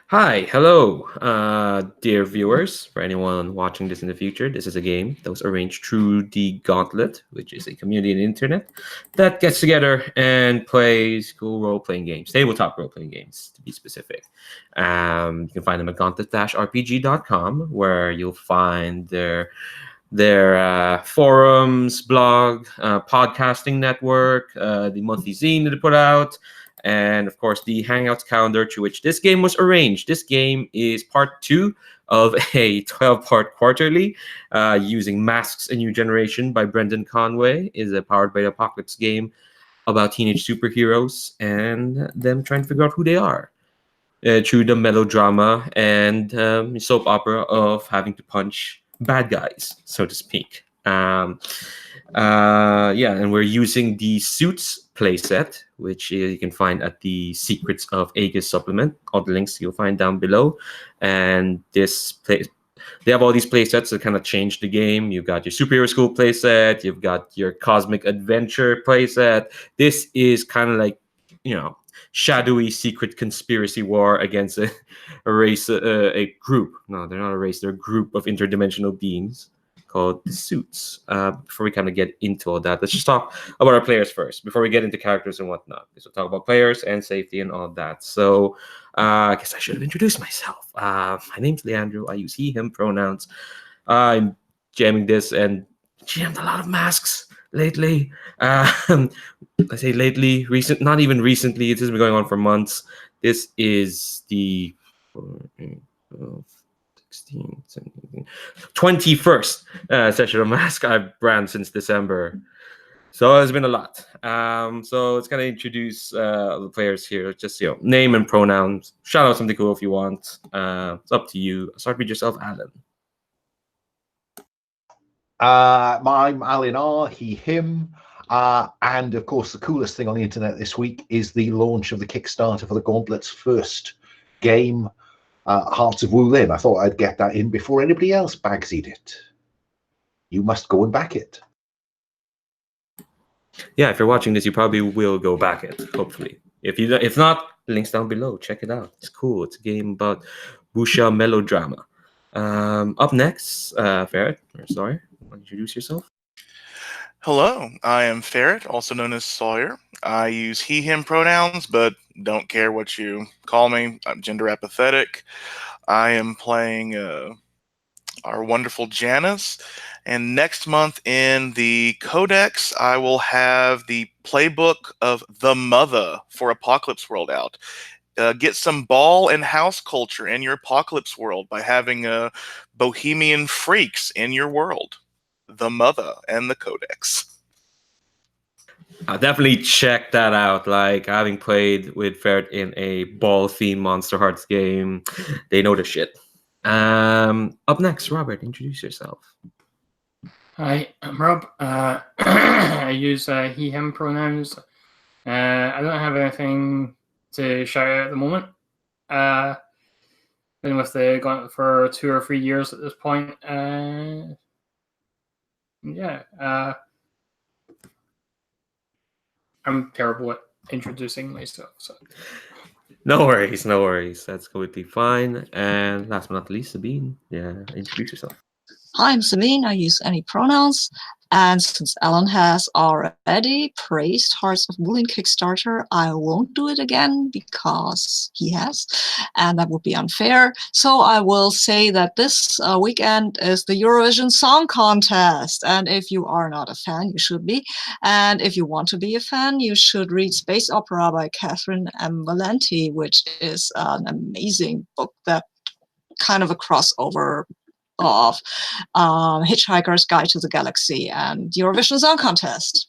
Hi, hello, dear viewers. For anyone watching this in the future, this is a game that was arranged through the Gauntlet, which is a community on the internet that gets together and plays cool role-playing games, tabletop role-playing games, to be specific. You can find them at gauntlet-rpg.com, where you'll find their forums, blog, podcasting network, the monthly zine that they put out, and of course the Hangouts calendar to which this game was arranged. This game is part two of a 12-part quarterly using Masks: A New Generation by Brendan Conway. Is a powered by the Apocalypse game about teenage superheroes and them trying to figure out who they are through the melodrama and soap opera of having to punch bad guys, so to speak. Yeah, and we're using the Suits playset, which you can find at the Secrets of Aegis supplement. All the links you'll find down below. And they have all these playsets that kind of change the game. You've got your superhero school playset, you've got your cosmic adventure playset. This is kind of like, shadowy secret conspiracy war against a race, a group. No, they're not a race. They're a group of interdimensional beings called the Suits. Before we kind of get into all that, let's just talk about our players first before we get into characters and whatnot. So we'll talk about players and safety and all that. So I guess I should have introduced myself. My name's Leandro. I use he/him pronouns. I'm jamming this and jammed a lot of masks lately. I say lately, not even recently. It has been going on for months. This is the 16, 17, 21st session of Mask I've ran since December. So it's been a lot. So it's going to introduce the players here. Just, name and pronouns. Shout out something cool if you want. It's up to you. Start with yourself, Alan. I'm Alan R, he/him. And of course, the coolest thing on the internet this week is the launch of the Kickstarter for the Gauntlet's first game, Hearts of Wulin. I thought I'd get that in before anybody else bagsied it. You must go and back it. Yeah, if you're watching this, you probably will go back it, hopefully. If not, links down below. Check it out. It's cool. It's a game about wuxia melodrama. Up next, Ferret. Sorry, introduce yourself. Hello, I am Ferret, also known as Sawyer. I use he/him pronouns, but don't care what you call me. I'm gender apathetic. I am playing our wonderful Janice, and next month in the Codex, I will have the playbook of The Mother for Apocalypse World out. Get some ball and house culture in your Apocalypse World by having bohemian freaks in your world. The Mother and the Codex. I'll definitely check that out. Like, having played with Ferret in a ball-themed Monster Hearts game, they know the shit. Up next, Robert, introduce yourself. Hi, I'm Rob. I use he/him pronouns. I don't have anything to shout out at the moment. Been with the Gauntlet for 2 or 3 years at this point. I'm terrible at introducing myself. So. No worries. That's completely fine. And last but not least, Sabine. Yeah, introduce yourself. Hi, I'm Sabine. I use any pronouns. And since Alan has already praised Hearts of Wulin Kickstarter, I won't do it again because he has, and that would be unfair. So I will say that this weekend is the Eurovision Song Contest. And if you are not a fan, you should be. And if you want to be a fan, you should read Space Opera by Catherine M. Valenti, which is an amazing book that kind of a crossover of Hitchhiker's Guide to the Galaxy and Eurovision Song Contest.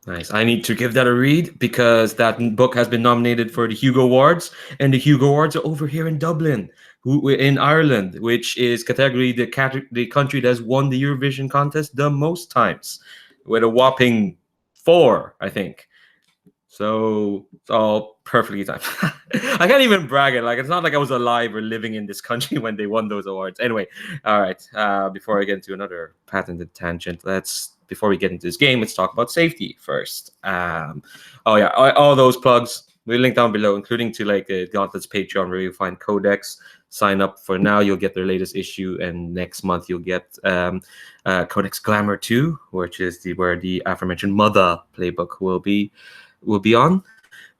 Nice. I need to give that a read because that book has been nominated for the Hugo Awards, and the Hugo Awards are over here in Dublin, in Ireland, which is category the country that has won the Eurovision contest the most times, with a whopping 4, I think. So it's all perfectly timed. I can't even brag it. Like, it's not like I was alive or living in this country when they won those awards. Anyway, all right. Before I get into another patented tangent, before we get into this game, let's talk about safety first. All those plugs we'll link down below, including to like Gauntlet's Patreon, where you'll find Codex. Sign up for now, you'll get their latest issue, and next month you'll get Codex Glamour 2, which is where the aforementioned Mother playbook will be on.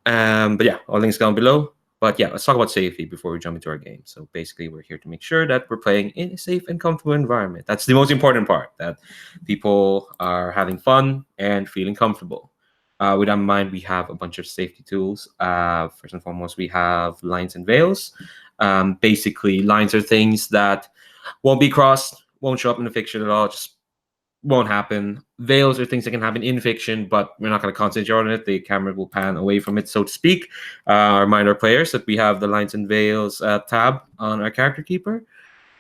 But yeah, all links down below. But yeah, let's talk about safety before we jump into our game. So basically, we're here to make sure that we're playing in a safe and comfortable environment. That's the most important part, that people are having fun and feeling comfortable. With that in mind, we have a bunch of safety tools. First and foremost, we have lines and veils. Basically, lines are things that won't be crossed, won't show up in the fiction at all, just won't happen. Veils are things that can happen in fiction, but we're not going to concentrate on it. The camera will pan away from it, so to speak. Remind our players that we have the lines and veils tab on our character keeper.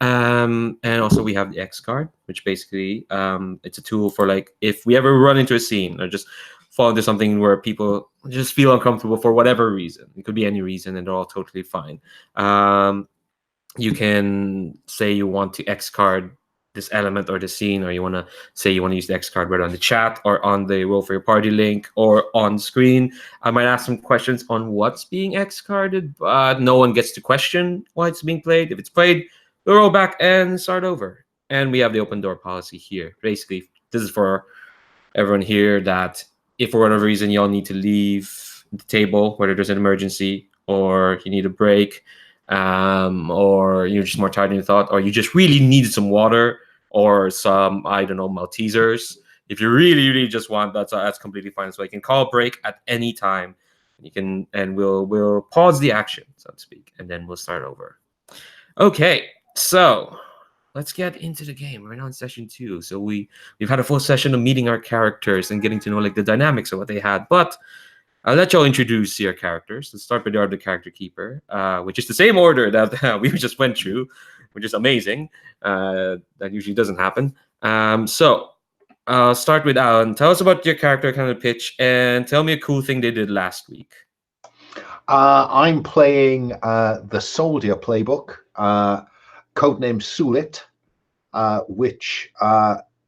And also we have the X card, which basically it's a tool for like if we ever run into a scene or just fall into something where people just feel uncomfortable for whatever reason. It could be any reason, and they're all totally fine. You can say you want to X card this element or the scene, or you want to say you want to use the X card whether on the chat or on the roll for your party link or on screen. I might ask some questions on what's being X carded, but no one gets to question why it's being played. If it's played, we'll roll back and start over. And we have the open door policy here. Basically, this is for everyone here that if for whatever reason y'all need to leave the table, whether there's an emergency or you need a break, or you're just more tired than you thought, or you just really needed some water or some, I don't know, Maltesers. If you really, really just want, that's completely fine. So you can call a break at any time. You can, and we'll pause the action, so to speak, and then we'll start over. Okay, so let's get into the game. We're now in session 2. So we've had a full session of meeting our characters and getting to know like the dynamics of what they had. But I'll let y'all introduce your characters. Let's start with the character keeper, which is the same order that we just went through, which is amazing. That usually doesn't happen. So I'll start with Alan. Tell us about your character kind of pitch and tell me a cool thing they did last week. I'm playing the Soldier playbook, codenamed SULIT, which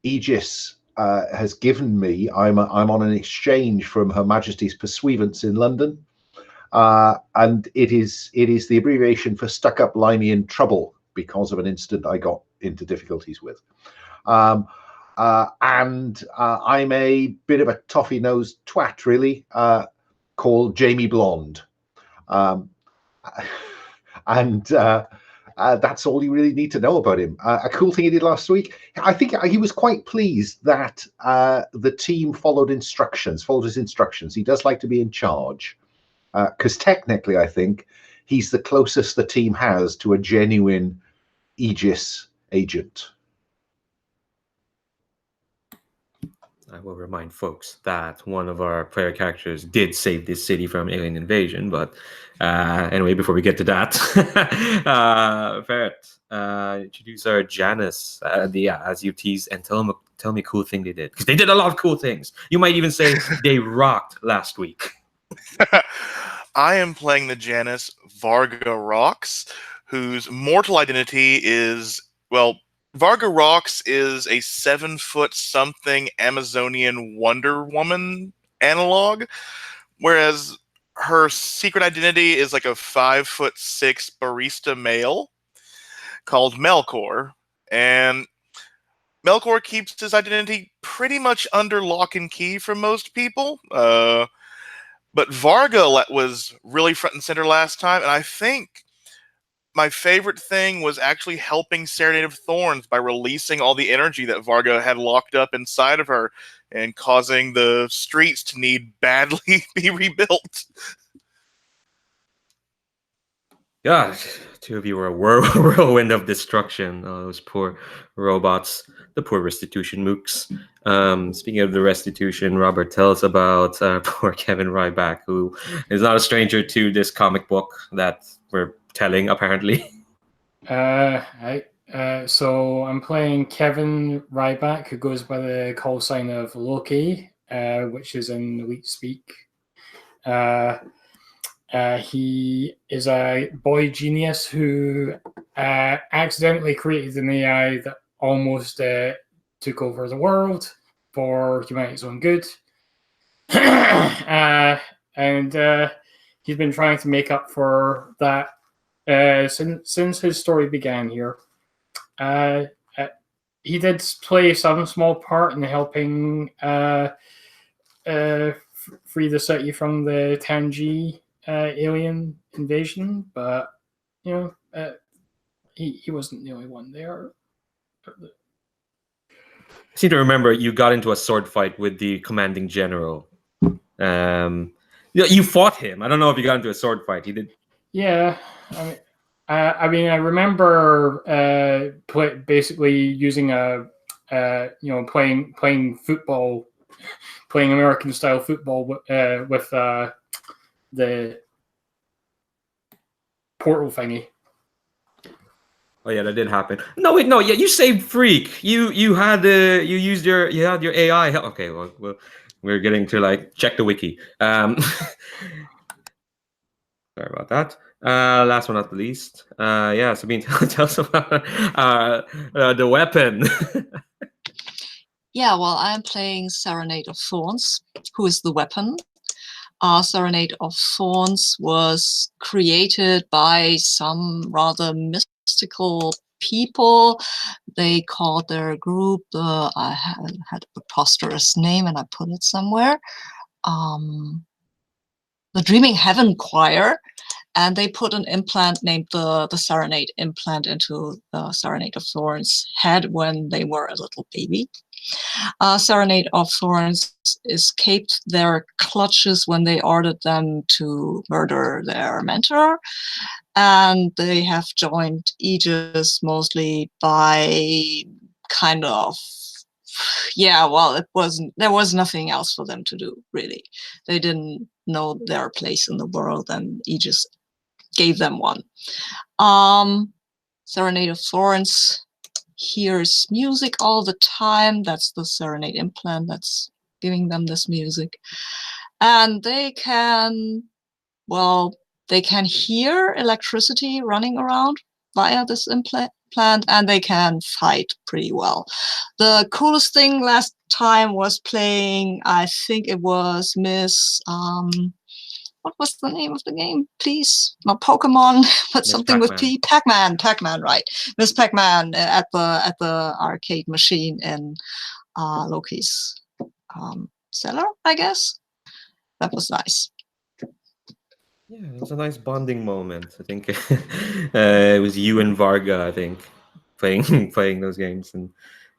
Aegis has given me. I'm on an exchange from Her Majesty's Pursuivants in London, and it is the abbreviation for stuck up, limey in trouble because of an incident I got into difficulties with. And I'm a bit of a toffee-nosed twat, really, called Jamie Blonde. That's all you really need to know about him. A cool thing he did last week, I think he was quite pleased that the team followed his instructions. He does like to be in charge, because technically I think he's the closest the team has to a genuine Aegis agent. I will remind folks that one of our player characters did save this city from alien invasion. But anyway, before we get to that, Ferret, introduce our Janice, as you tease, and tell me a cool thing they did, because they did a lot of cool things. You might even say they rocked last week. I am playing the Janice Varga Rocks, whose mortal identity is, well, Varga Rocks is a 7-foot-something Amazonian Wonder Woman analog, whereas her secret identity is like a 5'6" barista male called Melcor. And Melcor keeps his identity pretty much under lock and key for most people. But Varga was really front and center last time, and I think my favorite thing was actually helping Serenade of Thorns by releasing all the energy that Varga had locked up inside of her and causing the streets to need badly be rebuilt. God, two of you were a whirlwind of destruction. Oh, those poor robots, the poor restitution mooks. Speaking of the restitution, Robert, tell us about poor Kevin Ryback, who is not a stranger to this comic book that we're telling, apparently. So I'm playing Kevin Ryback, who goes by the call sign of Loki, which is in Elite Speak. He is a boy genius who accidentally created an AI that almost took over the world for humanity's own good. And he's been trying to make up for that since his story began here. He did play some small part in helping free the city from the Tangi alien invasion, but you know, he wasn't the only one there. I seem to remember you got into a sword fight with the commanding general. You fought him. I don't know if you got into a sword fight. He did. Yeah, I remember basically using playing football, playing American style football with the portal thingy. Oh yeah, that did happen. No, wait, no, yeah, you saved Freak. You had your AI. Okay, well, we're getting to like check the wiki. Sorry about that. Last but not the least. Yeah, Sabine, tell us about the weapon. Yeah, well, I'm playing Serenade of Thorns, who is the weapon. Serenade of Thorns was created by some rather mystical people. They called their group, I had a preposterous name and I put it somewhere, the Dreaming Heaven Choir. And they put an implant named the Serenade implant into the Serenade of Thorns' head when they were a little baby. Serenade of Thorns escaped their clutches when they ordered them to murder their mentor. And they have joined Aegis mostly by kind of, yeah, well, there was nothing else for them to do, really. They didn't know their place in the world, and Aegis gave them one. Serenade of Thorns hears music all the time. That's the Serenade implant that's giving them this music. And they can hear electricity running around via this implant, and they can fight pretty well. The coolest thing last time was playing, I think it was Miss, what was the name of the game, please? Not Pokemon, but Miss something Pac-Man. with P. Pac-Man, right? Miss Pac-Man at the arcade machine in Loki's cellar, I guess. That was nice. Yeah, it was a nice bonding moment. I think it was you and Varga, I think, playing those games, and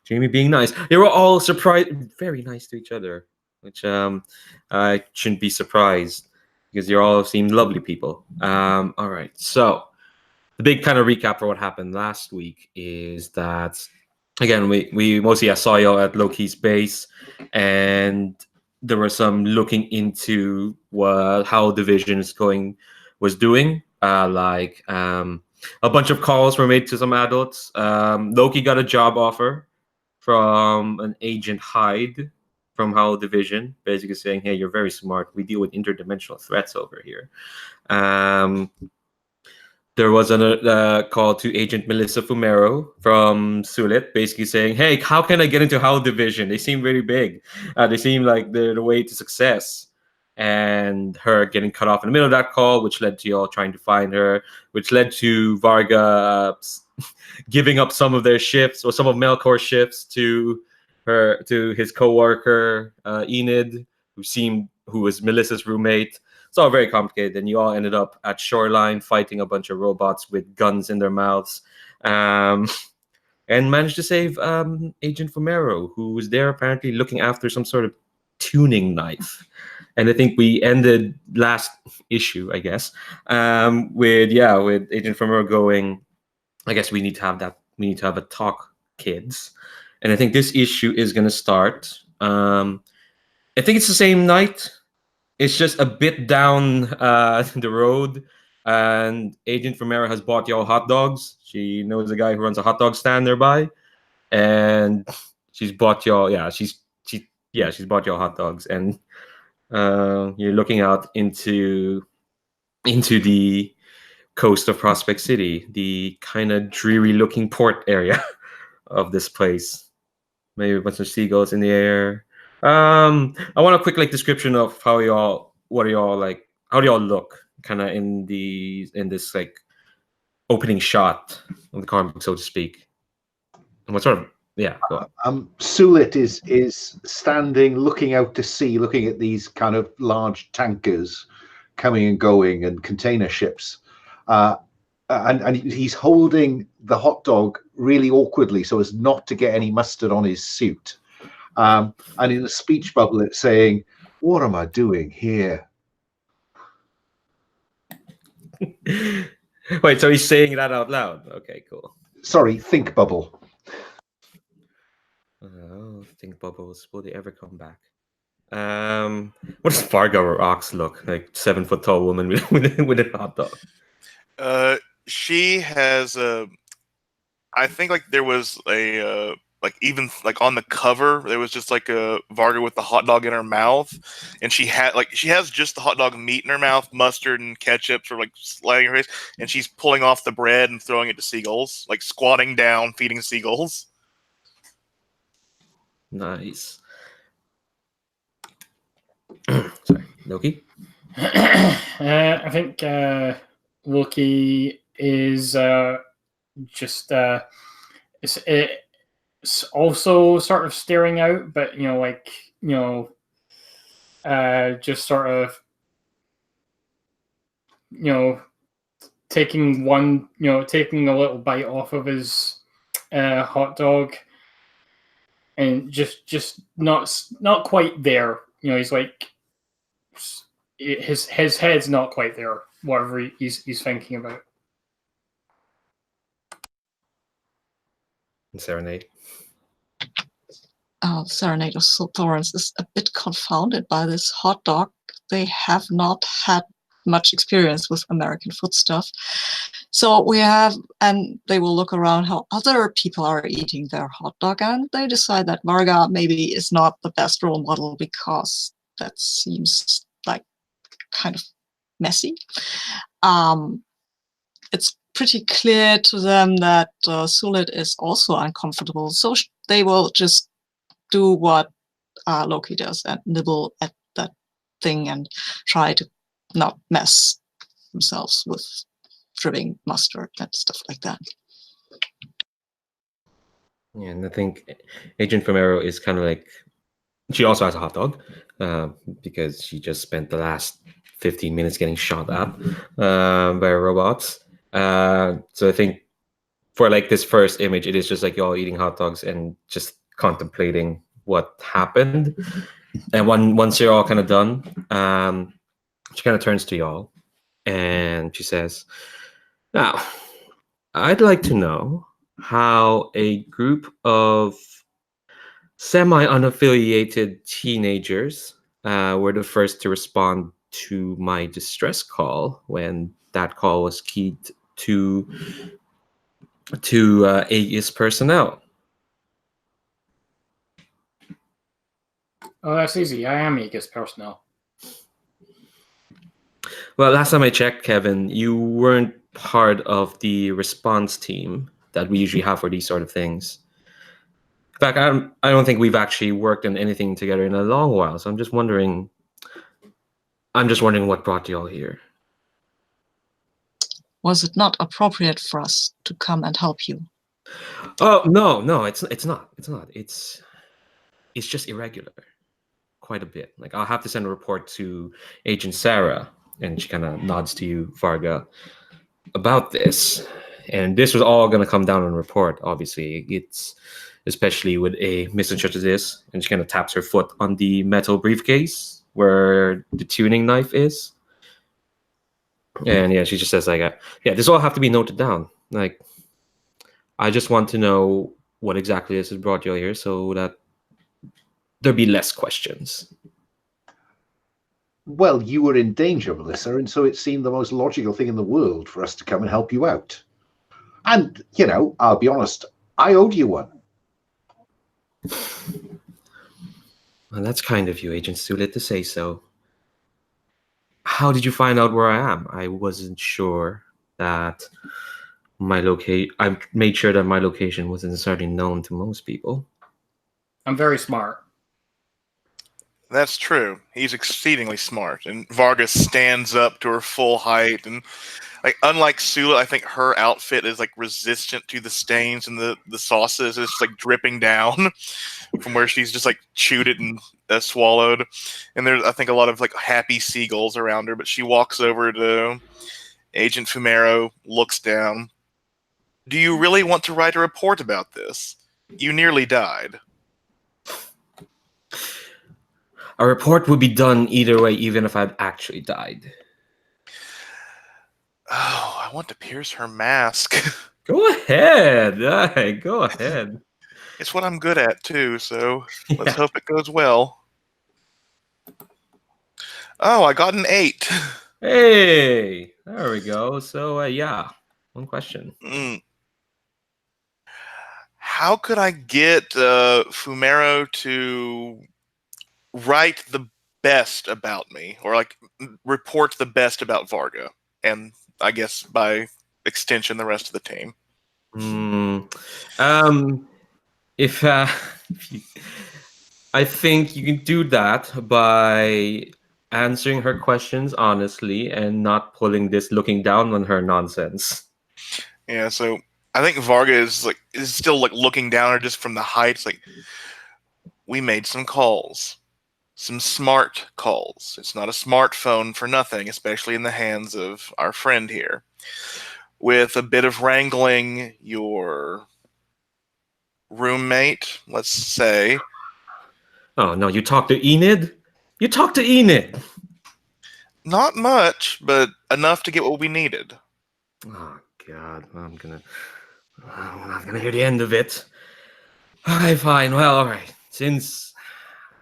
Jamie being nice. They were all very nice to each other, which I shouldn't be surprised because you all seemed lovely people. All right, so the big kind of recap for what happened last week is that again we mostly saw you at Loki's base, and there was some looking into how Division was doing. A bunch of calls were made to some adults. Loki got a job offer from an Agent Hyde from HAL Division, basically saying, "Hey, you're very smart. We deal with interdimensional threats over here." There was a call to Agent Melissa Fumero from SULIT, basically saying, "Hey, how can I get into HAL Division? They seem really big. They seem like they're the way to success." And her getting cut off in the middle of that call, which led to you all trying to find her, which led to Varga giving up some of their shifts or some of Melcor's shifts to his coworker Enid, who was Melissa's roommate. It's all very complicated, and you all ended up at Shoreline fighting a bunch of robots with guns in their mouths, and managed to save Agent Fumero, who was there apparently looking after some sort of tuning knife. And I think we ended last issue, I guess, with Agent Fumero going, "I guess we need to have that. We need to have a talk, kids." And I think this issue is going to start. I think it's the same night. It's just a bit down the road, and Agent Fumero has bought y'all hot dogs. She knows a guy who runs a hot dog stand nearby, and she's bought y'all. Yeah, she's bought y'all hot dogs, and you're looking out into the coast of Prospect City, the kind of dreary-looking port area of this place. Maybe a bunch of seagulls in the air. I want a quick description of how do y'all look? kind of in this like opening shot of the comic book, so to speak. And what sort of go on. SULIT is standing, looking out to sea, looking at these kind of large tankers coming and going and container ships, and he's holding the hot dog really awkwardly so as not to get any mustard on his suit. And in a speech bubble, it's saying, "What am I doing here?" Wait, so he's saying that out loud? Okay, cool. Sorry, think bubble. Oh, think bubbles. Will they ever come back? What does Varga or Ox look like? 7 foot tall woman with a hot dog. She has I think like there was a like even like on the cover there was just like a Varga with the hot dog in her mouth, and she has just the hot dog meat in her mouth, mustard and ketchup sort of like sliding her face, and she's pulling off the bread and throwing it to seagulls, like squatting down, feeding seagulls. Nice. Sorry, Loki. I think Loki is just it's also sort of staring out, but just sort of taking a little bite off of his hot dog, and just not quite there. He's like his head's not quite there. Whatever he's thinking about. And Serenade. Serenade of Thorns is a bit confounded by this hot dog. They have not had much experience with American food stuff. So and they will look around how other people are eating their hot dog, and they decide that Varga maybe is not the best role model because that seems like kind of messy. It's pretty clear to them that SULIT is also uncomfortable, so they will just do what Loki does and nibble at that thing and try to not mess themselves with dripping mustard and stuff like that. Yeah, and I think Agent Femero is kind of like, she also has a hot dog because she just spent the last 15 minutes getting shot at by robots. So I think for like this first image, it is just like y'all eating hot dogs and just contemplating what happened. And once you're all kind of done, she kind of turns to y'all and she says, "Now, I'd like to know how a group of semi-unaffiliated teenagers were the first to respond to my distress call when that call was keyed to Aegis personnel." Oh, that's easy. I am Aegis personnel. Well, last time I checked, Kevin, you weren't part of the response team that we usually have for these sort of things. In fact, I don't think we've actually worked on anything together in a long while. So I'm just wondering what brought you all here. Was it not appropriate for us to come and help you? Oh no, it's not. It's just irregular, quite a bit. Like, I'll have to send a report to Agent Sarah, and she kind of nods to you, Varga, about this. And this was all going to come down on a report. Obviously, it's especially with a mission such as this. And she kind of taps her foot on the metal briefcase where the tuning knife is. And yeah, she just says like, yeah, this all have to be noted down. Like, I just want to know what exactly this has brought you here so that there'll be less questions. Well, you were in danger, Melissa, and so it seemed the most logical thing in the world for us to come and help you out. And, I'll be honest, I owed you one. Well, that's kind of you, Agent SULIT, to say so. How did you find out where I am? I wasn't sure that I made sure that my location wasn't necessarily known to most people. I'm very smart. That's true. He's exceedingly smart, and Varga stands up to her full height, and like unlike SULIT, I think her outfit is like resistant to the stains and the sauces. It's just like dripping down from where she's just like chewed it and swallowed. And there's I think a lot of like happy seagulls around her. But she walks over to Agent Fumero, looks down. Do you really want to write a report about this? You nearly died. A report would be done either way, even if I'd actually died. Oh, I want to pierce her mask. Go ahead. Go ahead. It's what I'm good at, too, so let's Yeah. hope it goes well. Oh, I got an 8. Hey, there we go. So, yeah, one question. How could I get Fumero to write the best about me, or like report the best about Varga, and I guess by extension the rest of the team? If I think you can do that by answering her questions honestly and not pulling this looking down on her nonsense. Yeah, so I think Varga is still like looking down at her just from the heights. Like, we made some calls. Some smart calls. It's not a smartphone for nothing, especially in the hands of our friend here. With a bit of wrangling, your roommate, let's say. Oh, no, you talked to Enid? You talked to Enid! Not much, but enough to get what we needed. Oh, God, I'm not gonna hear the end of it. Okay, fine, well, all right. Since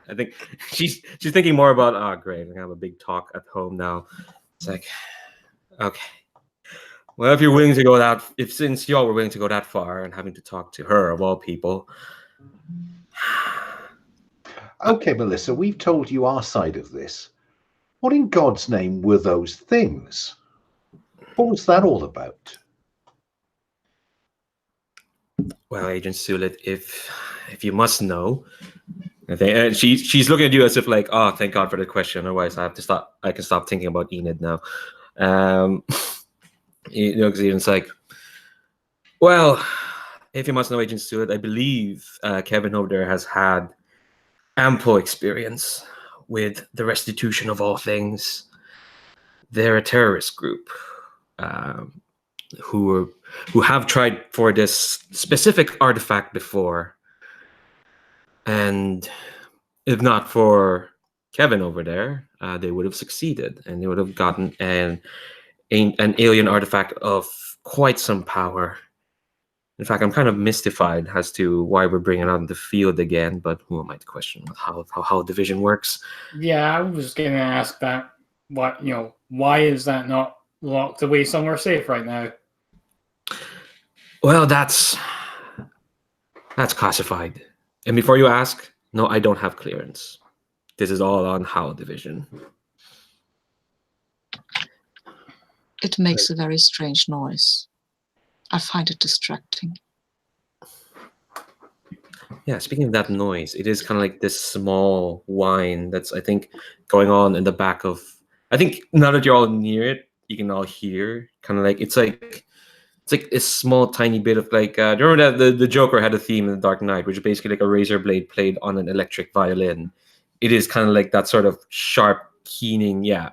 I think she's thinking more about, oh, great, we're gonna have a big talk at home now. It's like, okay. Well, if you're willing to go that, since y'all were willing to go that far and having to talk to her of all people. Okay, Melissa, we've told you our side of this. What in God's name were those things? What was that all about? Well, Agent SULIT, if you must know, I think, and she's looking at you as if like, oh, thank God for the question. Otherwise, I can stop thinking about Enid now. Because it's like, well, if you must know, Agent SULIT, I believe Kevin over there has had ample experience with the restitution of all things. They're a terrorist group who have tried for this specific artifact before, and if not for Kevin over there, they would have succeeded, and they would have gotten an alien artifact of quite some power. In fact, I'm kind of mystified as to why we're bringing it out in the field again, but who am I to question how division works? Yeah, I was going to ask that. What, why is that not locked away somewhere safe right now? Well, that's classified. And before you ask, no, I don't have clearance. This is all on HAL division. It makes a very strange noise. I find it distracting. Yeah, speaking of that noise, it is kind of like this small whine that's, I think, going on in the back of... I think now that you're all near it, you can all hear kind of like... It's like a small, tiny bit of like... do you remember that the Joker had a theme in The Dark Knight, which is basically like a razor blade played on an electric violin. It is kind of like that sort of sharp, keening, yeah,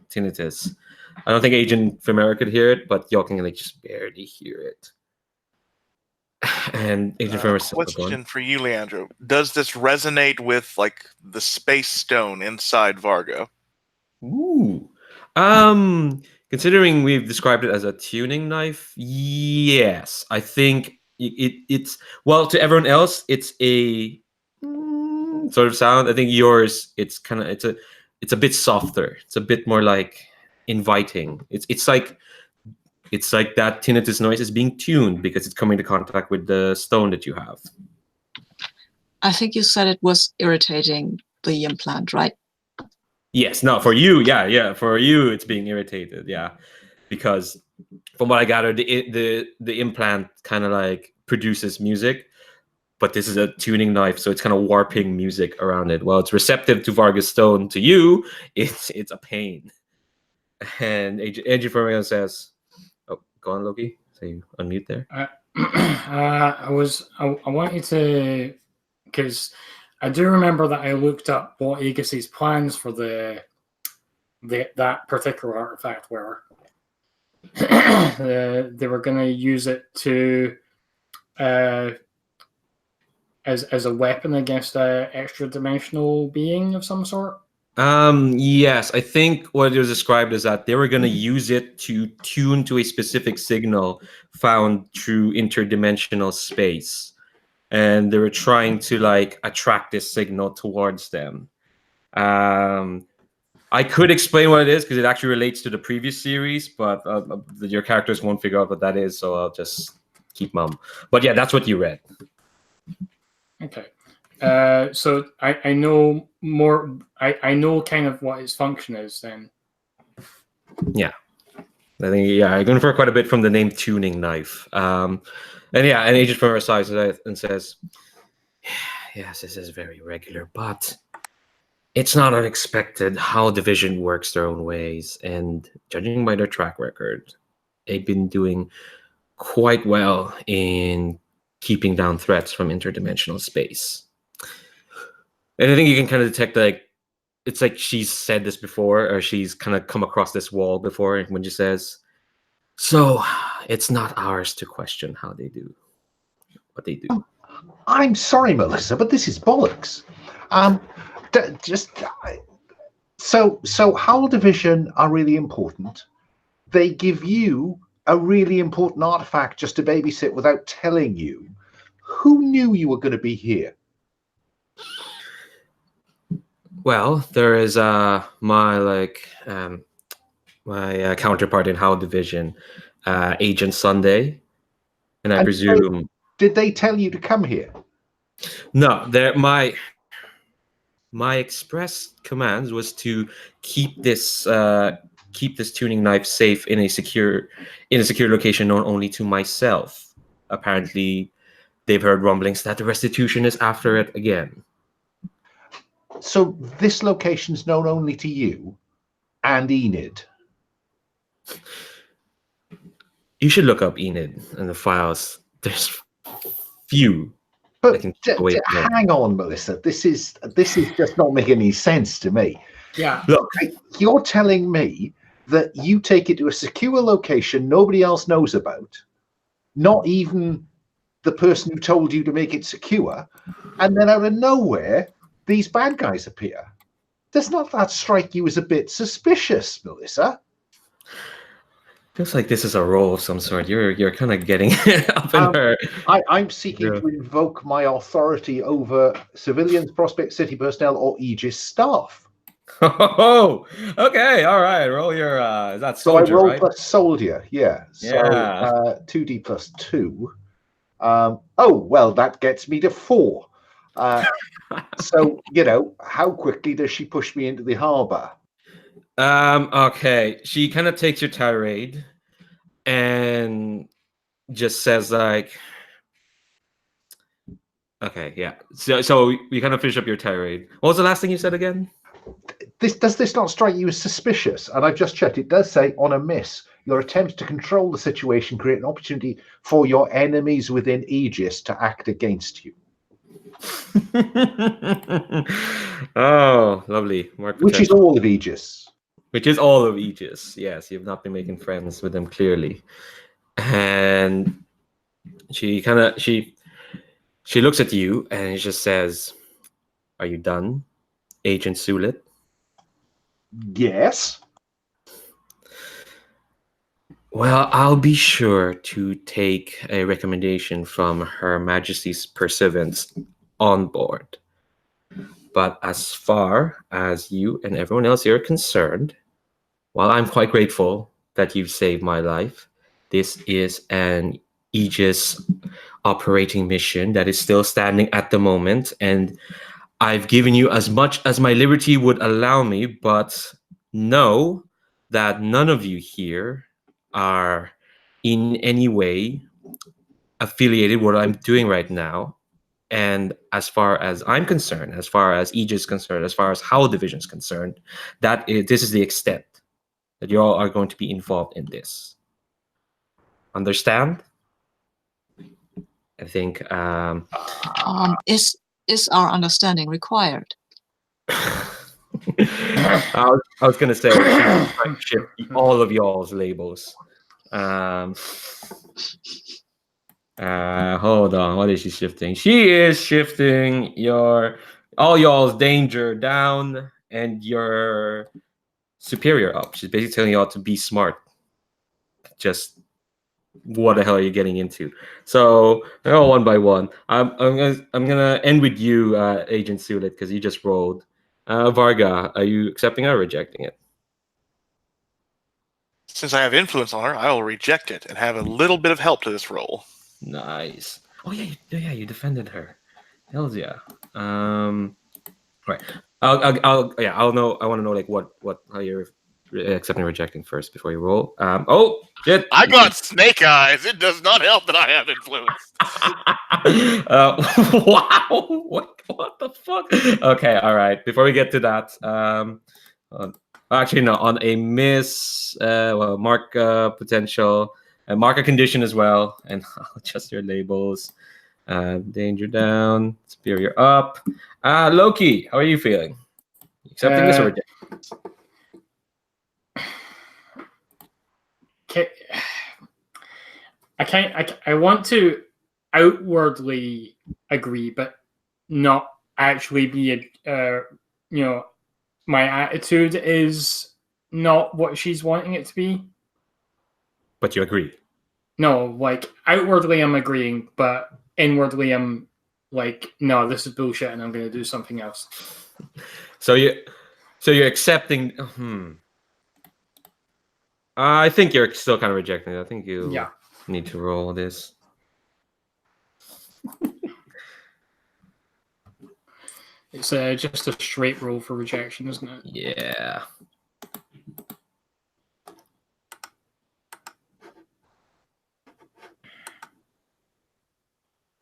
tinnitus. I don't think Agent Fumero could hear it, but y'all can like just barely hear it. And Agent Fumero... Question for you, Leandro. Does this resonate with like the space stone inside Varga? Ooh. Considering we've described it as a tuning knife, yes. I think it's well, to everyone else, it's a sort of sound. I think yours, it's a bit softer. It's a bit more like inviting. It's like that tinnitus noise is being tuned because it's coming into contact with the stone that you have. I think you said it was irritating the implant, right? Yes, no, for you, yeah, for you, it's being irritated, yeah, because from what I gathered, the implant kind of like produces music, but this is a tuning knife, so it's kind of warping music around it. While it's receptive to Varga's stone, to you, it's a pain. And Agent Fermion says, "Oh, go on, Loki. So you unmute there." I wanted to, because I do remember that I looked up what Aegis's plans for that particular artifact were. They were going to use it to as a weapon against a extra dimensional being of some sort. Yes, I think what it was described is that they were going to use it to tune to a specific signal found through interdimensional space, and they were trying to like attract this signal towards them. I could explain what it is because it actually relates to the previous series, but your characters won't figure out what that is, so I'll just keep mum. But yeah, that's what you read. Okay. So I know more. I know kind of what its function is then. Yeah. I think I'm going to infer quite a bit from the name tuning knife. And Agent from our side and says, "Yes, this is very regular, but it's not unexpected how Division works their own ways. And judging by their track record, they've been doing quite well in keeping down threats from interdimensional space." And I think you can kind of detect, like, it's like she's said this before, or she's kind of come across this wall before when she says, "So it's not ours to question how they do what they do." I'm sorry, Melissa, but this is bollocks. So Howl Division are really important. They give you a really important artifact just to babysit without telling you. Who knew you were going to be here? Well, there is my counterpart in Howl Division, Agent Sunday, and I presume. Did they tell you to come here? No, my express commands was to keep this tuning knife safe in a secure location known only to myself. Apparently, they've heard rumblings that the restitution is after it again. So this location's known only to you and Enid. You should look up Enid in the files. There's few. But hang on, Melissa. This is just not making any sense to me. Yeah. Look, you're telling me that you take it to a secure location nobody else knows about, not even the person who told you to make it secure, and then out of nowhere, these bad guys appear. Does not that strike you as a bit suspicious, Melissa? Feels like this is a role of some sort. You're kind of getting up in her. I'm seeking to invoke my authority over civilians, Prospect City personnel, or Aegis staff. Oh, okay, all right. Roll your is that soldier, so I roll right? plus soldier, yeah. So Yeah. 2d plus 2. Oh well, that gets me to 4. So how quickly does she push me into the harbor? Okay. She kind of takes your tirade and just says like, okay, yeah. So you kind of finish up your tirade. What was the last thing you said again? Does this not strike you as suspicious? And I've just checked. It does say on a miss, your attempts to control the situation create an opportunity for your enemies within Aegis to act against you. Oh, lovely. Which is all of Aegis. Which is all of Aegis. Yes, you've not been making friends with them clearly. And she looks at you and she just says, "Are you done, Agent SULIT?" Yes. Well, I'll be sure to take a recommendation from Her Majesty's pursuivants on board. But as far as you and everyone else here are concerned, while I'm quite grateful that you've saved my life, this is an Aegis operating mission that is still standing at the moment, and I've given you as much as my liberty would allow me, but know that none of you here are in any way affiliated with what I'm doing right now. And as far as I'm concerned, as far as Aegis is concerned, as far as how division is concerned, this is the extent that you all are going to be involved in this. Understand? I think. Is our understanding required? I was gonna say she's trying to shift all of y'all's labels. Hold on, what is she shifting? She is shifting all y'all's danger down and your superior up. She's basically telling y'all to be smart. Just what the hell are you getting into? So they're all one by one. I'm gonna end with you, Agent Sulit, because you just rolled. Varga, are you accepting or rejecting it? Since I have influence on her, I will reject it and have a little bit of help to this roll. Nice. Oh yeah, you defended her. Hells yeah. Right. I'll know. I want to know like what how you're accepting or rejecting first before you roll. Oh shit. I got snake eyes. It does not help that I have influence. Wow. What the fuck? Okay. All right. Before we get to that, actually no. On a miss, mark potential. Mark a condition as well, and I'll adjust your labels. Danger down, superior up. Loki, how are you feeling? Accepting this or rejecting? I want to outwardly agree, but not actually be my attitude is not what she's wanting it to be. But you agree? No, like outwardly I'm agreeing, but inwardly I'm like, no, this is bullshit, and I'm going to do something else. So you're accepting. I think you're still kind of rejecting it. I think you need to roll this. It's just a straight roll for rejection, isn't it? Yeah.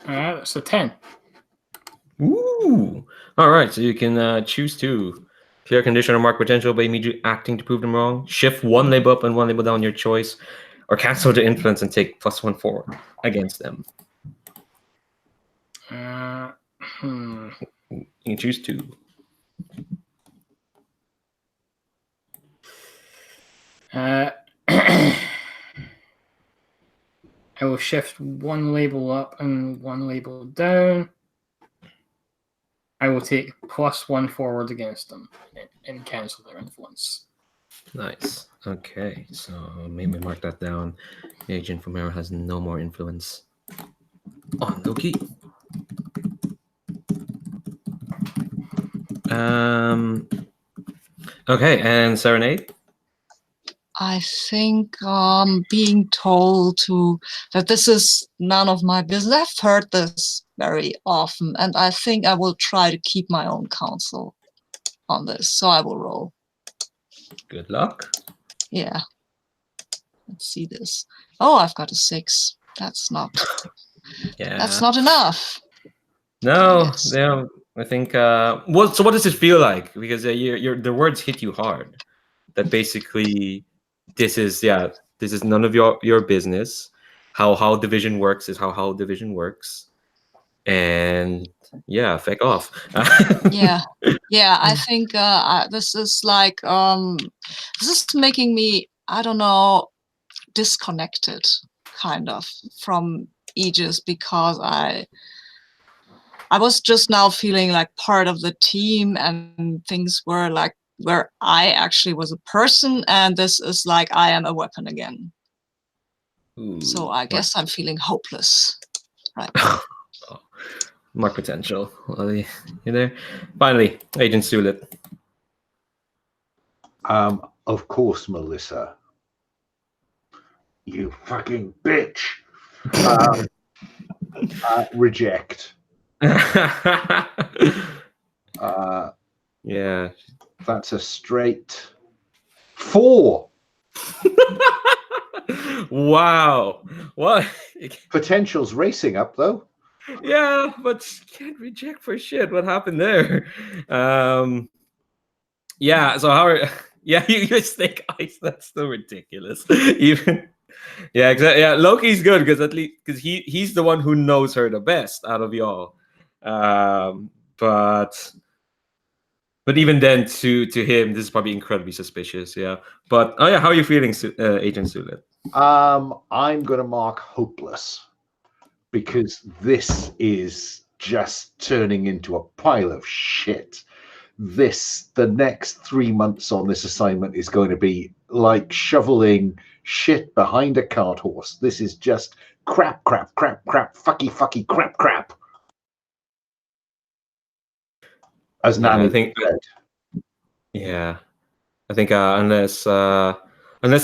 That's a 10. Ooh. All right. So you can choose to clear a condition or mark potential by immediately acting to prove them wrong. Shift one label up and one label down, your choice, or cancel the influence and take +1 forward against them. You can choose two. I will shift one label up and one label down. I will take +1 forward against them and cancel their influence. Nice. Okay, so maybe mark that down. Agent Fomero has no more influence on Loki. Okay, and Serenade? I think being told that this is none of my business. I've heard this very often, and I think I will try to keep my own counsel on this. So I will roll. Good luck. Yeah. Let's see this. Oh, I've got a 6. That's not. Yeah. That's not enough. No. I think. So what does it feel like? Because the words hit you hard. That basically. This is none of your business. How division works is how division works, and feck off. Yeah, I think this is like this is making me, I don't know, disconnected kind of from Aegis, because I was just now feeling like part of the team, and things were like where I actually was a person, and this is like I am a weapon again. Ooh, so I guess I'm feeling hopeless right now. Mark potential. You there? Finally, Agent Sulit. Of course, Melissa. You fucking bitch. Reject. Yeah. That's a straight 4. Wow. What? Potential's racing up, though. Yeah, but she can't reject for shit. What happened there? Yeah. So how? Yeah, you snake ice. That's so ridiculous. Even. Yeah, exactly. Yeah, Loki's good because at least because he's the one who knows her the best out of y'all. Um, but even then, to him, this is probably incredibly suspicious. Yeah. But oh yeah, how are you feeling, Agent Sulit? I'm going to mark hopeless because this is just turning into a pile of shit. The next 3 months on this assignment is going to be like shoveling shit behind a cart horse. This is just crap, fucky, crap. As Yeah, Nami I think. said. Yeah, I think unless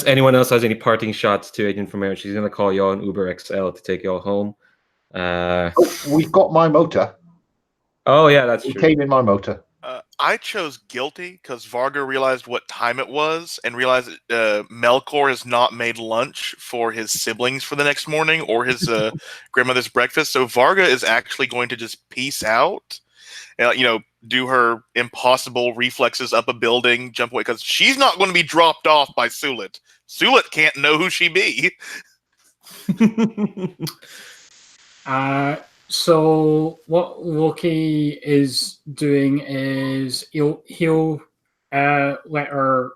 anyone else has any parting shots to Agent Vermeer, she's gonna call y'all an Uber XL to take y'all home. We've got my motor. Oh yeah, that's It true. came in my motor. I chose guilty because Varga realized what time it was and realized Melcor has not made lunch for his siblings for the next morning or his grandmother's breakfast. So Varga is actually going to just peace out, do her impossible reflexes up a building, jump away, because she's not going to be dropped off by Sulit. Sulit can't know who she be. So what Loki is doing is he'll let her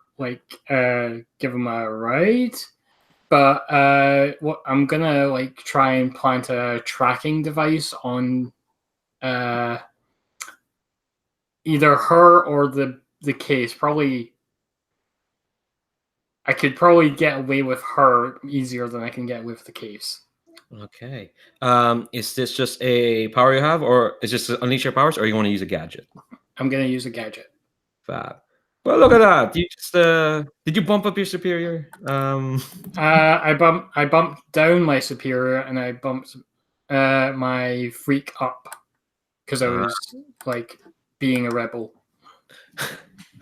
give him a ride, but what I'm gonna try and plant a tracking device on either her or the case. Probably I could probably get away with her easier than I can get with the case. Okay. Is this just a power you have, or is this unleash your powers, or you want to use a gadget? I'm gonna use a gadget. Fab. Well, look at that. You just did you bump up your superior? I bumped down my superior and I bumped my freak up because I was being a rebel.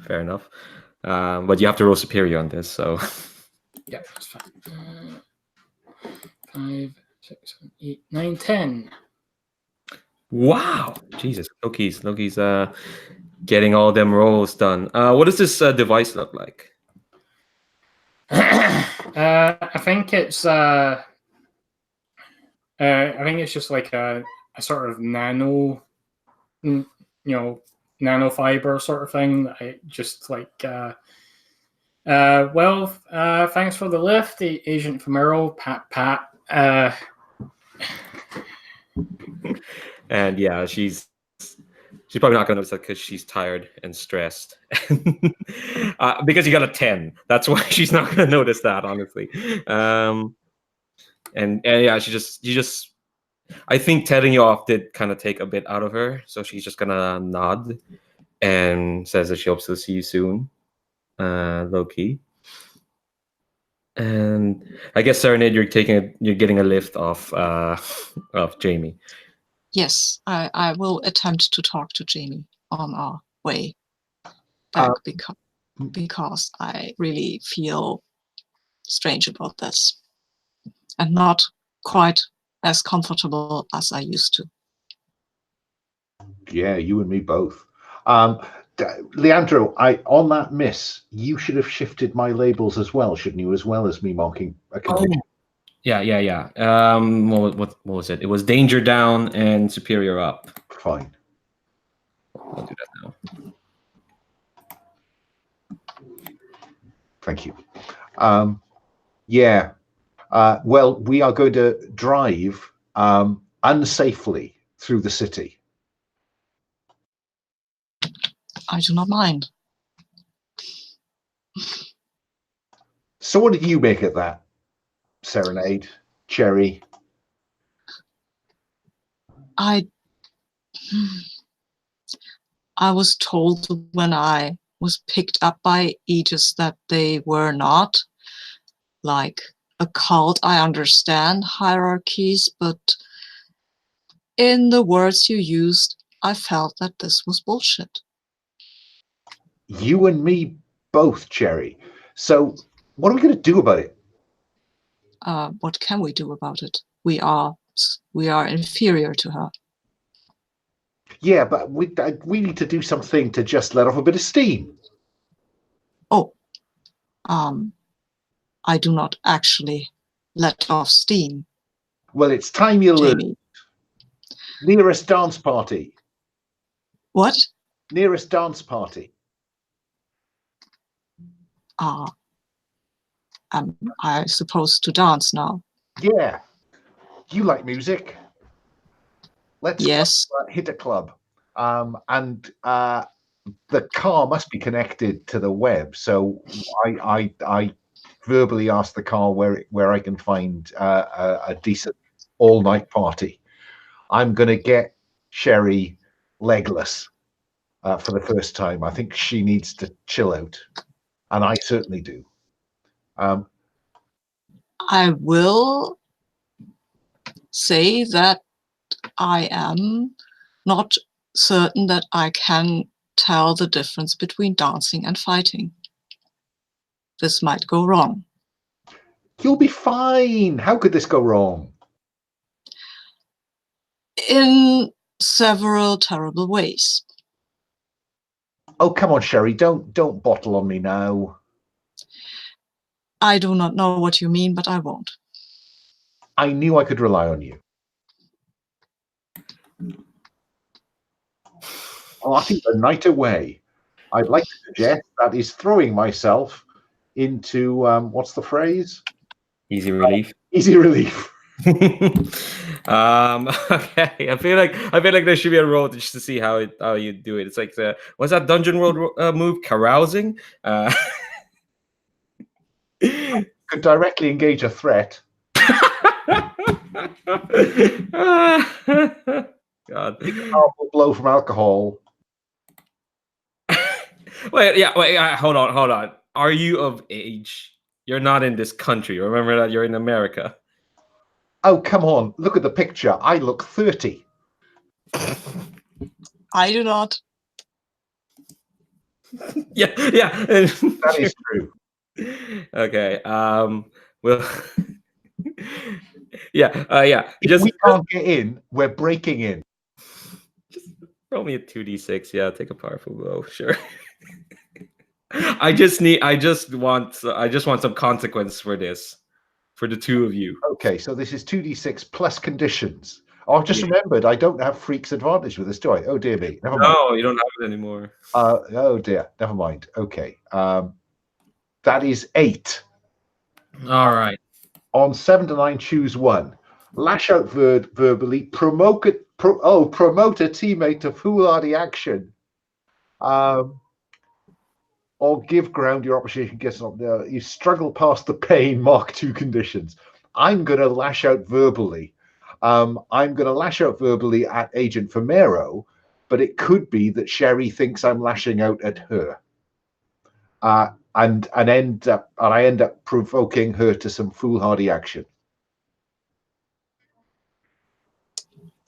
Fair enough. But you have to roll superior on this, so. Yeah, that's fine. 5, 6, 7, 8, 9, 10. Wow, Jesus, Loki's getting all them rolls done. What does this device look like? I think it's just like a sort of nanofiber sort of thing. I just thanks for the lift, Agent Famero. Pat. And yeah, she's probably not gonna notice that because she's tired and stressed. Because you got a 10. That's why she's not gonna notice that, honestly. And yeah, she just I think telling you off did kind of take a bit out of her, so she's just gonna nod and says that she hopes to see you soon, low key. And I guess Serenade, you're getting a lift off of Jamie. Yes, I will attempt to talk to Jamie on our way back because I really feel strange about this and not quite as comfortable as I used to. Yeah, you and me both. Leandro, on that miss, you should have shifted my labels as well, shouldn't you? As well as me marking a condition. Yeah. What was it? It was danger down and superior up. Fine. I'll do that now. Thank you. Yeah. Well, we are going to drive unsafely through the city. I do not mind. So what did you make of that, Serenade, Cherry? I was told when I was picked up by Aegis that they were not like a cult. I understand hierarchies, but in the words you used, I felt that this was bullshit. You and me both, Cherry. So what are we going to do about it? What can we do about it? We are artists. We are inferior to her. Yeah, but we need to do something to just let off a bit of steam. Oh, I do not actually let off steam, Well, it's time you learn. Jamie. Nearest dance party. What? Nearest dance party. Am I supposed to dance now? Yeah. You like music. Let's Yes. hit a club. And the car must be connected to the web. So I verbally asked the car where I can find a decent all-night party. I'm going to get Sherry legless for the first time. I think she needs to chill out, and I certainly do. I will say that I am not certain that I can tell the difference between dancing and fighting. This might go wrong. You'll be fine. How could this go wrong? In several terrible ways. Oh, come on, Sherry. Don't bottle on me now. I do not know what you mean, but I won't. I knew I could rely on you. Oh, I think the night away. I'd like to suggest that is throwing myself into what's the phrase? Easy relief. Easy relief. Okay. I feel like there should be a roll just to see how you do it. It's like what's that Dungeon World move? Carousing. Could directly engage a threat. God. Powerful blow from alcohol. Wait, hold on. Are you of age? You're not in this country. Remember that you're in America. Oh, come on. Look at the picture. I look 30. I do not. Yeah. That is true. Okay. Well. Yeah. If we can't get in, we're breaking in. Just roll me a 2d6. Yeah, take a powerful blow. Sure. I just want some consequence for this, for the two of you. Okay, so this is 2d6 plus conditions. Oh, I've just remembered I don't have Freak's Advantage with this, do I? Oh dear me. Never mind. No, you don't have it anymore. Oh dear. Never mind. Okay. That is 8. All right. On 7 to 9, choose one. Lash out verbally. Promote a teammate to foolhardy action. Or give ground your opposition gets up there. You struggle past the pain. Mark 2 conditions. I'm going to lash out verbally. I'm going to lash out verbally at Agent Femero, but it could be that Sherry thinks I'm lashing out at her. And I end up provoking her to some foolhardy action.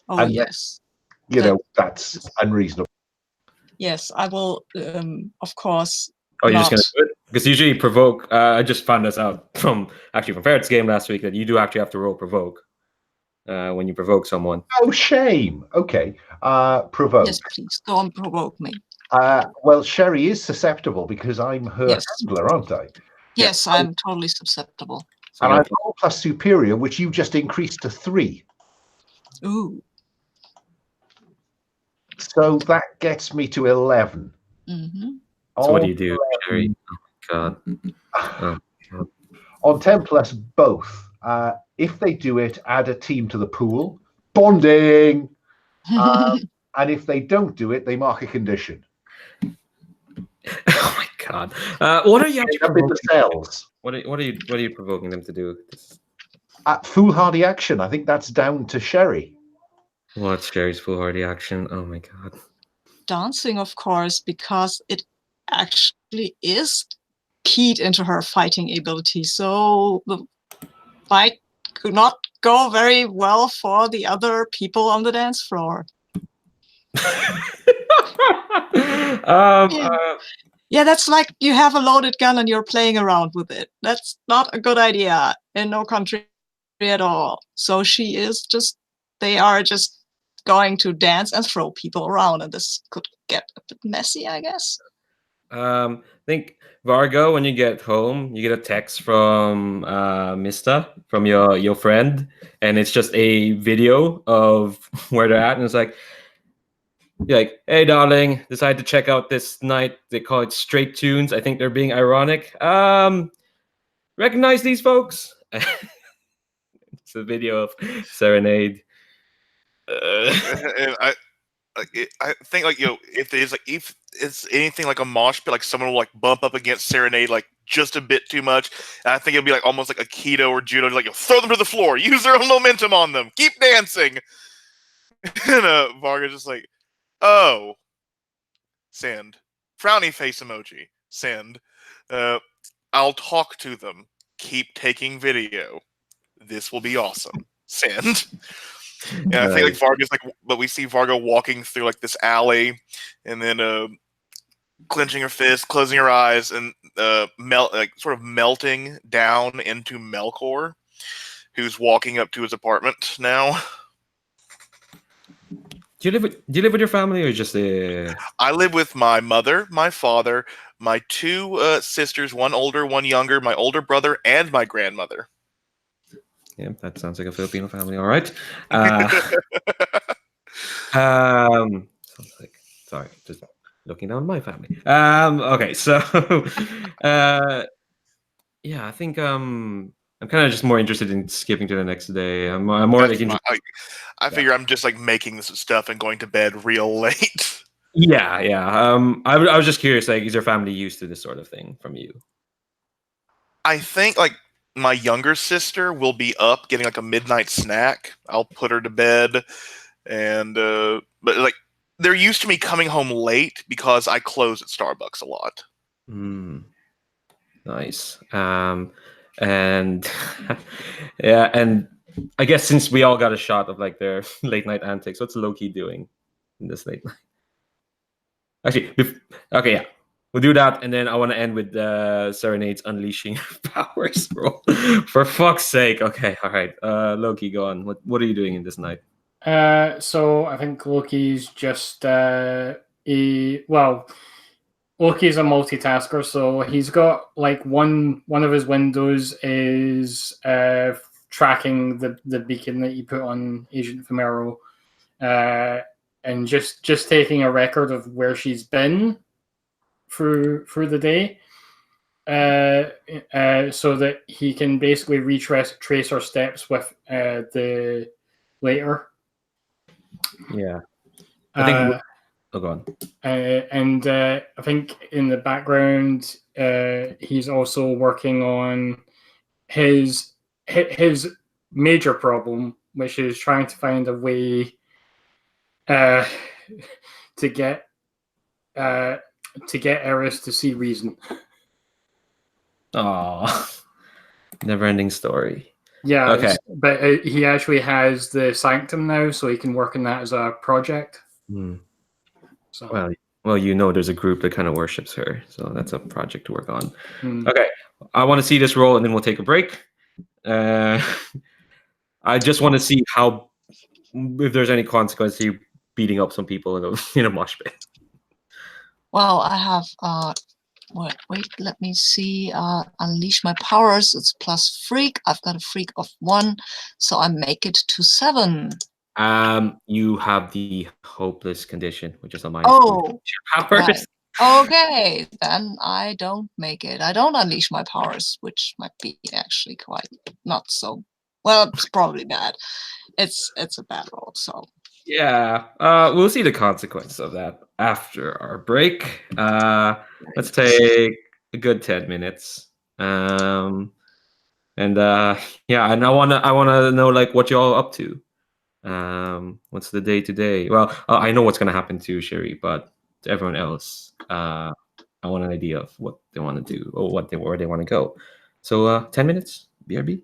Oh, and yes. That's unreasonable. Yes, I will, of course. Oh, you're just going to do it? Because usually provoke, I just found this out from Ferret's game last week, that you do actually have to roll provoke when you provoke someone. Oh, shame. Okay. Provoke. Yes, please, don't provoke me. Well, Sherry is susceptible because I'm her handler, aren't I? Yes, I'm totally susceptible. So and I've got plus superior, which you just increased to 3. Ooh. So that gets me to 11. Mm-hmm. So what do you do, Sherry? Oh, God. On 10 plus both. If they do it, add a team to the pool. Bonding. And if they don't do it, they mark a condition. Oh my God! What are you actually provoking? The cells. What are you provoking them to do? Foolhardy action. I think that's down to Sherry. What's Sherry's foolhardy action? Oh my God! Dancing, of course, because it actually is keyed into her fighting ability. So the fight could not go very well for the other people on the dance floor. Yeah, that's like you have a loaded gun and you're playing around with it. That's not a good idea in no country at all. So she is just they are just going to dance and throw people around, and this could get a bit messy, I guess. I think Varga, when you get home, you get a text from Mista, from your friend, and it's just a video of where they're at, and it's like, you're like, hey darling, decided to check out this night. They call it Straight Tunes. I think they're being ironic. Recognize these folks? It's a video of Serenade. And I think like if it's anything like a mosh pit, like someone will like bump up against Serenade like just a bit too much, and I think it'll be like almost like a keto or judo, like throw them to the floor, use their own momentum on them, keep dancing. And Varga's just like, oh, send frowny face emoji, send. I'll talk to them. Keep taking video. This will be awesome. Send. And I think like Varga's like, but we see Varga walking through like this alley, and then clenching her fist, closing her eyes, and sort of melting down into Melcor, who's walking up to his apartment now. Do you live with your family, or just I live with my mother, my father, my two sisters, one older, one younger, my older brother, and my grandmother. Yeah, that sounds like a Filipino family. All right. Sounds like, sorry, just looking down my family. Okay, so yeah, I think I'm kind of just more interested in skipping to the next day. I'm more like I figure I'm just like making this stuff and going to bed real late. Yeah. I was just curious, like, is your family used to this sort of thing from you? I think like my younger sister will be up getting like a midnight snack. I'll put her to bed, and but like they're used to me coming home late because I close at Starbucks a lot. Nice. And yeah, and I guess since we all got a shot of like their late night antics, what's Loki doing in this late night? Actually, okay, yeah, we'll do that, and then I want to end with Serenade's unleashing powers roll. For fuck's sake! Okay, all right, Loki, go on. What are you doing in this night? So I think Loki's just Loki's a multitasker, so he's got like one of his windows is tracking the beacon that you put on Agent Femero, and just taking a record of where she's been through the day, so that he can basically trace her steps with the later. Yeah, I think. Oh, go on. And I think in the background, he's also working on his major problem, which is trying to find a way to get Eris to see reason. Oh, never-ending story. Yeah. Okay. But he actually has the Sanctum now, so he can work on that as a project. So. Well, you know, there's a group that kind of worships her, so that's a project to work on. Okay, I want to see this roll, and then we'll take a break. I just want to see if there's any consequence to you beating up some people in a mosh pit. Well, I have wait, let me see. Unleash my powers. It's plus freak. I've got a freak of 1, so I make it to 7. You have the hopeless condition, which is a minus. Oh, powers. right. Okay, then I don't make it. I don't unleash my powers, which might be actually quite not so. Well, it's probably bad. It's a bad roll. So yeah, we'll see the consequence of that after our break. Let's take a good 10 minutes. And yeah, and I wanna know like what y'all up to. What's the day today? Well, I know what's gonna happen to Sherry, but to everyone else, I want an idea of what they want to do or where they want to go. So 10 minutes, BRB.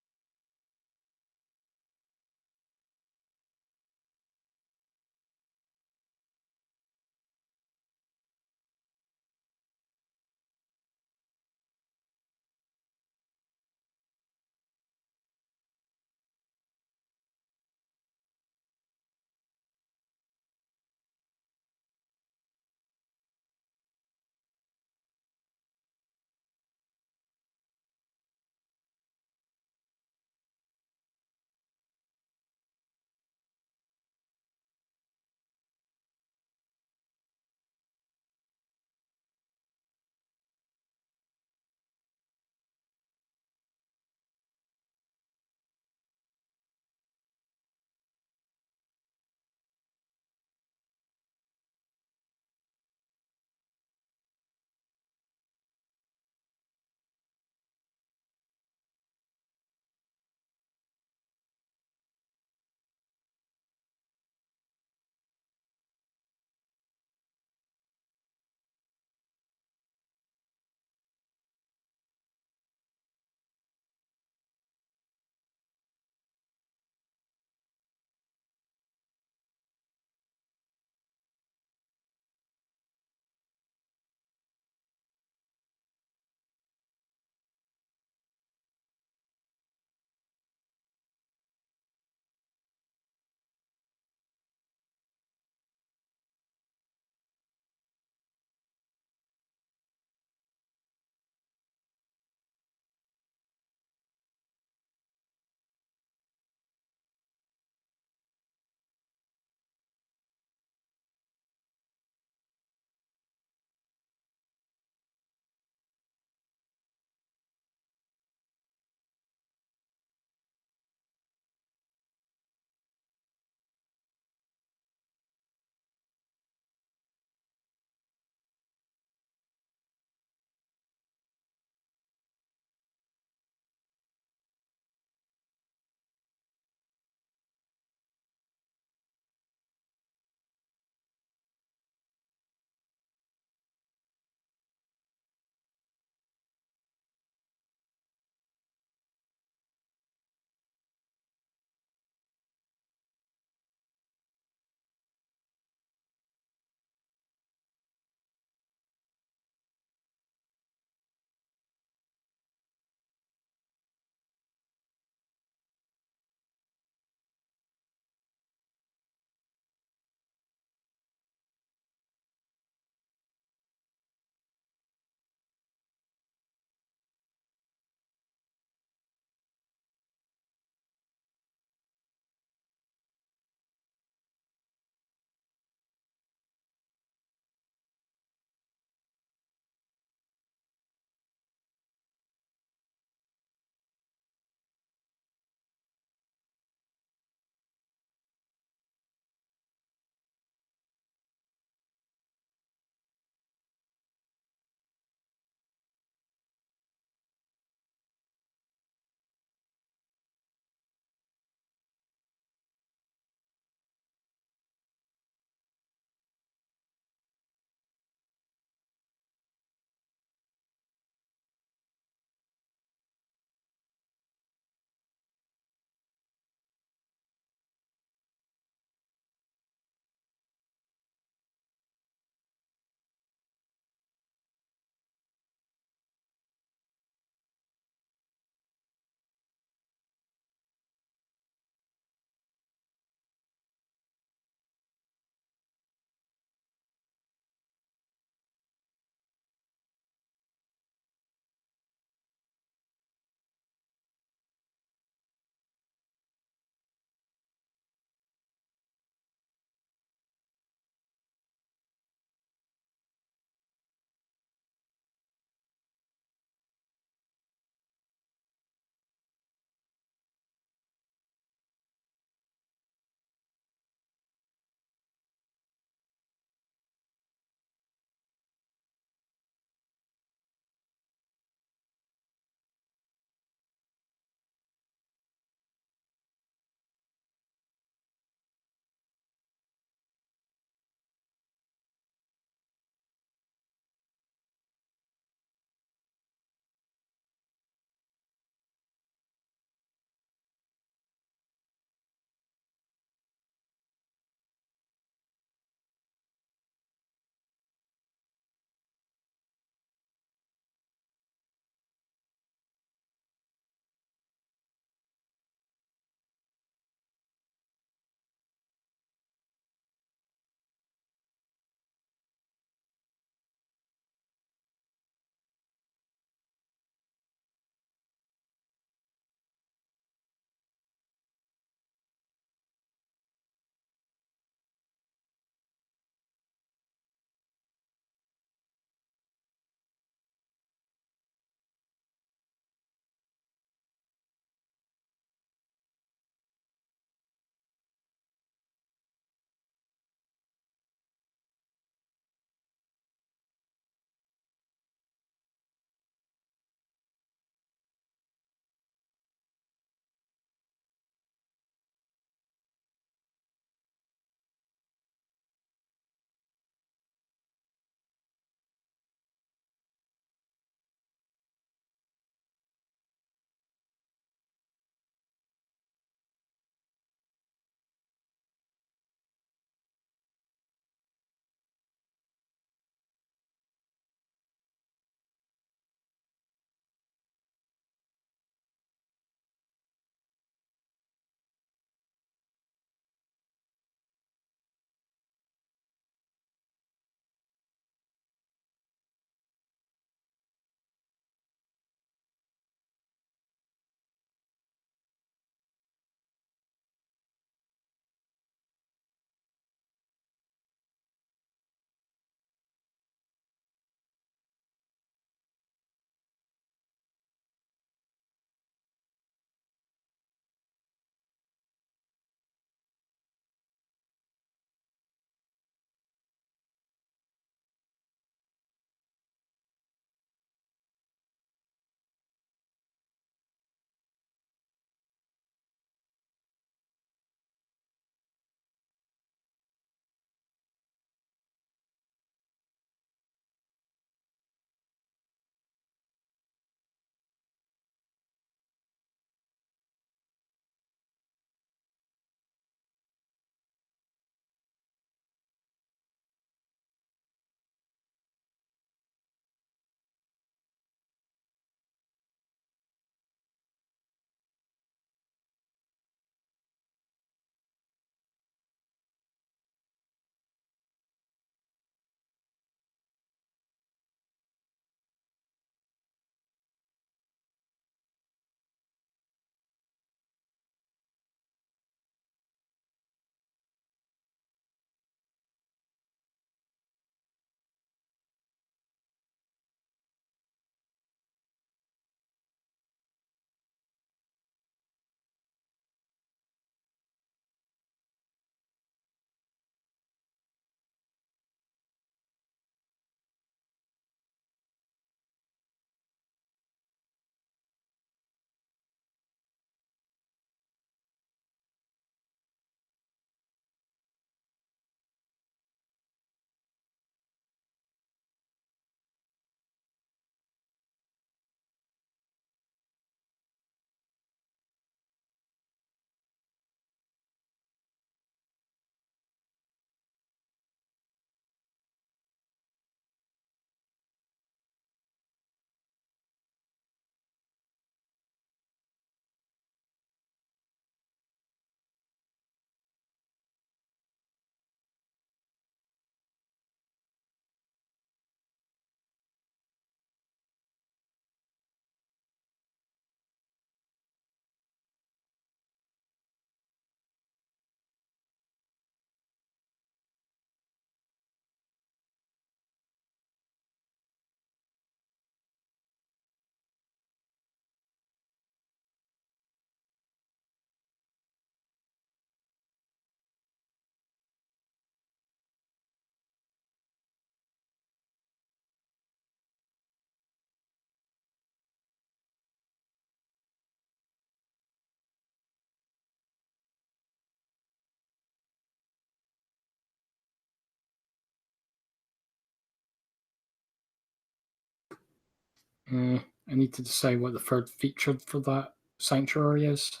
I need to decide what the third feature for that sanctuary is.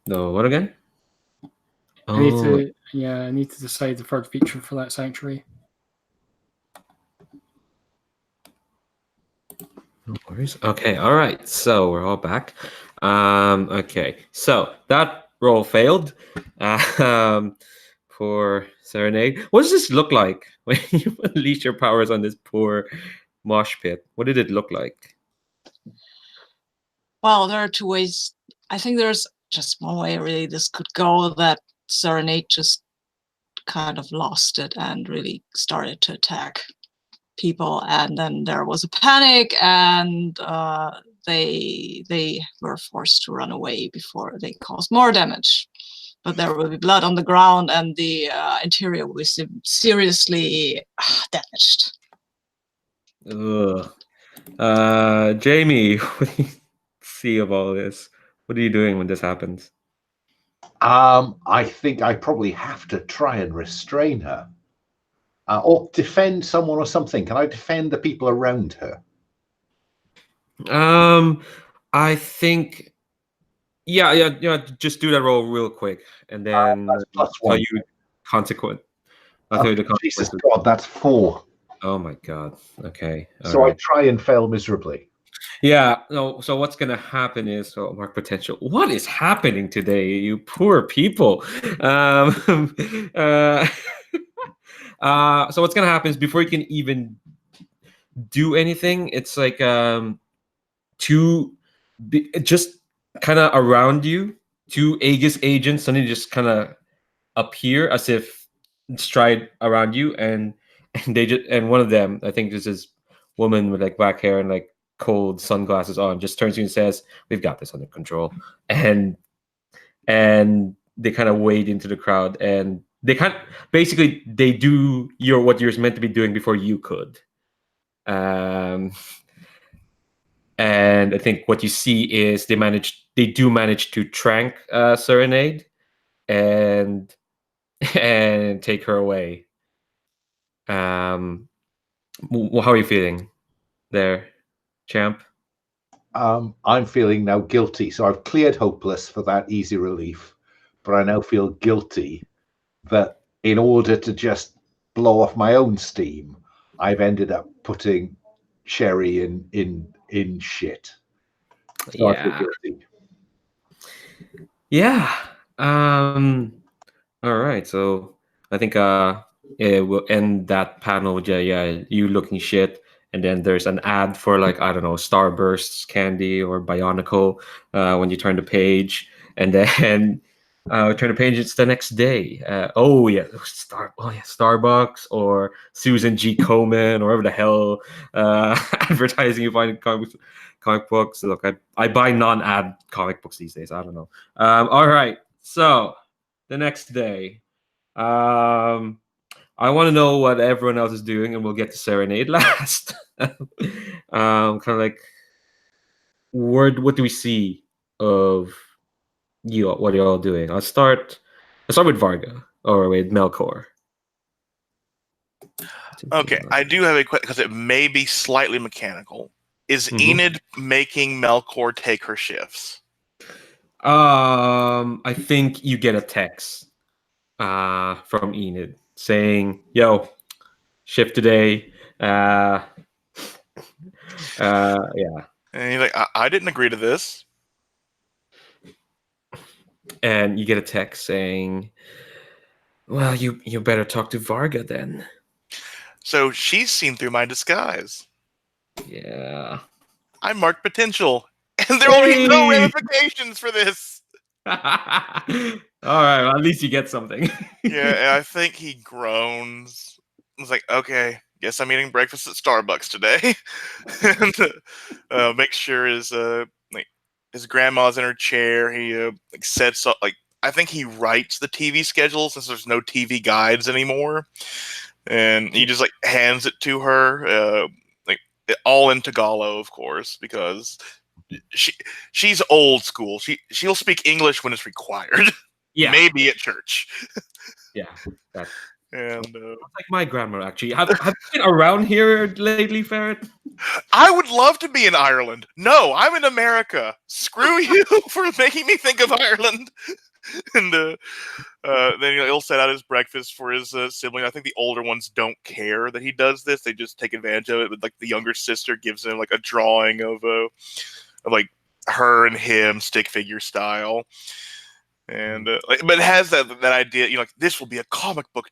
No, what again? I need to decide the third feature for that sanctuary. No worries. Okay, all right. So we're all back. Okay, so that roll failed. For Serenade. What does this look like when you unleash your powers on this poor mosh pit? What did it look like? Well, there are two ways. I think there's just one way really this could go, that Serenade just kind of lost it and really started to attack people, and then there was a panic, and they were forced to run away before they caused more damage. But there will be blood on the ground, and the interior will be seriously damaged. Ugh. Jamie, what do you see of all this? What are you doing when this happens? I think I probably have to try and restrain her. Or defend someone or something. Can I defend the people around her? I think yeah, just do that roll real quick, and then That's tell +1. you consequent. I'll tell you the Jesus consequences. God, that's 4. Oh my God. Okay. All So right. I try and fail miserably. Yeah. No. So what's gonna happen is, mark potential. What is happening today, you poor people? uh, so what's gonna happen is, before you can even do anything, it's like just kind of around you, two Aegis agents suddenly just kind of appear as if stride around you, and one of them, I think this is woman with like black hair and like cold sunglasses on, just turns to you and says, "We've got this under control." And they kind of wade into the crowd, and they basically they do what you're meant to be doing before you could. And I think what you see is they do manage to trank Serenade and take her away. How are you feeling there, champ? I'm feeling now guilty. So I've cleared hopeless for that easy relief, but I now feel guilty that in order to just blow off my own steam, I've ended up putting Sherry in shit. So I feel guilty. Yeah. All right. So I think it will end that panel with you looking shit, and then there's an ad for, like, I don't know, Starbursts candy or Bionicle when you turn the page, and then turn the page, it's the next day. Starbucks or Susan G. Komen or whatever the hell advertising you find in comic books. Look, I buy non-ad comic books these days. I don't know. All right, so the next day, I want to know what everyone else is doing, and we'll get to Serenade last. Kind of like, what do we see of you? What are you all doing? I'll start with Varga, or with Melcor. Okay, I do have a question, because it may be slightly mechanical. Is Enid making Melcor take her shifts? I think you get a text from Enid saying, "Yo, shift today." Yeah. And he's like, I didn't agree to this. And you get a text saying, "Well, you better talk to Varga then." So she's seen through my disguise. Yeah. I marked potential, and there will be no ramifications for this. All right, well, at least you get something. Yeah, and I think he groans. I was like, okay, guess I'm eating breakfast at Starbucks today. And make sure his grandma's in her chair. He sets up, I think he writes the TV schedule, since there's no TV guides anymore, and he just hands it to her, all in Tagalog, of course, because she's old school. She'll speak English when it's required. Yeah. Maybe at church. Yeah, And Like my grandma, actually. Have you been around here lately, Ferret? I would love to be in Ireland. No, I'm in America. Screw you for making me think of Ireland. And then he'll set out his breakfast for his sibling. I think the older ones don't care that he does this; they just take advantage of it. But like the younger sister gives him like a drawing of like her and him stick figure style, and but it has that idea. Like this will be a comic book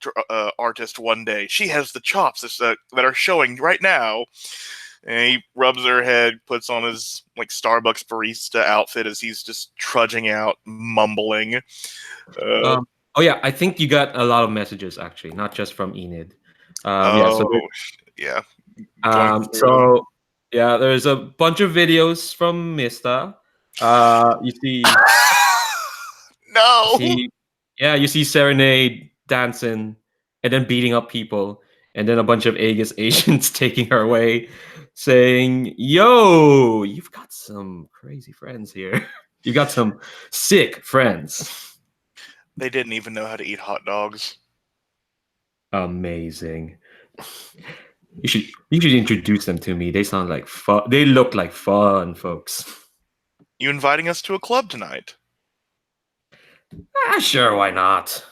artist one day. She has the chops that are showing right now. And he rubs her head, puts on his like Starbucks barista outfit as he's just trudging out, mumbling. Oh yeah, I think you got a lot of messages actually, not just from Enid. Yeah. So there's a bunch of videos from Mista. You see, No. you see Serenade dancing and then beating up people, and then a bunch of Aegis Asians taking her away, saying, "Yo, you've got some crazy friends here. You got some sick friends." They didn't even know how to eat hot dogs. Amazing. You should introduce them to me. They sound like fun. They look like fun, folks. You inviting us to a club tonight? Sure, why not?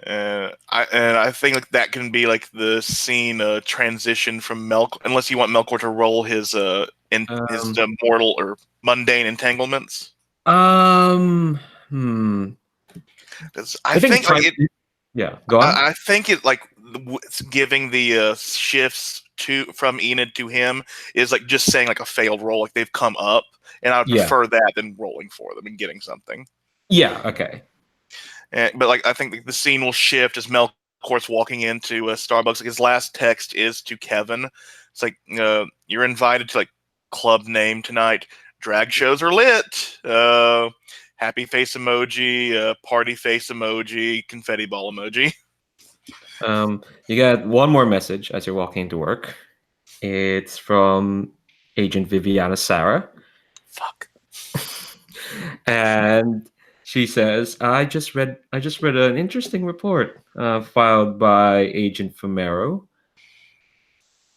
I think like that can be like the scene transition from Melcor, unless you want Melcor to roll his mortal or mundane entanglements. I think go on. I think it like giving the shifts from Enid to him is like just saying like a failed roll, like they've come up, and I would prefer that than rolling for them and getting something. Yeah. Okay. But like I think the scene will shift as Melcor's walking into Starbucks. Like his last text is to Kevin. It's like you're invited to like club name tonight. Drag shows are lit. Happy face emoji, party face emoji, confetti ball emoji. You get one more message as you're walking into work. It's from Agent Viviana Sarah. Fuck. And she says, I just read an interesting report filed by Agent Fomero.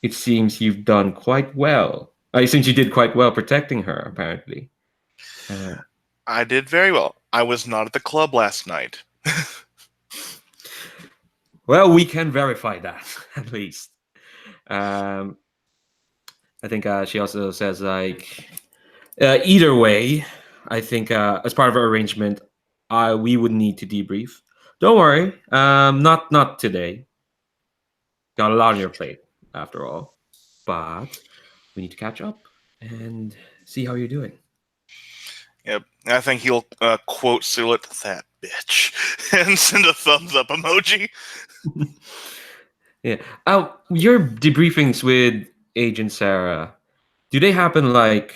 It seems you've done quite well. It seems you did quite well protecting her, apparently. I did very well. I was not at the club last night. Well, we can verify that, at least. I think she also says, like, either way, I think as part of our arrangement, we would need to debrief. Don't worry, not today. Got a lot on your plate, after all. But we need to catch up and see how you're doing. Yep, I think he'll quote SULIT, that bitch, and send a thumbs up emoji. Yeah. Your debriefings with Agent Sarah, do they happen like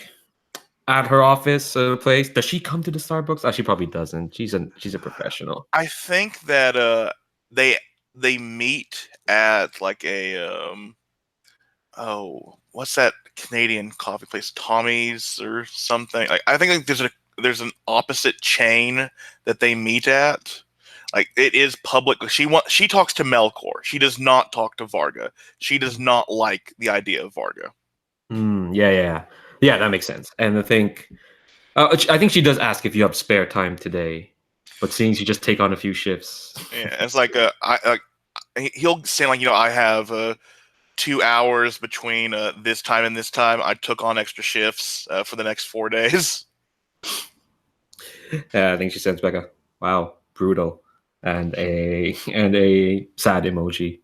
at her office or place? Does she come to the Starbucks? Oh, she probably doesn't. She's a professional. I think that they meet at like a what's that Canadian coffee place, Tommy's or something. Like I think like there's an opposite chain that they meet at. Like it is public. She talks to Melcor. She does not talk to Varga. She does not like the idea of Varga. Yeah. That makes sense. And I think she does ask if you have spare time today, but seeing you just take on a few shifts. Yeah, it's like he'll say like I have 2 hours between this time and this time. I took on extra shifts for the next 4 days. I think she sends back a wow, brutal, and a sad emoji.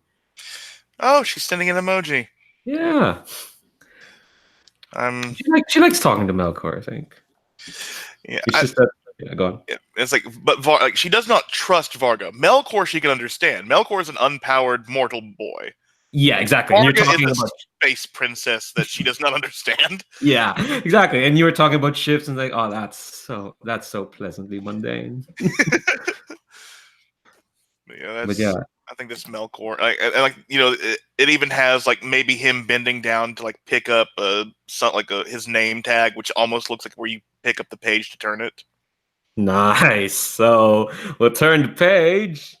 Oh, she's sending an emoji. Yeah. She likes talking to Melcor, I think. Yeah. It's just that. Yeah, go on. It's like, but she does not trust Varga. Melcor she can understand. Melcor is an unpowered mortal boy. Yeah, exactly. Varga and you're talking is a about space princess that she does not understand. Yeah, exactly. And you were talking about ships and like, oh, that's so pleasantly mundane. Yeah, I think this Melkor, it even has like maybe him bending down to like pick up his name tag, which almost looks like where you pick up the page to turn it. Nice. So we'll turn the page.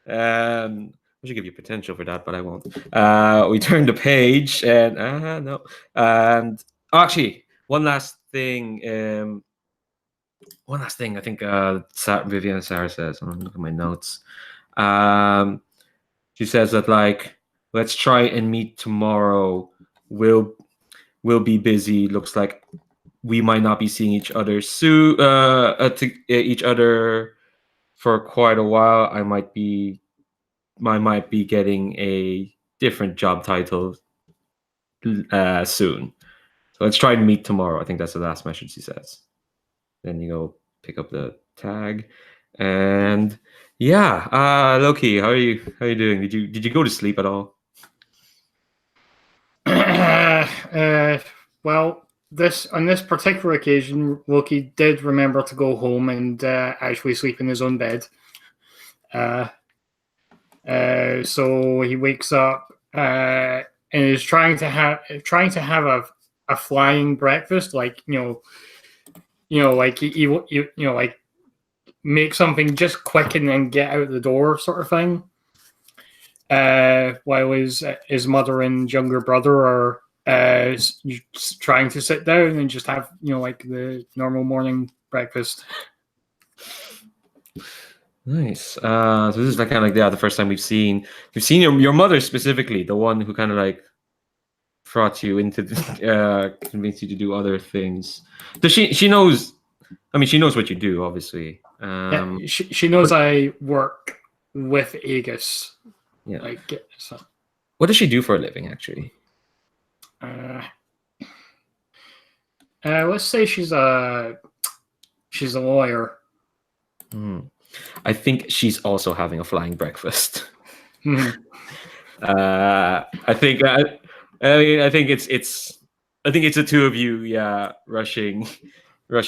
I should give you potential for that, but I won't. We turn the page, and no. And actually, one last thing. I think Vivian Sarah says. I'm looking at my notes. She says that like, let's try and meet tomorrow. We'll be busy. Looks like we might not be seeing each other soon. Each other for quite a while. I might be getting a different job title soon. So let's try and meet tomorrow. I think that's the last message he says. Then you go pick up the tag, and yeah, Loki, how are you doing? Did you go to sleep at all? Well, on this particular occasion, Loki did remember to go home and actually sleep in his own bed. So he wakes up and is trying to have a flying breakfast, like like like make something just quick and then get out the door, sort of thing. While his mother and younger brother are trying to sit down and just have like the normal morning breakfast. Nice. So this is like kind of like the first time we've seen your mother specifically, the one who kind of like brought you into convinced you to do other things. Does she knows? I mean, she knows what you do, obviously. Yeah, she knows I work with Aegis. Yeah. Like, so. What does she do for a living, actually? Let's say she's a lawyer. I think she's also having a flying breakfast. Mm-hmm. I think it's the two of you, yeah, rushing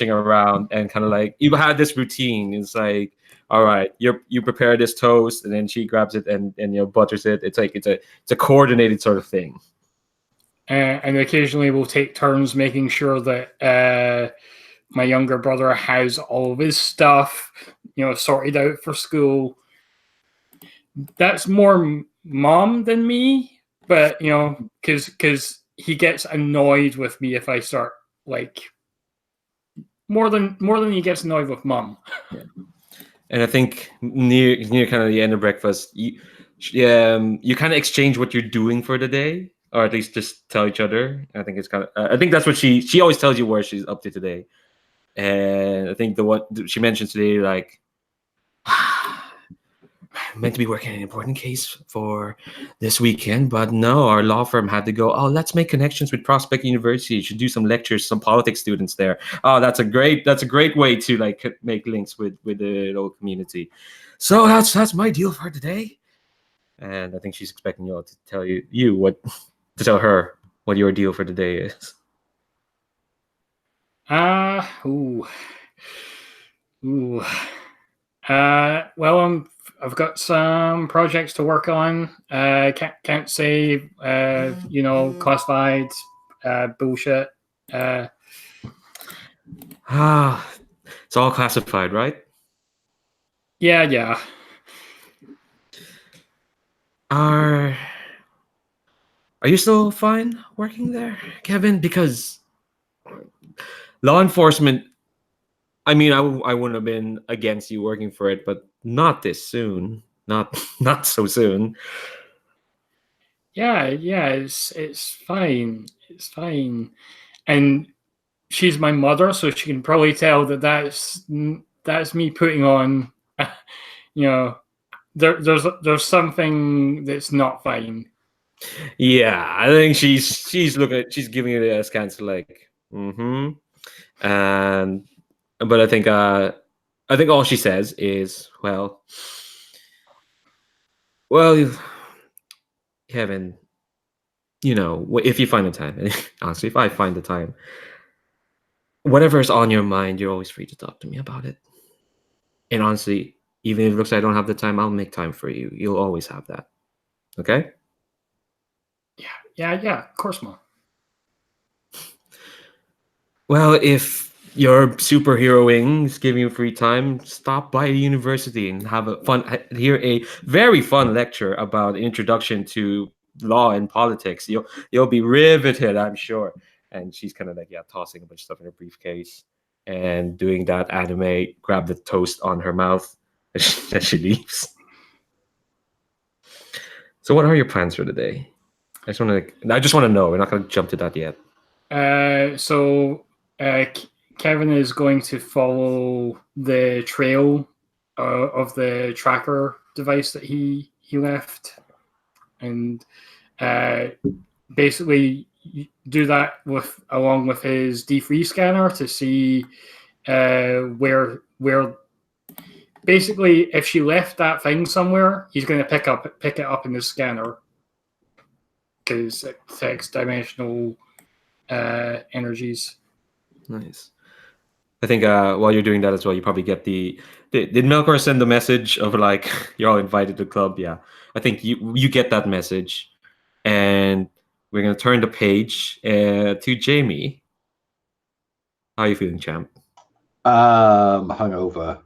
around and kind of like you had this routine. It's like, all right, you prepare this toast, and then she grabs it and butters it. It's like it's a coordinated sort of thing. And occasionally we'll take turns making sure that my younger brother has all of his stuff, sorted out for school. That's more mom than me, but because he gets annoyed with me if I start like more than he gets annoyed with mom. Yeah. And I think near kind of the end of breakfast, you kind of exchange what you're doing for the day, or at least just tell each other. I think it's kind of I think that's what she always tells you where she's up to today. And I think what she mentioned today, like, meant to be working on an important case for this weekend, but no, our law firm had to go. Oh, let's make connections with Prospect University. You should do some lectures, some politics students there. Oh, that's a great way to like make links with the local community. So that's my deal for today. And I think she's expecting you all to tell tell her what your deal for the day is. Well, I've got some projects to work on. Can't say, classified bullshit. It's all classified, right? Yeah. Are you still fine working there, Kevin? Because law enforcement, I mean, I wouldn't have been against you working for it, but not this soon. Not so soon. Yeah, it's fine. It's fine. And she's my mother, so she can probably tell that's me putting on, there's something that's not fine. Yeah, I think she's giving it a scant like, and but I think all she says is, well, Kevin, if you find the time, honestly, if I find the time, whatever is on your mind, you're always free to talk to me about it. And honestly, even if it looks like I don't have the time, I'll make time for you. You'll always have that. Okay? Yeah, of course, Mom. Well, if you're superheroing, it's giving you free time, stop by the university and have a hear a very fun lecture about introduction to law and politics. You'll be riveted, I'm sure. And she's kind of like, yeah, tossing a bunch of stuff in her briefcase and doing that anime, grab the toast on her mouth as she leaves. So what are your plans for the day? I just want to know. We're not going to jump to that yet. Kevin is going to follow the trail of the tracker device that he left, and basically do that along with his D3 scanner to see where basically if she left that thing somewhere, he's going to pick it up in the scanner because it affects dimensional energies. Nice. I think while you're doing that as well, you probably get did Melcor send the message of like you're all invited to the club? Yeah, I think you get that message, and we're gonna turn the page to Jamie. How are you feeling, champ? Hungover.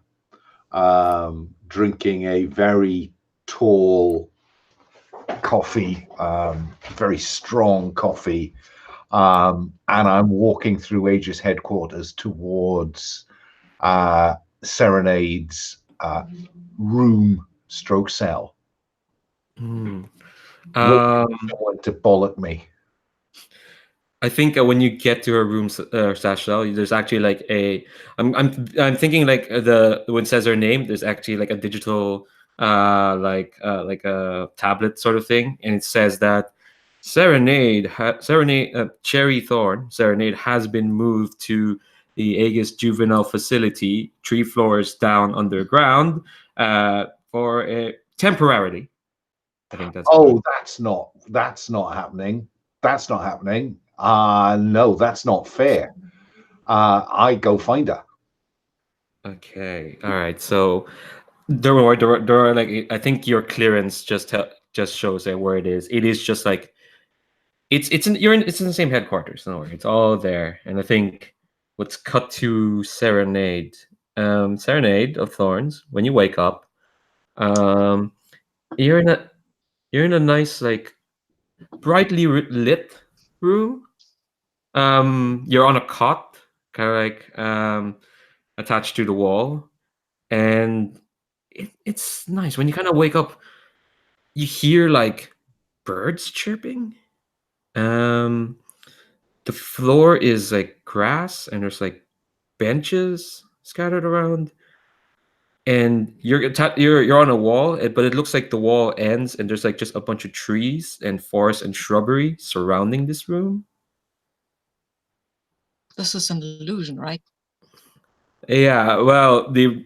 Drinking a very tall coffee, very strong coffee. And I'm walking through Aegis headquarters towards Serenade's room stroke cell. Someone to bollock me. I think when you get to her room slash cell, there's actually like I'm thinking like when it says her name, there's actually like a digital like a tablet sort of thing, and it says that Serenade Cherry Thorn Serenade has been moved to the Aegis Juvenile Facility 3 floors down underground for temporarily. I think that's that's not happening. That's not happening. No, that's not fair. I go find her. Okay. All right. So there are like I think your clearance just shows where it is. It is just like it's in the same headquarters. No worry, it's all there. And I think let's cut to Serenade. Serenade of Thorns. When you wake up, you're in a nice like brightly lit room. You're on a cot, kind of like attached to the wall, and it's nice. When you kind of wake up, you hear like birds chirping. The floor is like grass, and there's like benches scattered around. And you're on a wall, but it looks like the wall ends, and there's like just a bunch of trees and forest and shrubbery surrounding this room. This is an illusion, right? Yeah, well, the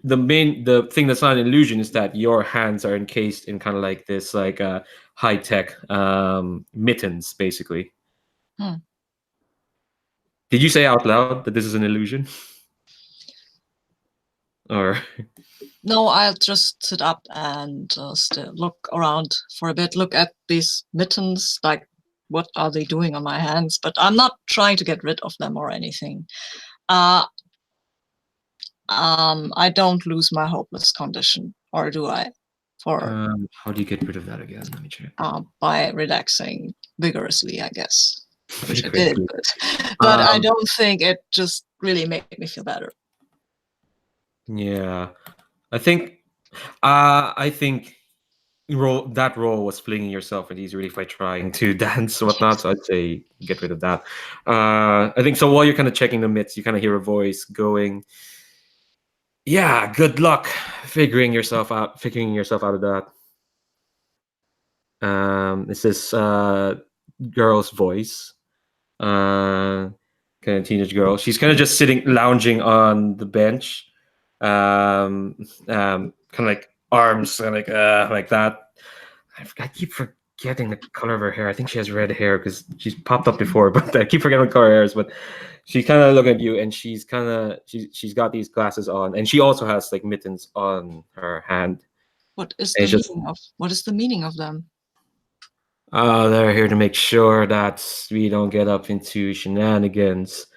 thing that's not an illusion is that your hands are encased in kind of like this like high tech mittens, basically. Did you say out loud that this is an illusion? Or no, I'll just sit up and look around for a bit. Look at these mittens, like what are they doing on my hands? But I'm not trying to get rid of them or anything. I don't lose my hopeless condition, or do I? How do you get rid of that again? Let me check. By relaxing vigorously, I guess, which I did, but I don't think it just really made me feel better. Yeah, I think that role was flinging yourself in these relief by trying to dance or whatnot. So I'd say get rid of that. I think so. While you're kind of checking the mitts, you kind of hear a voice going, "Yeah, good luck figuring yourself out of that." It's this girl's voice, kind of teenage girl. She's kind of just lounging on the bench, kind of like arms like that. I keep forgetting the color of her hair. I think she has red hair because she's popped up before, but I keep forgetting the color of her hairs. But she's kind of looking at you, and she's got these glasses on, and she also has like mittens on her hand. What is the meaning of them? They're here to make sure that we don't get up into shenanigans.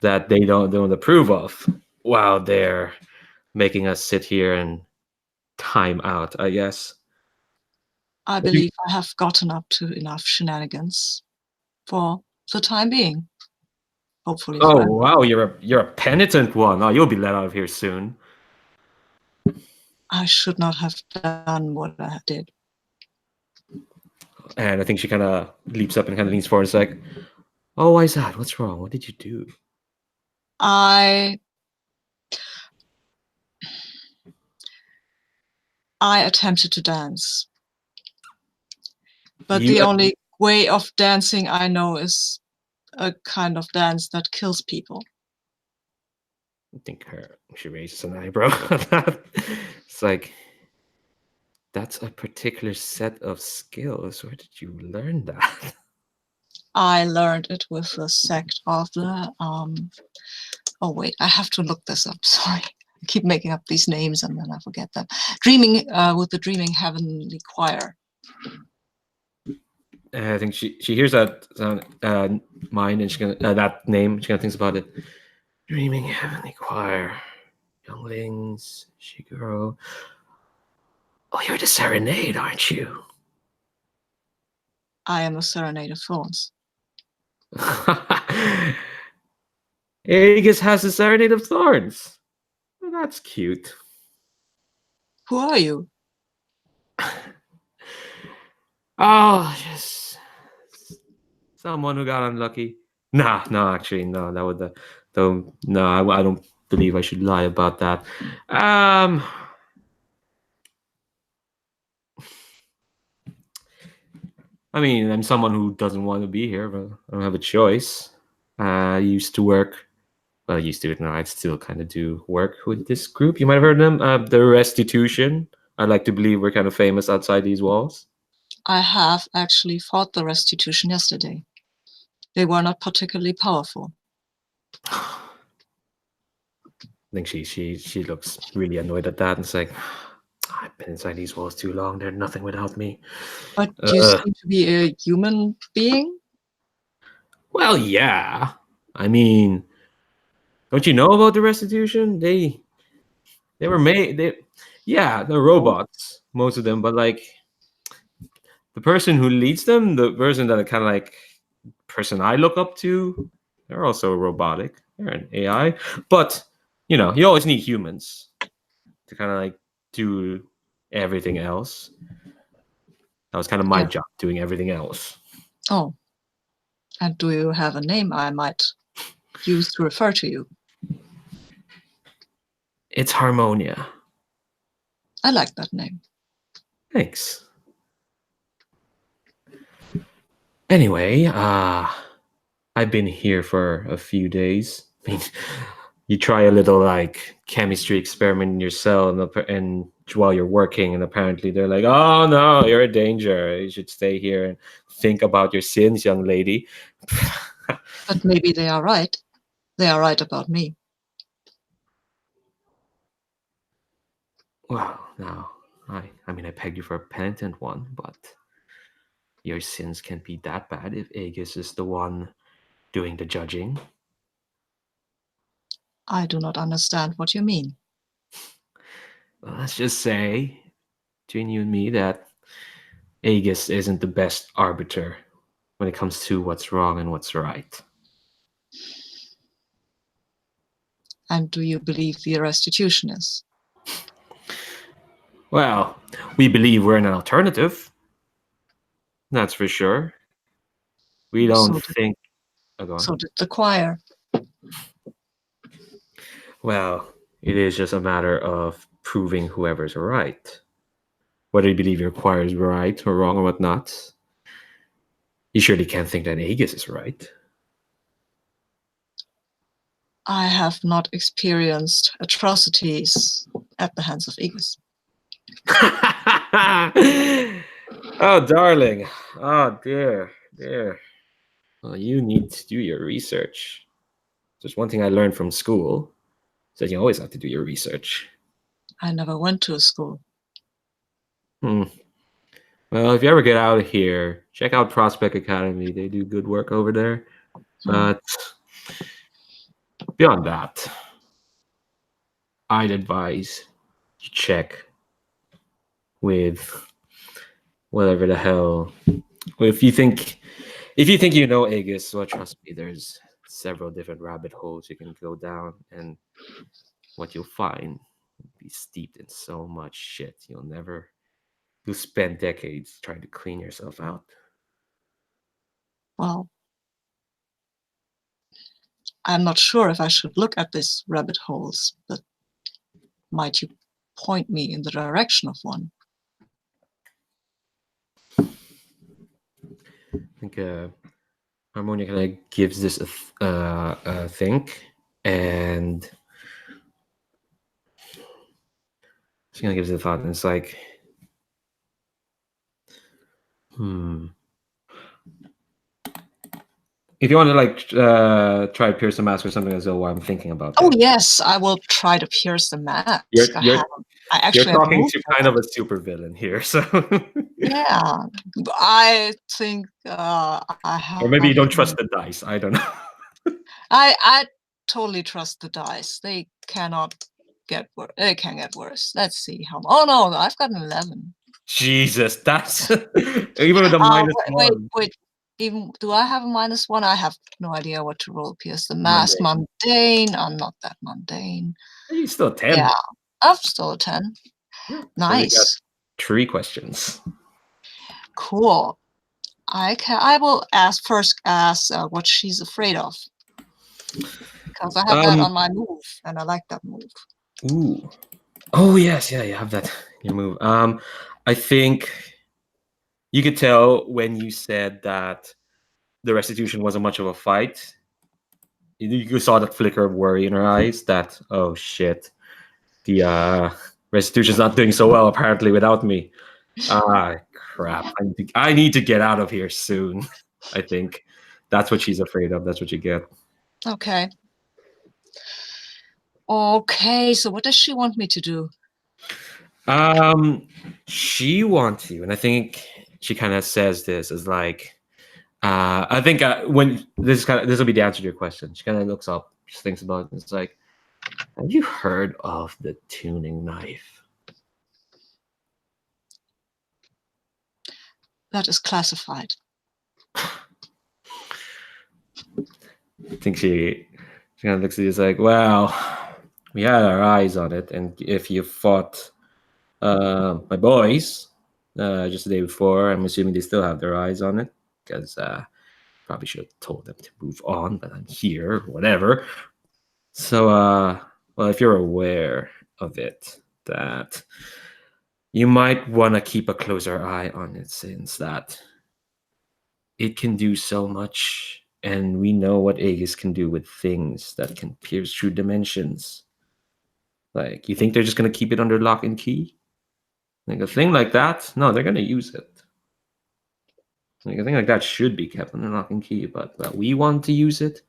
that they don't approve of. Wow, they're making us sit here and time out, I guess. I But you- believe I have gotten up to enough shenanigans for the time being. Hopefully Oh forever. wow, you're a penitent one. Oh, you'll be let out of here soon. I should not have done what I did. And I think she kind of leaps up and kind of leans forward. It's like, oh, why is that? What's wrong? What did you do? I attempted to dance, but You- the only way of dancing I know is a kind of dance that kills people. I think she raises an eyebrow at that. It's like, that's a particular set of skills. Where did you learn that? I learned it with the sect of the oh wait, I have to look this up. Sorry. I keep making up these names and then I forget them. Dreaming with the Dreaming Heavenly Choir. I think she hears that sound, mind, and she's gonna that name. She kind of thinks about it. Dreaming Heavenly Choir, younglings, Shiguro. Oh, you're the Serenade, aren't you? I am a Serenade of Thorns. Aegis has a Serenade of Thorns. Well, that's cute. Who are you? Oh, just someone who got unlucky. Nah, no, actually, no. That would no. I don't believe I should lie about that. I mean, I'm someone who doesn't want to be here, but I don't have a choice. I used to work. Well, I used to it now. I still kind of do work with this group. You might have heard of them. The Restitution. I like to believe we're kind of famous outside these walls. I have actually fought the Restitution yesterday. They were not particularly powerful. I think she looks really annoyed at that and it's like, I've been inside these walls too long. They're nothing without me. But you seem to be a human being? Well, yeah. I mean, don't you know about the Restitution? They were made. They're robots, most of them. But like, the person who leads them, the person that kind of like person I look up to, they're also robotic. They're an AI, but you always need humans to kind of like do everything else. That was kind of my job, doing everything else. Oh. And do you have a name I might use to refer to you? It's Harmonia. I like that name. Thanks. Anyway, I've been here for a few days. I mean, you try a little like chemistry experiment in your cell, and while you're working, and apparently they're like, "Oh no, you're a danger. You should stay here and think about your sins, young lady." But maybe they are right. They are right about me. Well, no, I mean, I pegged you for a penitent one, but your sins can't be that bad if Aegis is the one doing the judging. I do not understand what you mean. Well, let's just say, between you and me, that Aegis isn't the best arbiter when it comes to what's wrong and what's right. And do you believe the restitution is? Well, we believe we're an alternative. That's for sure. We don't think... Oh, go on. So did the choir. Well, it is just a matter of proving whoever's right. Whether you believe your choir is right or wrong or whatnot, you surely can't think that Aegis is right. I have not experienced atrocities at the hands of Aegis. Oh, darling. Oh, dear. Well, you need to do your research. There's one thing I learned from school, is that you always have to do your research. I never went to a school. Well, if you ever get out of here, check out Prospect Academy. They do good work over there. But beyond that, I'd advise you check with whatever the hell. If you think you know Aegis, well, trust me, there's several different rabbit holes you can go down, and what you'll find will be steeped in so much shit you'll spend decades trying to clean yourself out. Well, I'm not sure if I should look at these rabbit holes, but might you point me in the direction of one? I think Harmonia kind of gives this a think, and she kind of gives it a thought, and it's like, If you want to try pierce the mask or something as well, I'm thinking about that. Oh yes, I will try to pierce the mask. You're actually talking to kind of a super villain here, so yeah, I think I have. or maybe you don't trust the dice. I don't know. I totally trust the dice. They cannot get worse. They can get worse. Let's see how. Oh no, I've got an 11. Jesus, that's even with a minus one. Wait. Even do I have a -1? I have no idea what to roll. Pierce the mask, mundane. I'm not that mundane. You're still 10. Yeah, I'm still a 10. Yeah. Nice. So 3 questions. Cool. I will first ask what she's afraid of, because I have that on my move, and I like that move. Ooh. Oh yes, yeah, you have that in your move. I think you could tell when you said that the restitution wasn't much of a fight. You saw that flicker of worry in her eyes. That, oh shit, the restitution's not doing so well apparently without me. Crap. I need to get out of here soon. I think that's what she's afraid of. That's what you get. Okay. Okay, so what does she want me to do? She wants you, and I think she kind of says this as like, I think when this will be the answer to your question. She kind of looks up, just thinks about it, and it's like, have you heard of the tuning knife? That is classified. I think she kind of looks at you, like, well, we had our eyes on it, and if you fought my boys just the day before, I'm assuming they still have their eyes on it, because probably should have told them to move on, but I'm here, whatever. So, well, if you're aware of it, that you might want to keep a closer eye on it, since that it can do so much, and we know what Aegis can do with things that can pierce through dimensions. Like, you think they're just going to keep it under lock and key? Like, a thing like that? No, they're going to use it. Like, a thing like that should be kept under lock and key, but we want to use it.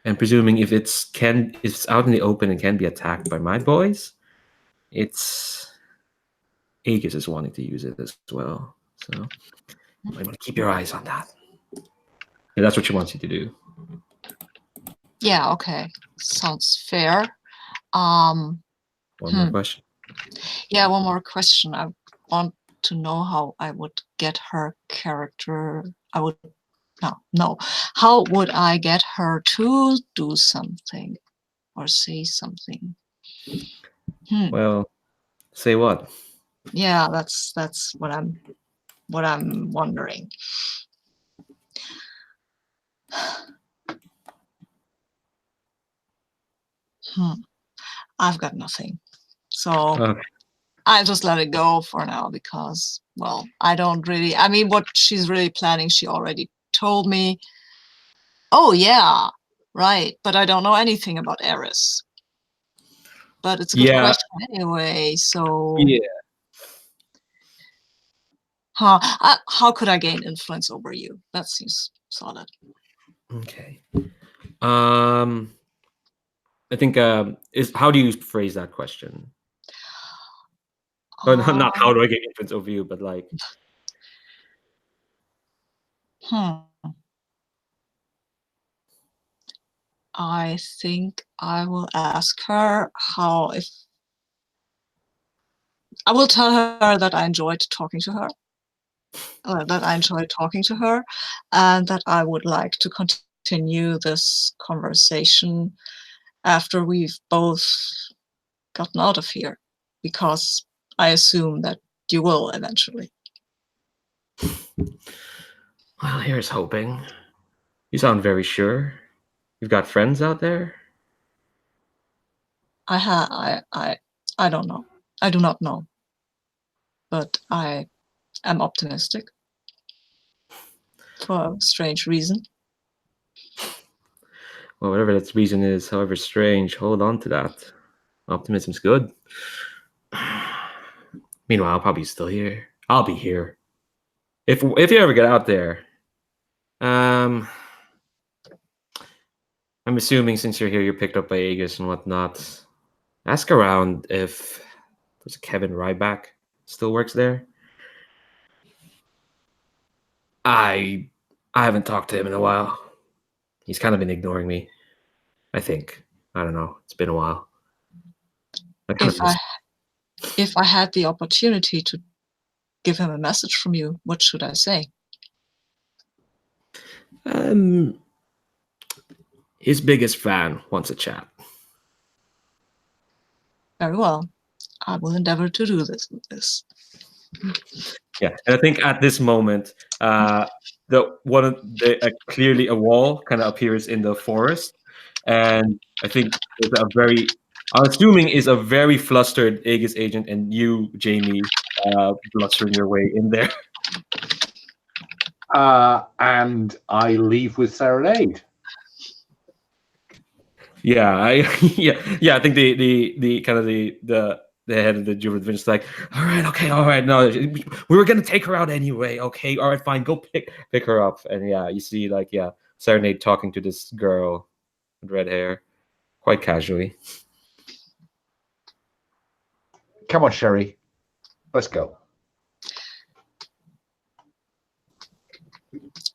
And presuming if it's out in the open and can be attacked by my boys, it's Aegis is wanting to use it as well. So you might want to keep your eyes on that. And that's what she wants you to do. Yeah, okay. Sounds fair. One more question. Yeah, one more question. I want to know how I would get her character. No. How would I get her to do something or say something? Well, say what? Yeah, that's what I'm wondering. I've got nothing. So Okay. I'll just let it go for now, because, well, I mean, what she's really planning, she already told me. Oh, yeah, right. But I don't know anything about Eris. But it's a good question anyway, so... Yeah. How could I gain influence over you? That seems solid. Okay. I think how do you phrase that question? Not how do I get influence over you, but like. I think I will ask her if I will tell her that I enjoyed talking to her, and that I would like to continue this conversation after we've both gotten out of here, because I assume that you will eventually. Well, here's hoping. You sound very sure. You've got friends out there? I don't know. I do not know. But I am optimistic for a strange reason. Well, whatever that reason is, however strange, hold on to that. Optimism's good. Meanwhile, I'll probably still here. I'll be here. If you ever get out there, I'm assuming since you're here, you're picked up by Aegis and whatnot. Ask around if there's a Kevin Ryback still works there. I haven't talked to him in a while. He's kind of been ignoring me, I think. I don't know. It's been a while. If I had the opportunity to give him a message from you, what should I say? His biggest fan wants a chat. Very well. I will endeavor to do this. Yeah, and I think at this moment, clearly a wall kind of appears in the forest, and I think there's I'm assuming is a very flustered Aegis agent, and you, Jamie, blustering your way in there. And I leave with Serenade. Yeah, I think the kind of the head of the Juventus is like, all right, no, we were gonna take her out anyway. Okay, all right, fine, go pick her up. And yeah, you see Serenade talking to this girl with red hair, quite casually. Come on, Sherry, let's go.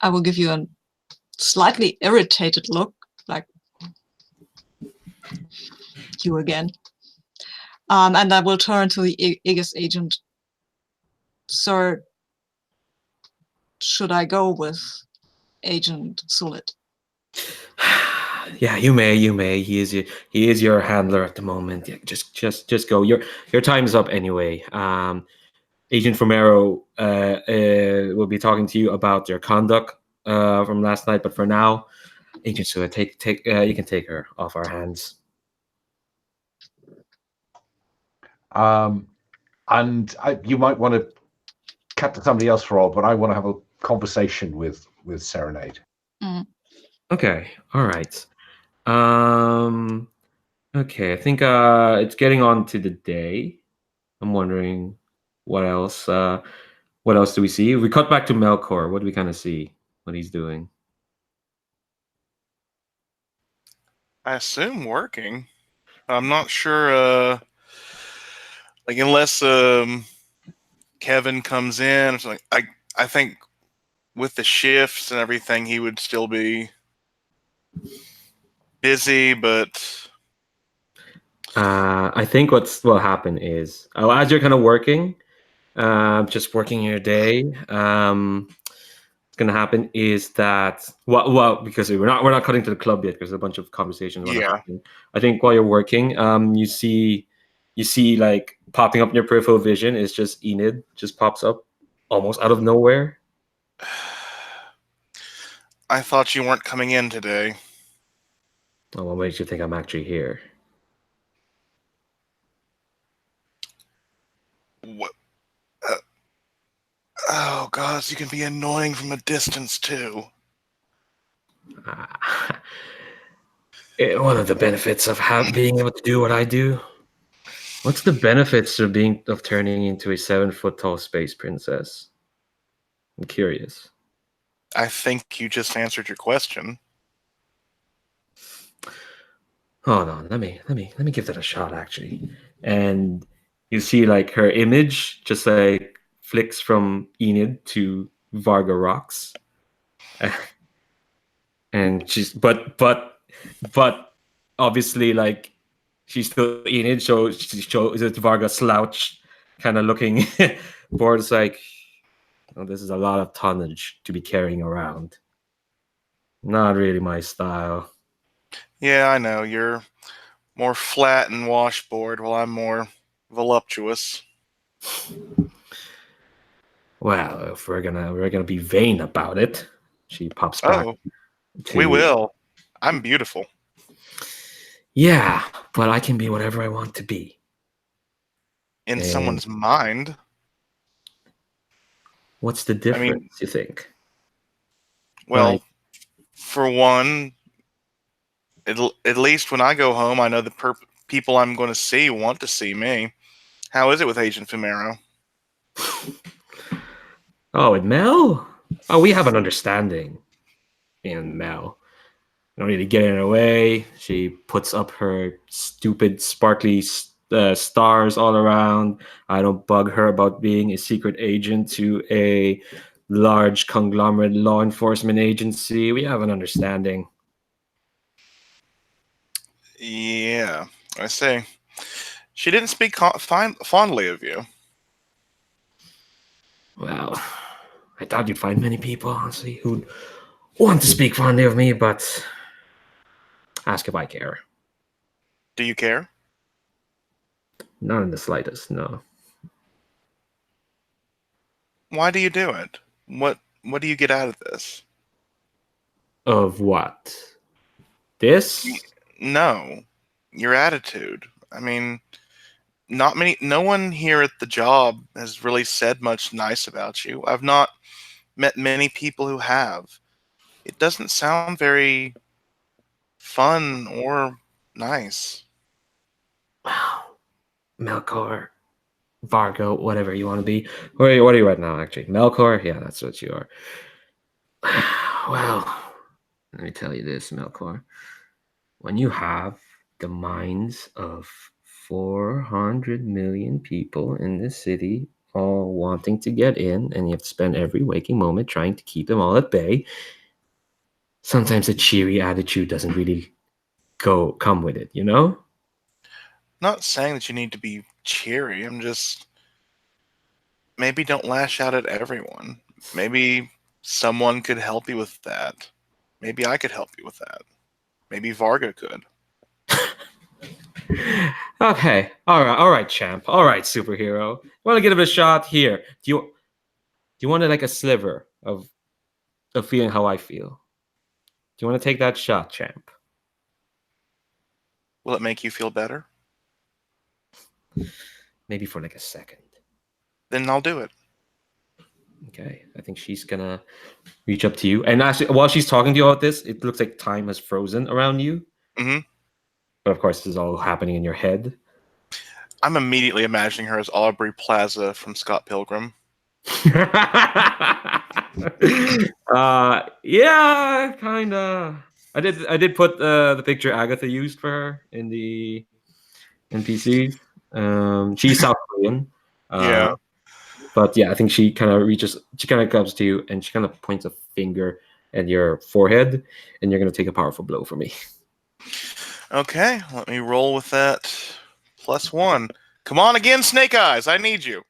I will give you a slightly irritated look, like you again. And I will turn to the Aegis agent. Sir, should I go with Agent SULIT? Yeah, you may. He is your handler at the moment. Yeah, just go. Your time is up anyway. Agent Romero will be talking to you about your conduct from last night, but for now, Agent SULIT, you can take her off our hands. And you might want to cut to somebody else for all, but I want to have a conversation with Serenade. Mm. Okay, all right. Okay, I think it's getting on to the day. I'm wondering what else. What else do we see? We cut back to Melcor. What do we kind of see? What he's doing? I assume working. I'm not sure. Like unless Kevin comes in or something. I think with the shifts and everything, he would still be busy, but I think what's will happen is as you're kind of working, just working your day. What's gonna happen is that because we're not cutting to the club yet because there's a bunch of conversations. Yeah. I think while you're working, you see like popping up in your peripheral vision is just Enid just pops up almost out of nowhere. I thought you weren't coming in today. Oh, what makes you think I'm actually here? What? Oh, God, you can be annoying from a distance, too. One of the benefits of being able to do what I do. What's the benefits of turning into a 7-foot-tall space princess? I'm curious. I think you just answered your question. Hold on, let me give that a shot actually. And you see like her image just like flicks from Enid to Varga rocks. And she's but but obviously, like, she's still eating it, so she shows it Varga slouch, kind of looking bored. It's like, oh, this is a lot of tonnage to be carrying around. Not really my style. Yeah, I know. You're more flat and washboard, while I'm more voluptuous. Well, if we're gonna be vain about it, she pops back. Oh, To, we will. I'm beautiful. Yeah, but I can be whatever I want to be. In And someone's mind. what's the difference, you think? Well, Like, for one, at least when I go home, I know the people I'm going to see want to see me. How is it with Agent Fumero? oh, and Mel? Oh, we have an understanding. And Mel, don't need to get in her way. She puts up her stupid, sparkly stars all around. I don't bug her about being a secret agent to a large conglomerate law enforcement agency. We have an understanding. Yeah, I see. She didn't speak fondly of you. Well, I thought you'd find many people, honestly, who'd want to speak fondly of me, but ask if I care. Do you care? Not in the slightest, no. Why do you do it? What do you get out of this? Of what? This? No, your attitude. I mean, no one here at the job has really said much nice about you. I've not met many people who have. It doesn't sound very fun or nice. Wow. Melcor, Varga, whatever you want to be. What are you right now, actually? Melcor? Yeah, that's what you are. Well, let me tell you this, Melcor. When you have the minds of 400 million people in this city all wanting to get in, and you have to spend every waking moment trying to keep them all at bay, sometimes a cheery attitude doesn't really come with it, you know? Not saying that you need to be cheery. I'm just maybe don't lash out at everyone. Maybe someone could help you with that. Maybe I could help you with that. Maybe Varga could. Okay, all right, champ, all right, superhero. Want to give it a shot here? Do you want like a sliver of feeling how I feel? Do you want to take that shot, champ? Will it make you feel better? Maybe for like a second. Then I'll do it. Okay, I think she's gonna reach up to you, and actually, while she's talking to you about this, it looks like time has frozen around you. Mm-hmm. But of course, this is all happening in your head. I'm immediately imagining her as Aubrey Plaza from Scott Pilgrim. Yeah, kind of. I did put the picture Agatha used for her in the NPCs. She's South Korean. Yeah. But yeah, I think she kind of comes to you and she kind of points a finger at your forehead, and you're gonna take a powerful blow for me. Okay, let me roll with that. +1. Come on again, Snake Eyes. I need you.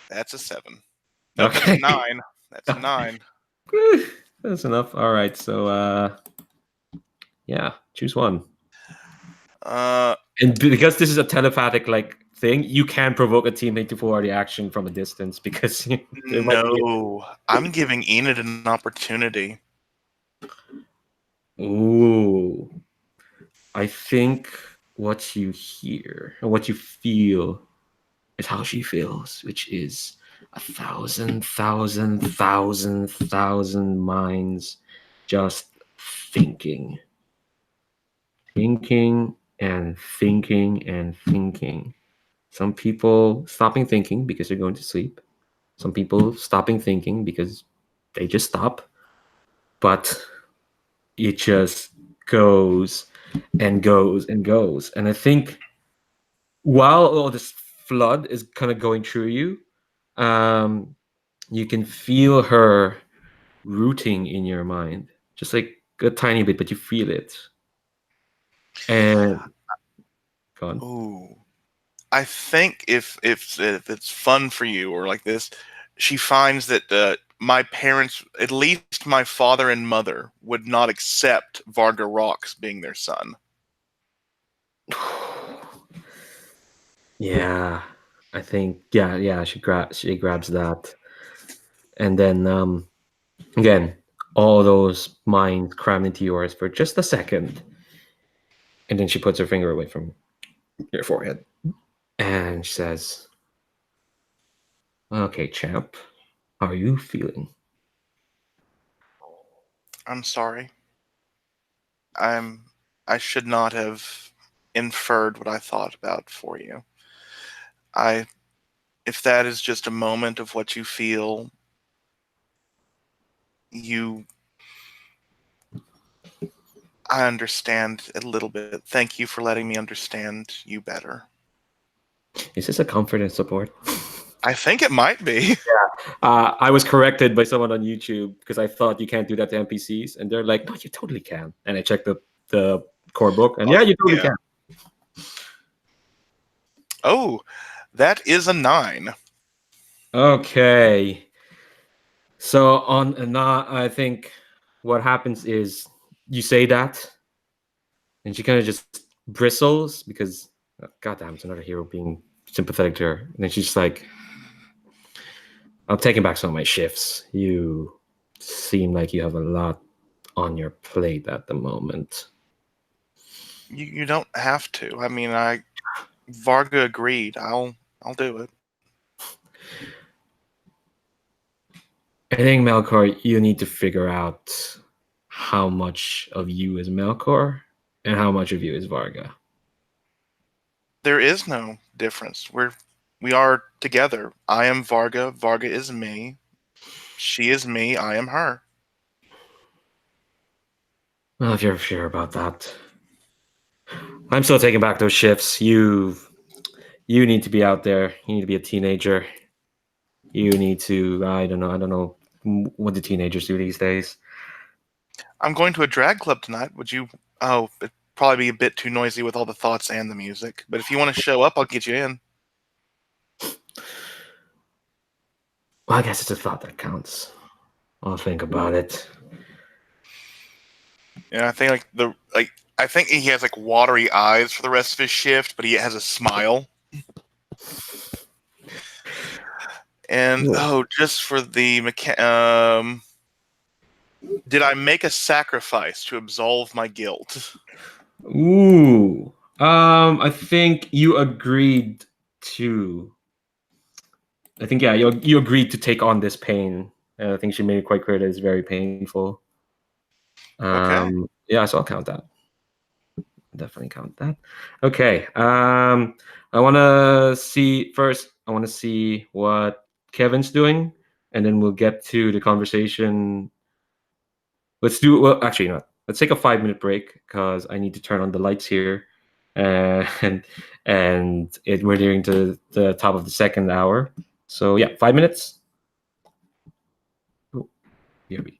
That's a 7. No, Okay. that's a 9. That's a 9. That's enough. All right, so yeah, choose one. And because this is a telepathic like thing, you can provoke a teammate to forward the action from a distance because no, I'm giving Enid an opportunity. Ooh, I think what you hear and what you feel is how she feels, which is 1,000, 1,000 minds just thinking and thinking and thinking. Some people stopping thinking because they're going to sleep. Some people stopping thinking because they just stop. But it just goes and goes and goes. And I think while all this flood is kind of going through you, you can feel her rooting in your mind, just like a tiny bit, but you feel it. And go on. Ooh. I think if it's fun for you or like this, she finds that my parents, at least my father and mother, would not accept Varga Rocks being their son. Yeah, I think she grabs that, and then again, all those minds cram into yours for just a second, and then she puts her finger away from your forehead, and she says, "Okay, champ, how are you feeling?" I'm sorry. I should not have inferred what I thought about for you. I If that is just a moment of what you feel, you I understand a little bit. Thank you for letting me understand you better. Is this a comfort and support? I think it might be. I was corrected by someone on YouTube because I thought you can't do that to NPCs, and they're like, "No, you totally can." And I checked the core book, and yeah, you totally Yeah. can. Oh, that is a 9. Okay. So on Ana, I think what happens is you say that, and she kind of just bristles because, goddamn, it's another hero being sympathetic to her. And then she's just like, "I'm taking back some of my shifts. You seem like you have a lot on your plate at the moment." You don't have to. I mean, Varga agreed. I'll do it. I think Melcor, you need to figure out how much of you is Melcor and how much of you is Varga. There is no difference. We are together. I am Varga. Varga is me. She is me. I am her. Well, if you're sure about that, I'm still taking back those shifts. You need to be out there. You need to be a teenager. You need to. I don't know what the teenagers do these days. I'm going to a drag club tonight. Would you? Oh, it'd probably be a bit too noisy with all the thoughts and the music. But if you want to show up, I'll get you in. Well, I guess it's a thought that counts. I'll think about it. Yeah, I think I think he has like watery eyes for the rest of his shift, but he has a smile. And Cool. oh, just for the did I make a sacrifice to absolve my guilt? Ooh. I think you agreed to. I think you agreed to take on this pain. And I think she made it quite clear that it's very painful. Okay. Yeah, so I'll count that. Definitely count that. Okay. I want to see first. I want to see what Kevin's doing, and then we'll get to the conversation. Let's do well. Actually, not. Let's take a 5 minute break because I need to turn on the lights here, and we're nearing to the top of the second hour. So yeah, 5 minutes. Oh, here we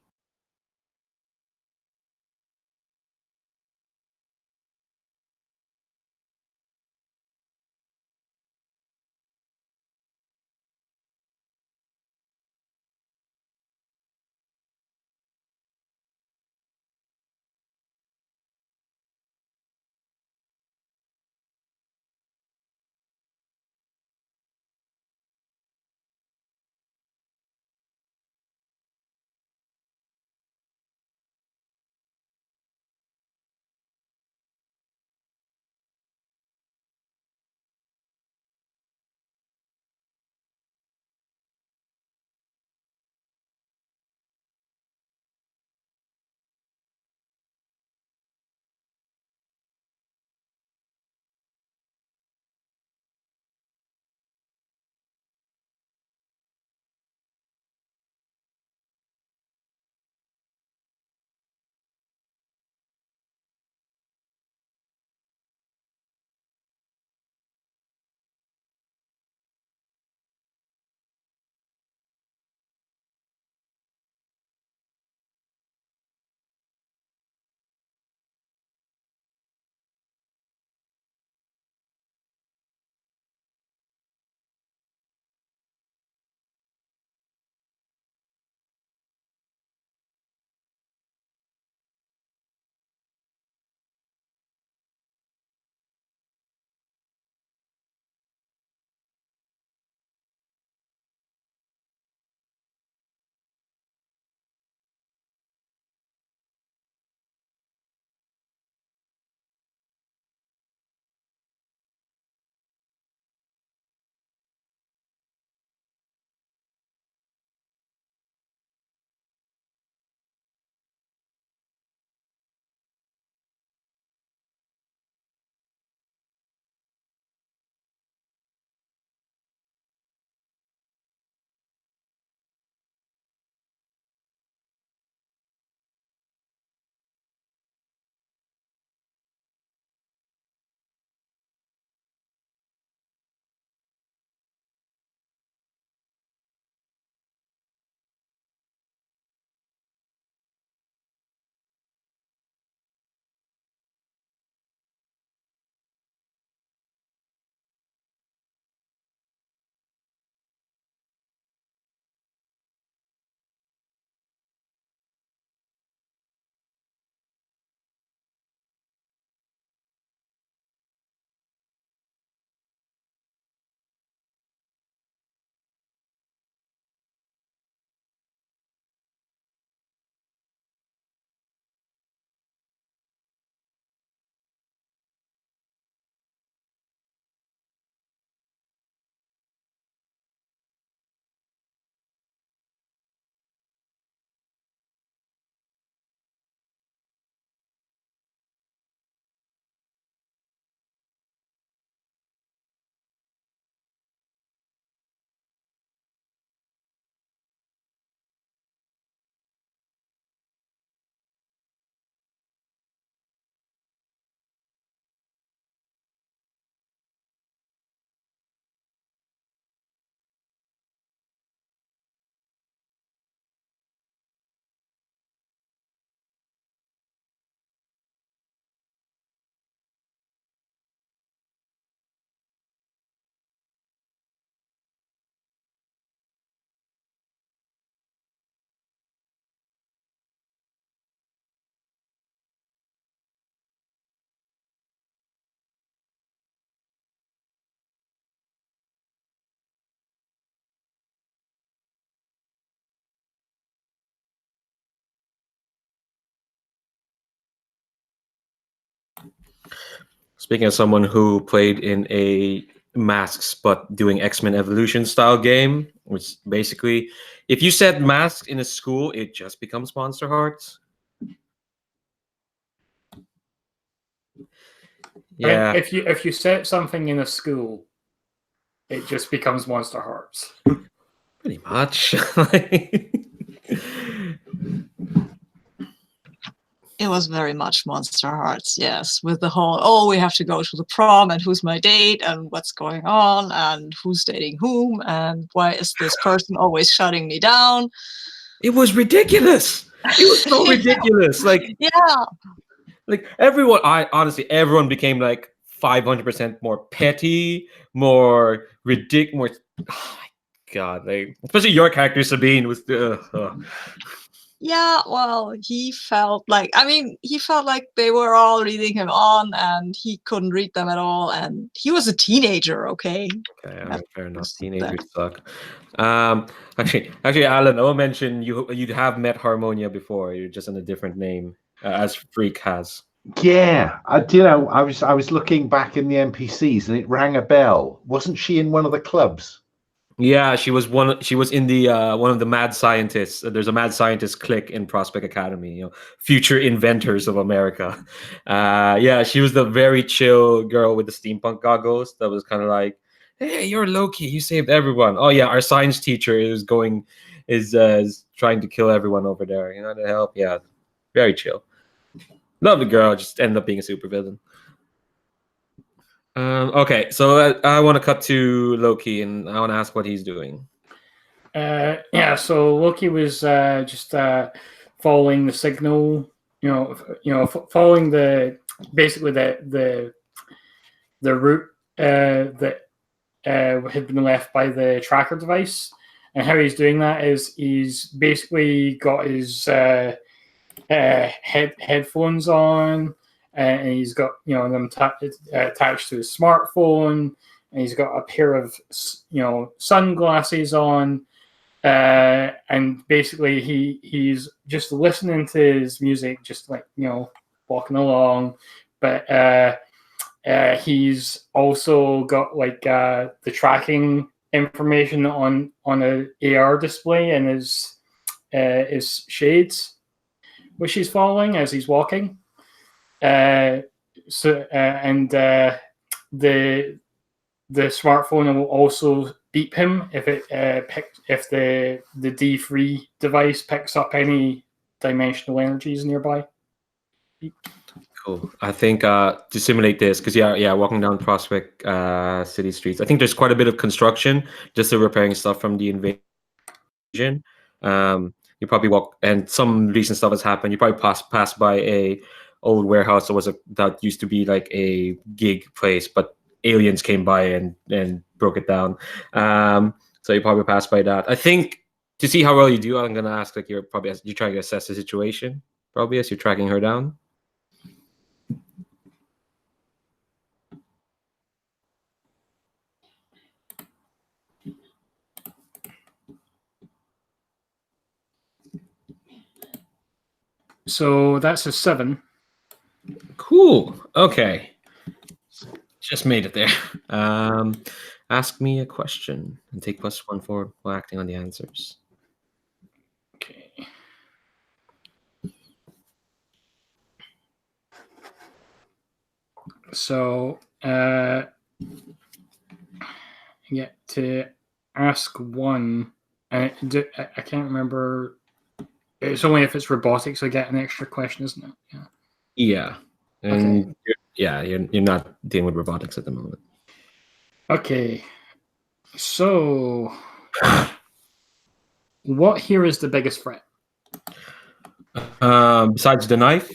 Speaking of someone who played in a masks but doing X-Men Evolution style game, which basically, if you set masks in a school, it just becomes Monster Hearts. Yeah, If you set something in a school, it just becomes Monster Hearts. pretty much. It was very much Monster Hearts, yes, with the whole, oh, we have to go to the prom, and who's my date, and what's going on, and who's dating whom, and why is this person always shutting me down? It was ridiculous. It was so ridiculous. Yeah. Like everyone, everyone became like 500% more petty, more ridiculous, more. Oh my god! Like, especially your character Sabine was. Yeah, well, he felt like they were all reading him on, and he couldn't read them at all, and he was a teenager, okay? Okay, I mean, fair enough. was Teenagers suck. Actually, Alan, I'll mention you'd have met Harmonia before. You're just in a different name, as Freak has. Yeah, I was looking back in the NPCs and it rang a bell. Wasn't she in one of the clubs? Yeah, she was in the one of the mad scientists. There's a mad scientist clique in Prospect Academy. Future inventors of America. Yeah, she was the very chill girl with the steampunk goggles. That was kind of like, hey, you're Loki. You saved everyone. Oh yeah, our science teacher is trying to kill everyone over there. To help. Yeah, very chill. Lovely girl. Just ended up being a supervillain. Okay, so I want to cut to Loki, and I want to ask what he's doing. Yeah, so Loki was just following the signal, following basically the route that had been left by the tracker device. And how he's doing that is he's basically got his headphones on. And he's got them attached to his smartphone, and he's got a pair of sunglasses on, and basically he's just listening to his music, just like walking along, but he's also got like the tracking information on an AR display in his shades, which he's following as he's walking. The smartphone will also beep him if the D3 device picks up any dimensional energies nearby. Beep. Cool. I think to simulate this, because walking down Prospect City streets, I think there's quite a bit of construction, just repairing stuff from the invasion. You probably walk, and some recent stuff has happened. You probably pass by a old warehouse that used to be like a gig place, but aliens came by and broke it down. So you probably pass by that. I think to see how well you do, I'm gonna ask you're trying to assess the situation, probably as you're tracking her down. So that's a 7. Cool. Okay. Just made it there. Ask me a question and take +1 for acting on the answers. Okay. So I get to ask one. I can't remember. It's only if it's robotics I get an extra question, isn't it? Yeah. Yeah. And okay. You're not dealing with robotics at the moment. Okay. So what here is the biggest threat? Besides the knife,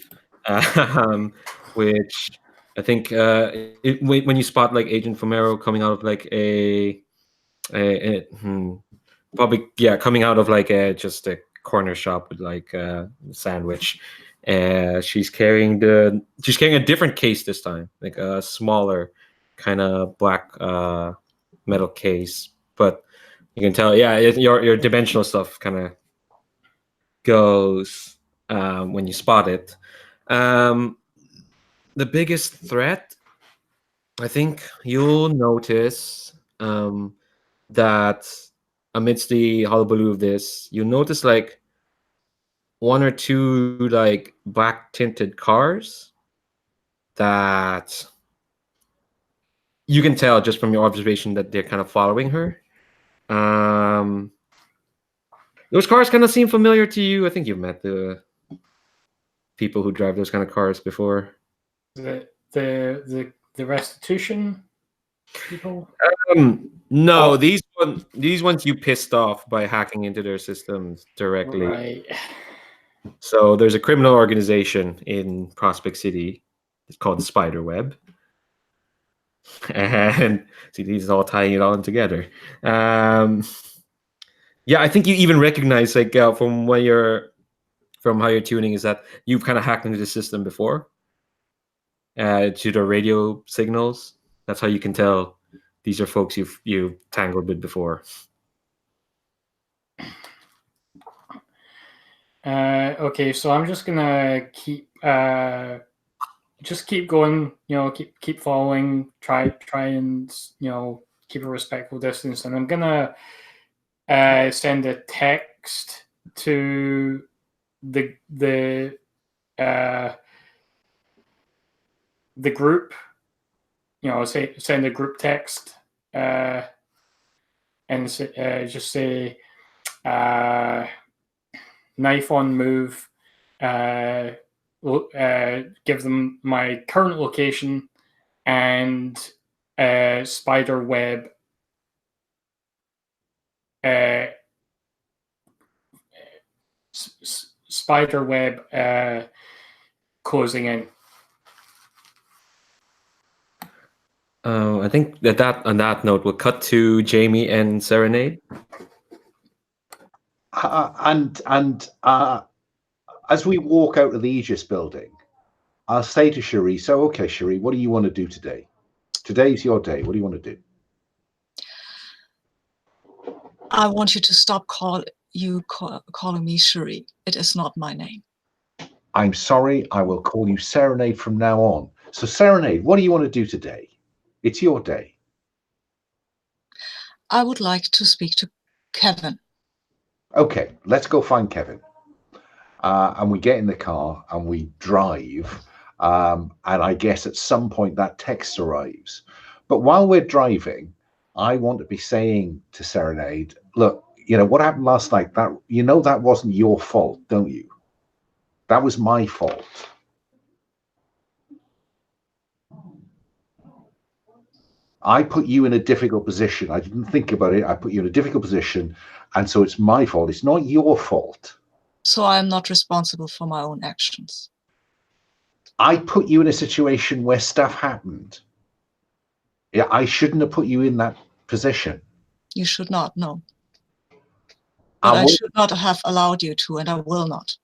which I think when you spot like Agent Fomero coming out of like coming out of like just a corner shop with like a sandwich. She's carrying a different case this time, like a smaller kind of black metal case, but you can tell, your dimensional stuff kind of goes when you spot it. The biggest threat, I think you'll notice that amidst the hullabaloo of this, you'll notice like one or two like black tinted cars that you can tell just from your observation that they're kind of following her. Those cars kind of seem familiar to you. I think you've met the people who drive those kind of cars before. The restitution people? No, these ones you pissed off by hacking into their systems directly. Right. So there's a criminal organization in Prospect City. It's called Spiderweb. And see, these are all tying it all in together. Yeah, I think you even recognize like from how you're tuning is that you've kind of hacked into the system before. To the radio signals. That's how you can tell these are folks you've tangled with before. Okay, so I'm just gonna keep going. Keep following. Try and keep a respectful distance, and I'm gonna send a text to the group, send a group text and just say knife on move, give them my current location and spider web closing in. I think that on that note, we'll cut to Jamie and Serenade. As we walk out of the Aegis building, I'll say to Cherie, so, okay, Cherie, what do you want to do today? Today's your day. What do you want to do? I want you to stop calling me Cherie. It is not my name. I'm sorry. I will call you Serenade from now on. So, Serenade, what do you want to do today? It's your day. I would like to speak to Kevin. Okay, let's go find Kevin. And we get in the car and we drive. And I guess at some point that text arrives. But while we're driving, I want to be saying to Serenade, look, what happened last night, that wasn't your fault, don't you? That was my fault. I put you in a difficult position. I didn't think about it. I put you in a difficult position. And so it's my fault. It's not your fault. So I'm not responsible for my own actions. I put you in a situation where stuff happened. Yeah, I shouldn't have put you in that position. You should not, no. But I should not have allowed you to, and I will not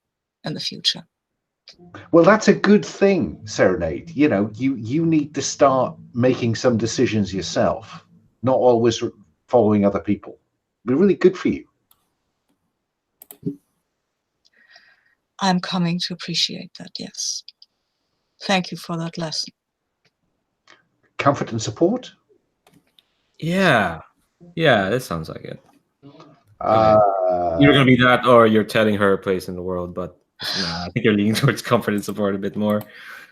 in the future. Well, that's a good thing, Serenade. You need to start making some decisions yourself, not always following other people. It'd be really good for you. I'm coming to appreciate that, yes. Thank you for that lesson. Comfort and support? Yeah, that sounds like it. You're going to be that, or you're telling her a place in the world, but I think you're leaning towards comfort and support a bit more.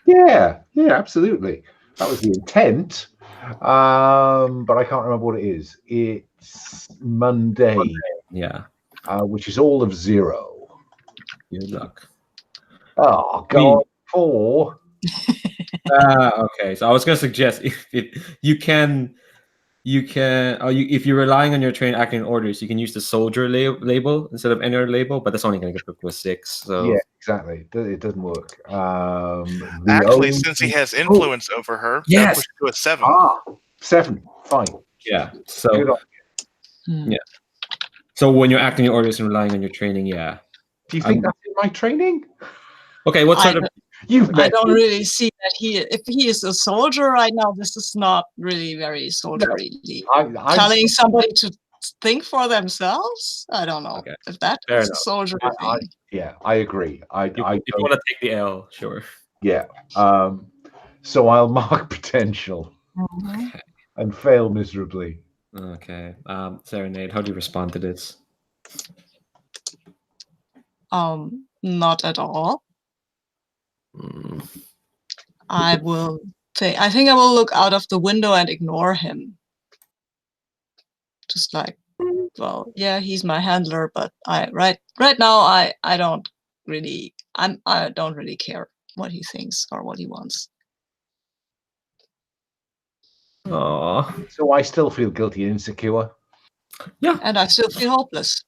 Yeah, absolutely. That was the intent. But I can't remember what it is. It's Monday. Yeah. Which is all of 0. Good luck. Oh, God. 4. Okay, so I was going to suggest if you can, if you're relying on your train acting orders, you can use the soldier label instead of any other label, but that's only going to get to a 6. So yeah, exactly. It doesn't work. Actually, since he has influence over her, yes, push to a 7. 7. Fine. Yeah. So yeah. So when you're acting your orders and relying on your training, yeah. Do you think that's in my training? Okay, what sort of? I don't really see that if he is a soldier right now, this is not really very soldierly. Telling somebody to think for themselves? I don't know if that is a soldier thing. Yeah, I agree. If you want to take the L, sure. Yeah. So I'll mark potential. Mhm. and fail miserably. Okay. Serenade, how do you respond to this? Not at all. Mm, I think I will look out of the window and ignore him. Just like, well, yeah, he's my handler, but right now I don't really care what he thinks or what he wants. Aw. So I still feel guilty and insecure. Yeah. And I still feel hopeless.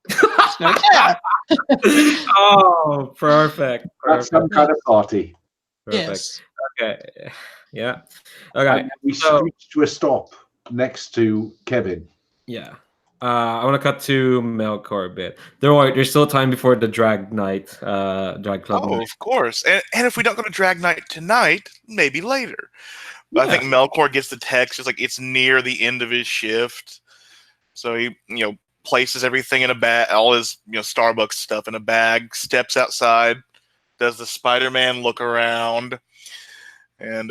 It's very clear. Oh, perfect. That's some kind of party. Perfect. Yes. Okay. Yeah. Okay. And we So, screech to a stop next to Kevin. yeah. I want to cut to Melcor a bit. There's still time before the drag night, drag club Oh, night. of course. And if we don't go to Drag Night tonight, maybe later. But Yeah. I think Melkor gets the text just like it's near the end of his shift. So he, places everything in a bag, all his, Starbucks stuff in a bag, steps outside, does the Spider-Man look around, and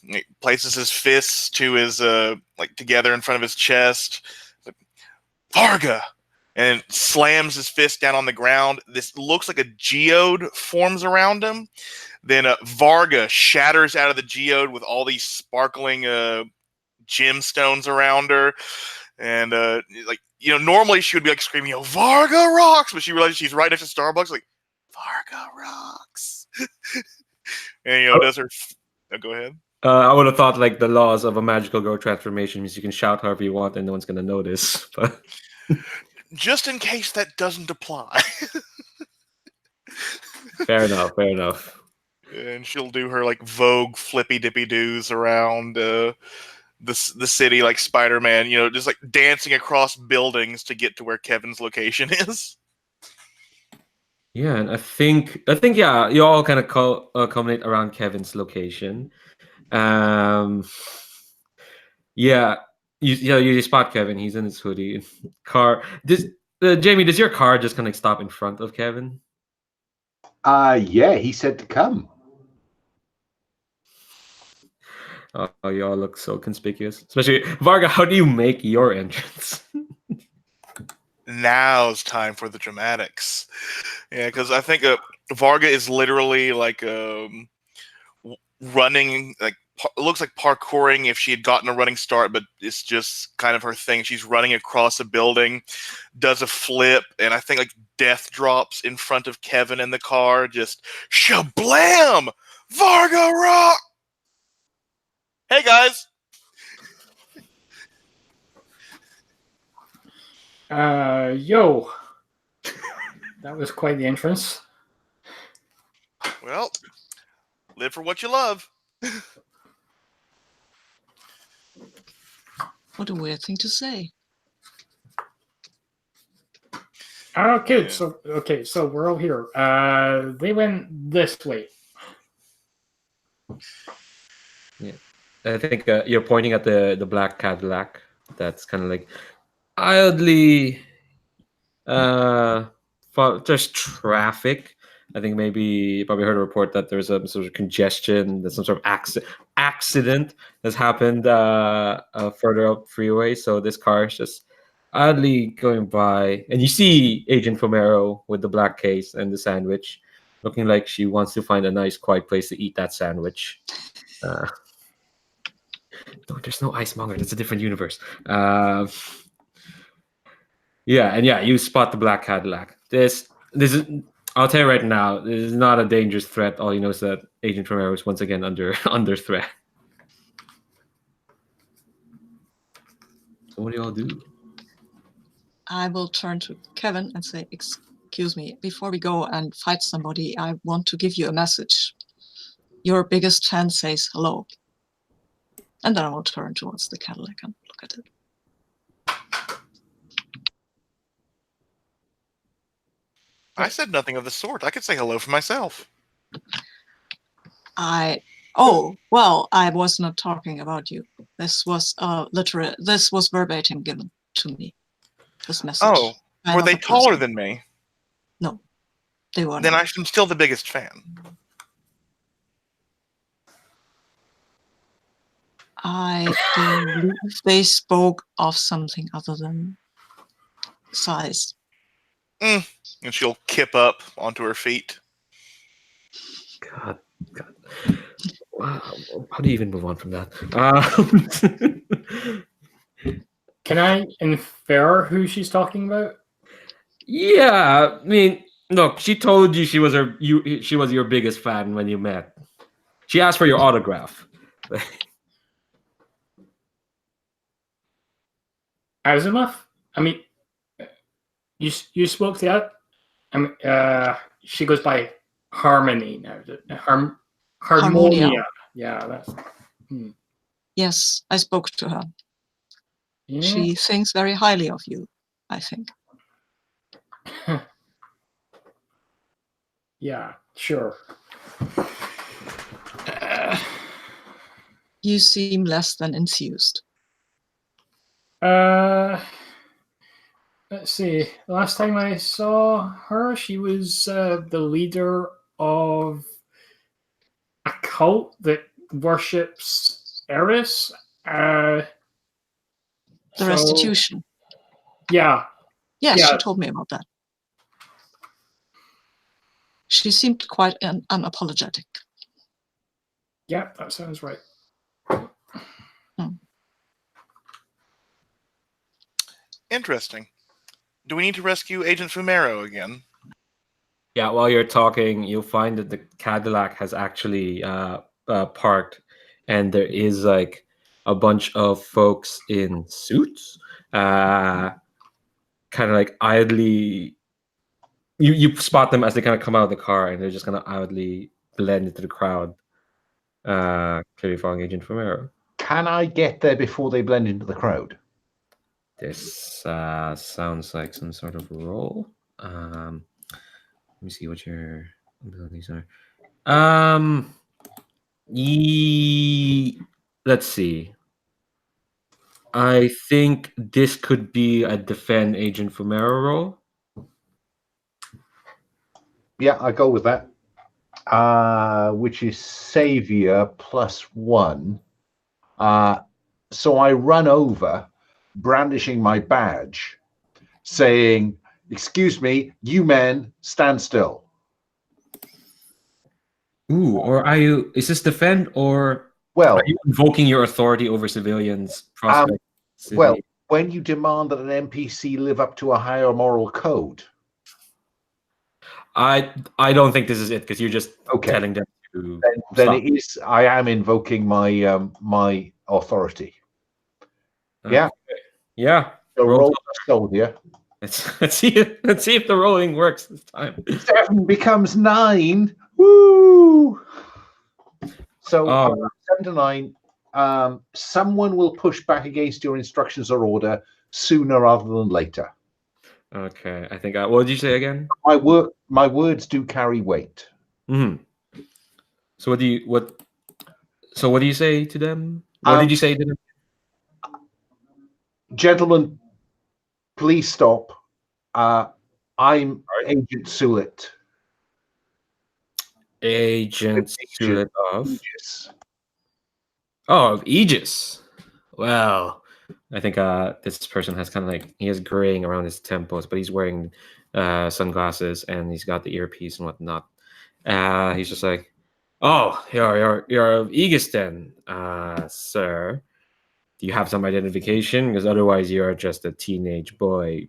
he places his fists to his, together in front of his chest. Like, Varga! And slams his fist down on the ground. This looks like a geode forms around him. Then Varga shatters out of the geode with all these sparkling gemstones around her. And normally she would be like screaming, Varga rocks! But she realizes she's right next to Starbucks, like, Varga rocks! And does her... Oh, go ahead. I would have thought like the laws of a magical girl transformation means you can shout however you want and no one's gonna notice. But Just in case that doesn't apply. fair enough. Fair enough. And she'll do her like Vogue flippy dippy doos around the city like Spider-Man, just like dancing across buildings to get to where Kevin's location is. Yeah, and I think yeah, you all kind of culminate around Kevin's location. Yeah, you spot Kevin. He's in his hoodie. Car. Jamie, does your car just kind of stop in front of Kevin? Yeah, he said to come. Oh, you all look so conspicuous. Especially Varga. How do you make your entrance? Now's time for the dramatics. Yeah, because I think Varga is literally like running, like it looks like parkouring if she had gotten a running start, but it's just kind of her thing. She's running across a building, does a flip, and I think like death drops in front of Kevin in the car. Just shablam! Varga rock! Hey guys! Yo. That was quite the entrance. Well, live for what you love. What a weird thing to say. Okay, Yeah. so we're all here. They went this way. Yeah, I think you're pointing at the black Cadillac. That's kind of like oddly. There's traffic. I think maybe you probably heard a report that there's a sort of congestion, there's some sort of accident has happened further up freeway. So this car is just oddly going by, and you see Agent Romero with the black case and the sandwich, looking like she wants to find a nice, quiet place to eat that sandwich. No, there's no icemonger. That's a different universe. Yeah, and yeah, you spot the black Cadillac. This is. I'll tell you right now, this is not a dangerous threat. All you know is that Agent Romero is once again under threat. So what do y'all do? I will turn to Kevin and say, excuse me, before we go and fight somebody, I want to give you a message. Your biggest fan says hello. And then I will turn towards the Cadillac and look at it. I said nothing of the sort. I could say hello for myself. Oh, well, I was not talking about you. This was this was verbatim given to me. This message. Oh, were they taller than me? No, they weren't. Then I'm still the biggest fan. I believe they spoke of something other than size. And she'll kip up onto her feet. God. Wow. How do you even move on from that? Can I infer who she's talking about? Yeah, I mean, look, she told you she was she was your biggest fan when you met. She asked for your autograph. Azimov? I mean, you spoke to that? I mean, she goes by Harmony now. Harmonia. Yeah, that's. Yes, I spoke to her. Yeah. She thinks very highly of you, I think. Yeah, sure. You seem less than enthused. Let's see. Last time I saw her, she was the leader of a cult that worships Eris. The restitution. Yeah. Yes, Yeah. she told me about that. She seemed quite unapologetic. Yeah, that sounds right. Interesting. Do we need to rescue Agent Fumero again? Yeah, while you're talking, you'll find that the Cadillac has actually parked, and there is like a bunch of folks in suits, kind of like idly. You spot them as they kind of come out of the car, and they're just kind of idly blend into the crowd. Clearly following Agent Fumero. Can I get there before they blend into the crowd? This sounds like some sort of role. Let me see what your abilities are. Let's see. I think this could be a defend Agent Fumero role. Yeah, I go with that. Which is Savior +1. So I run over, brandishing my badge, saying, "Excuse me, you men, stand still." Ooh, or are you? Is this defend or Well, are you invoking your authority over civilians? Prospect City? well, when you demand that an NPC live up to a higher moral code. I don't think this is it because you're just Okay. telling them to. Then stop. it is. I am invoking my my authority. Yeah. Yeah. So Roll roll soldier. Let's see if the rolling works this time. 7 becomes 9. Woo! So 7 to 9. Someone will push back against your instructions or order sooner rather than later. Okay, I think. What did you say again? My words do carry weight. Mm-hmm. So what do you say to them? What did you say to them? Gentlemen, please stop. I'm Agent SULIT. Agent SULIT of Aegis. of Aegis. Well, I think this person has kind of like he has graying around his temples, but he's wearing sunglasses and he's got the earpiece and whatnot. He's just like, "Oh, you're of Aegis then, sir. Do you have some identification? Because otherwise, you're just a teenage boy,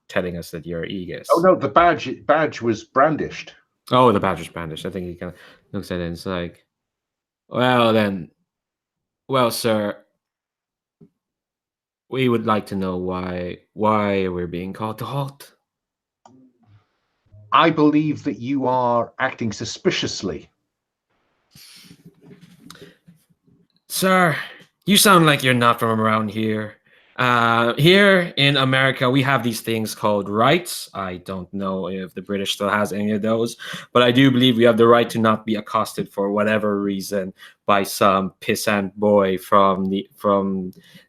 telling us that you're Aegis." Oh no, the badge was brandished. Oh, the badge is brandished. I think he kind of looks at it and it's like, well then, well, sir, we would like to know why we're being called to halt. I believe that you are acting suspiciously. Sir, you sound like you're not from around here. Here in America, we have these things called rights. I don't know if the British still has any of those, but I do believe we have the right to not be accosted for whatever reason by some pissant boy from the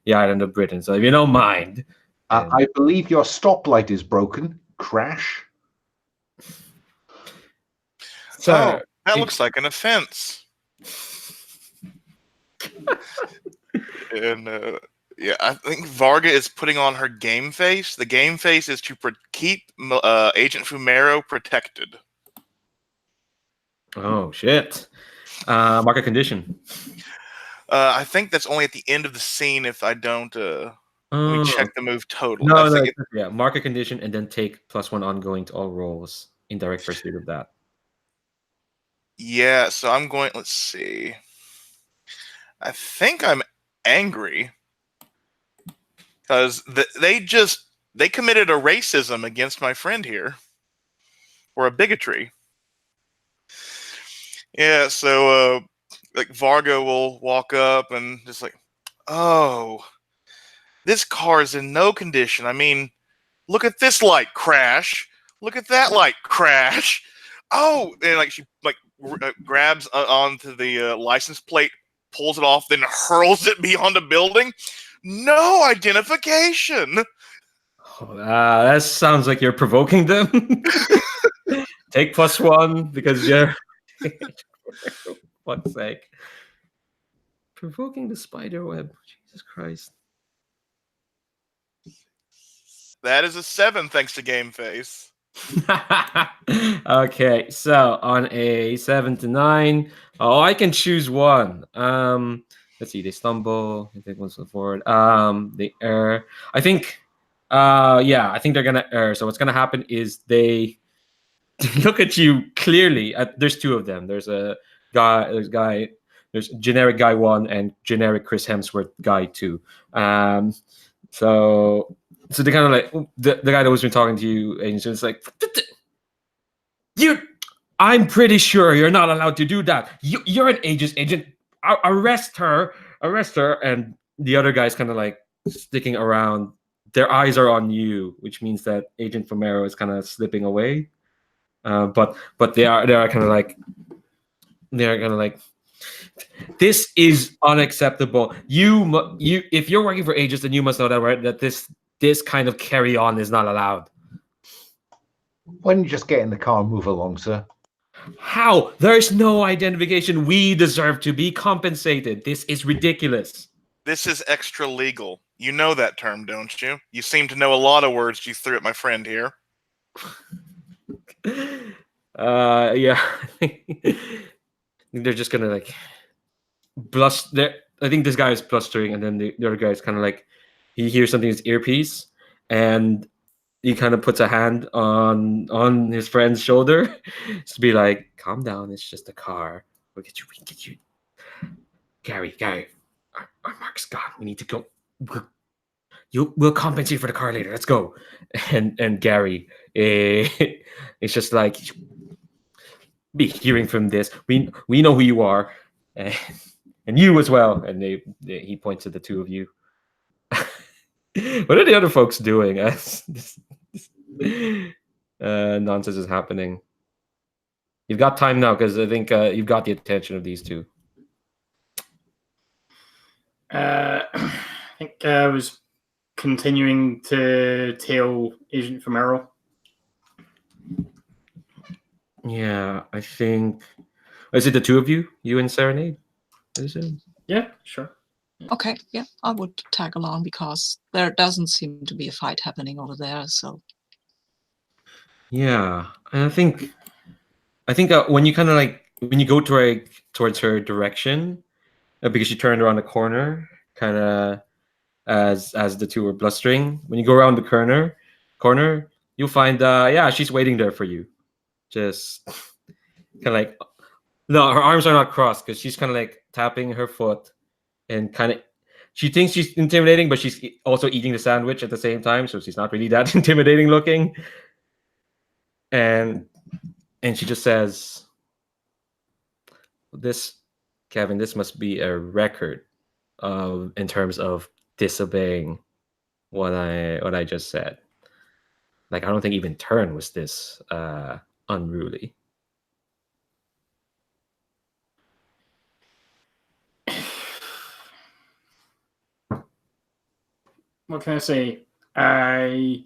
island of Britain. So if you don't mind, I believe your stoplight is broken. Crash. sir, That looks like an offense. And yeah, I think Varga is putting on her game face. The game face is to keep Agent Fumero protected. Oh shit! Market condition. I think that's only at the end of the scene if I don't. Let me check the move total. No, I think yeah, market condition and then take +1 ongoing to all rolls in direct pursuit of that. yeah, so I'm going. Let's see. I think I'm angry because they committed a racism against my friend here, or a bigotry. Yeah, so like Varga will walk up and just like, oh, this car is in no condition. I mean, look at this light crash. Look at that light crash. Oh, and like she like grabs onto the license plate, pulls it off, then hurls it beyond a building. No identification. Oh, that sounds like you're provoking them. Take +1 because you're. For fuck's sake. Provoking the spider web. Jesus Christ. That is a 7 thanks to Game Face. Okay, so on a 7 to 9, oh, I can choose one. Let's see. They stumble. They take one step forward. They err. I think. Yeah, I think they're gonna err. So what's gonna happen is they look at you clearly. There's two of them. There's a guy. There's generic guy 1 and generic Chris Hemsworth guy 2. So they kind of like the guy that was been talking to you, and it's like, I'm pretty sure you're not allowed to do that. You're an agent. Arrest her. And the other guy's kind of like sticking around. Their eyes are on you, which means that Agent Fumero is kind of slipping away. But they are kind of like this is unacceptable. You if you're working for agents, then you must know that, right? That this kind of carry on is not allowed. Why don't you just get in the car and move along, sir? How? There's no identification. We deserve to be compensated. This is ridiculous. This is extra legal. You know that term, don't you? You seem to know a lot of words you threw at my friend here. Yeah. I think they're just gonna like bluster. I think this guy is blustering, and then the other guy is kind of like he hears something in his earpiece, and he kind of puts a hand on his friend's shoulder to be like, "Calm down. It's just a car. We can get you. Gary, our mark's gone. We need to go. We'll compensate for the car later. Let's go." And Gary, it's just like, be hearing from this. We know who you are, and you as well. And he points to the two of you. What are the other folks doing as this nonsense is happening? You've got time now because I think you've got the attention of these two. I think I was continuing to tail Agent Fumero. Yeah, I think. Is it the two of you? You and Serenade? I assume. Yeah, sure. Okay, yeah, I would tag along because there doesn't seem to be a fight happening over there. So Yeah, and I think when you kind of like when you go towards her direction, because she turned around the corner, kind of as the two were blustering. When you go around the corner, you'll find yeah, she's waiting there for you. Just kind of like, no, her arms are not crossed because she's kind of like tapping her foot and kind of. She thinks she's intimidating, but she's also eating the sandwich at the same time, so she's not really that intimidating looking. And she just says, Kevin, this must be a record in terms of disobeying what I just said. Like, I don't think even Turn was this unruly. What can I say? I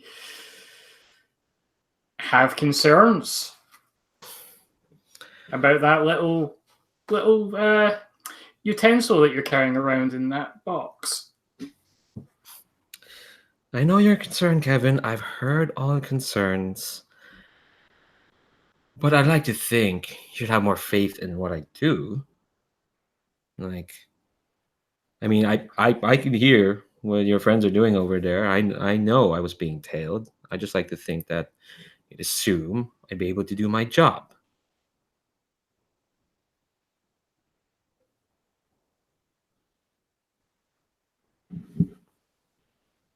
have concerns about that little utensil that you're carrying around in that box. I know you're concerned, Kevin. I've heard all the concerns. But I'd like to think you should have more faith in what I do. Like, I mean, I can hear what your friends are doing over there. I know I was being tailed. I just like to think that you'd assume I'd be able to do my job.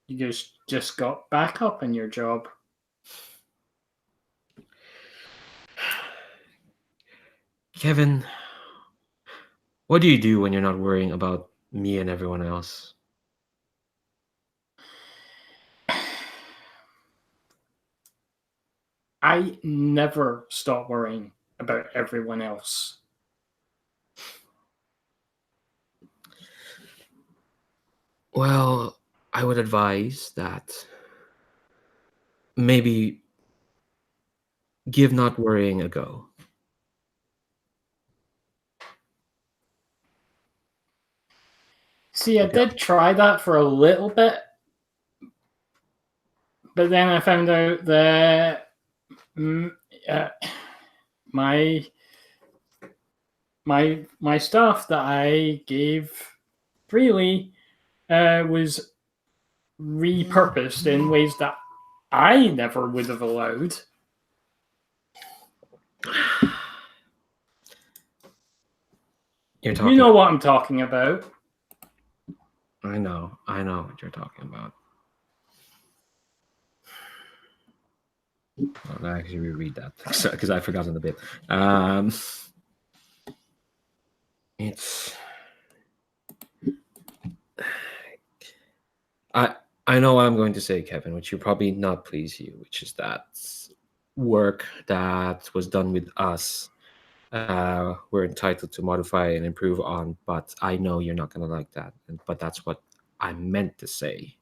You just got back up in your job. Kevin, what do you do when you're not worrying about me and everyone else? I never stop worrying about everyone else. Well, I would advise that maybe give not worrying a go. See, I did try that for a little bit, but then I found out that my stuff that I gave freely was repurposed in ways that I never would have allowed. You're talking. You know what I'm talking about. I know what you're talking about. I'll actually reread that because I've forgotten the bit. It's. I know what I'm going to say, Kevin, which will probably not please you, which is that work that was done with us, we're entitled to modify and improve on, but I know you're not going to like that. But that's what I meant to say.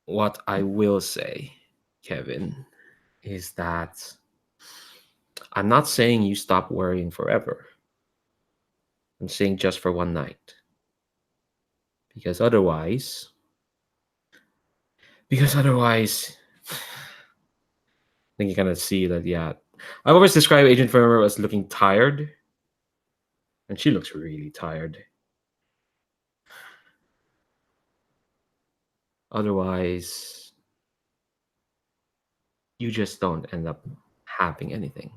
What I will say, Kevin, is that I'm not saying you stop worrying forever. I'm saying just for one night. Because otherwise, I think you kind of see that, yeah. I've always described Agent Firmer as looking tired. And she looks really tired. Otherwise, you just don't end up having anything.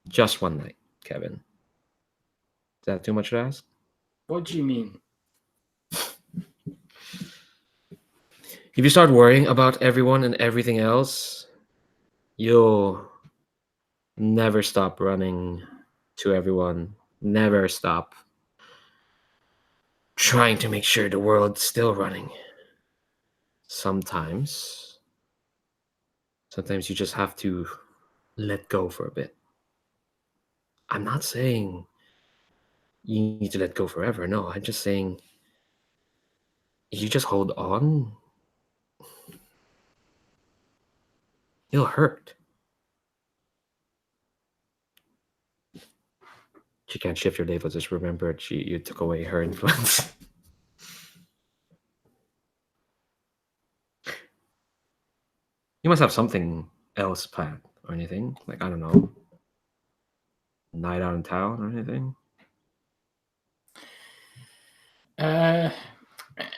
Just one night, Kevin. Is that too much to ask? What do you mean? If you start worrying about everyone and everything else, you'll never stop running to everyone. Never stop trying to make sure the world's still running. Sometimes you just have to let go for a bit. I'm not saying you need to let go forever. No, I'm just saying if you just hold on, it'll hurt. She can't shift your label. Just remember, you took away her influence. You must have something else planned or anything. Like, I don't know, night out in town or anything.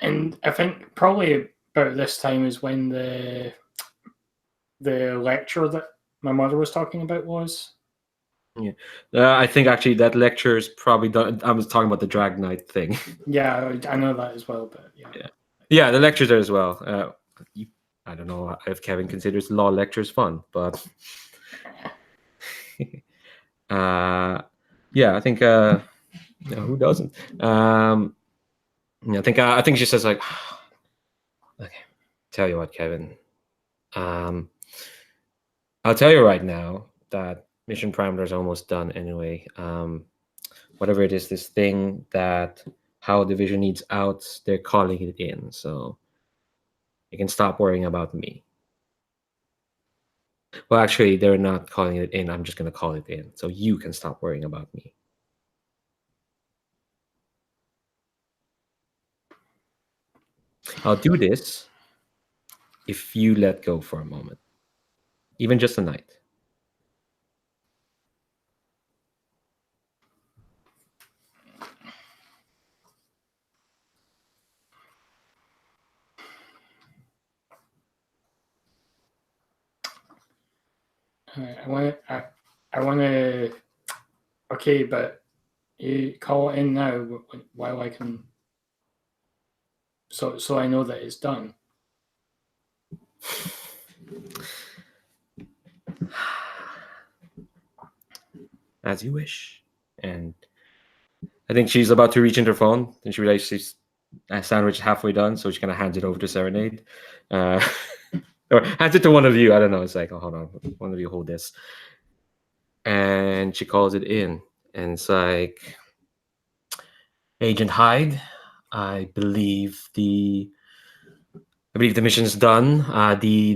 And I think probably about this time is when the lecture that my mother was talking about was. Yeah, I think actually that lecture is probably done. I was talking about the drag night thing. Yeah, I know that as well, but yeah, the lectures there as well. I don't know if Kevin considers law lectures fun, but yeah, I think who doesn't? I think she says like, okay, tell you what, Kevin. I'll tell you right now that mission parameter is almost done anyway. Whatever it is, this thing that how division needs out, they're calling it in, so you can stop worrying about me. Well, actually, they're not calling it in. I'm just going to call it in. So you can stop worrying about me. I'll do this if you let go for a moment. Even just a night. I want to. Okay, but you call it in now while I can. So I know that it's done. As you wish. And I think she's about to reach into her phone, and she realizes she's sandwich halfway done, so she's gonna hand it over to Serenade. Or hands it to one of you. I don't know. It's like, oh, hold on, one of you hold this. And she calls it in, and it's like, Agent Hyde, I believe the mission's done. The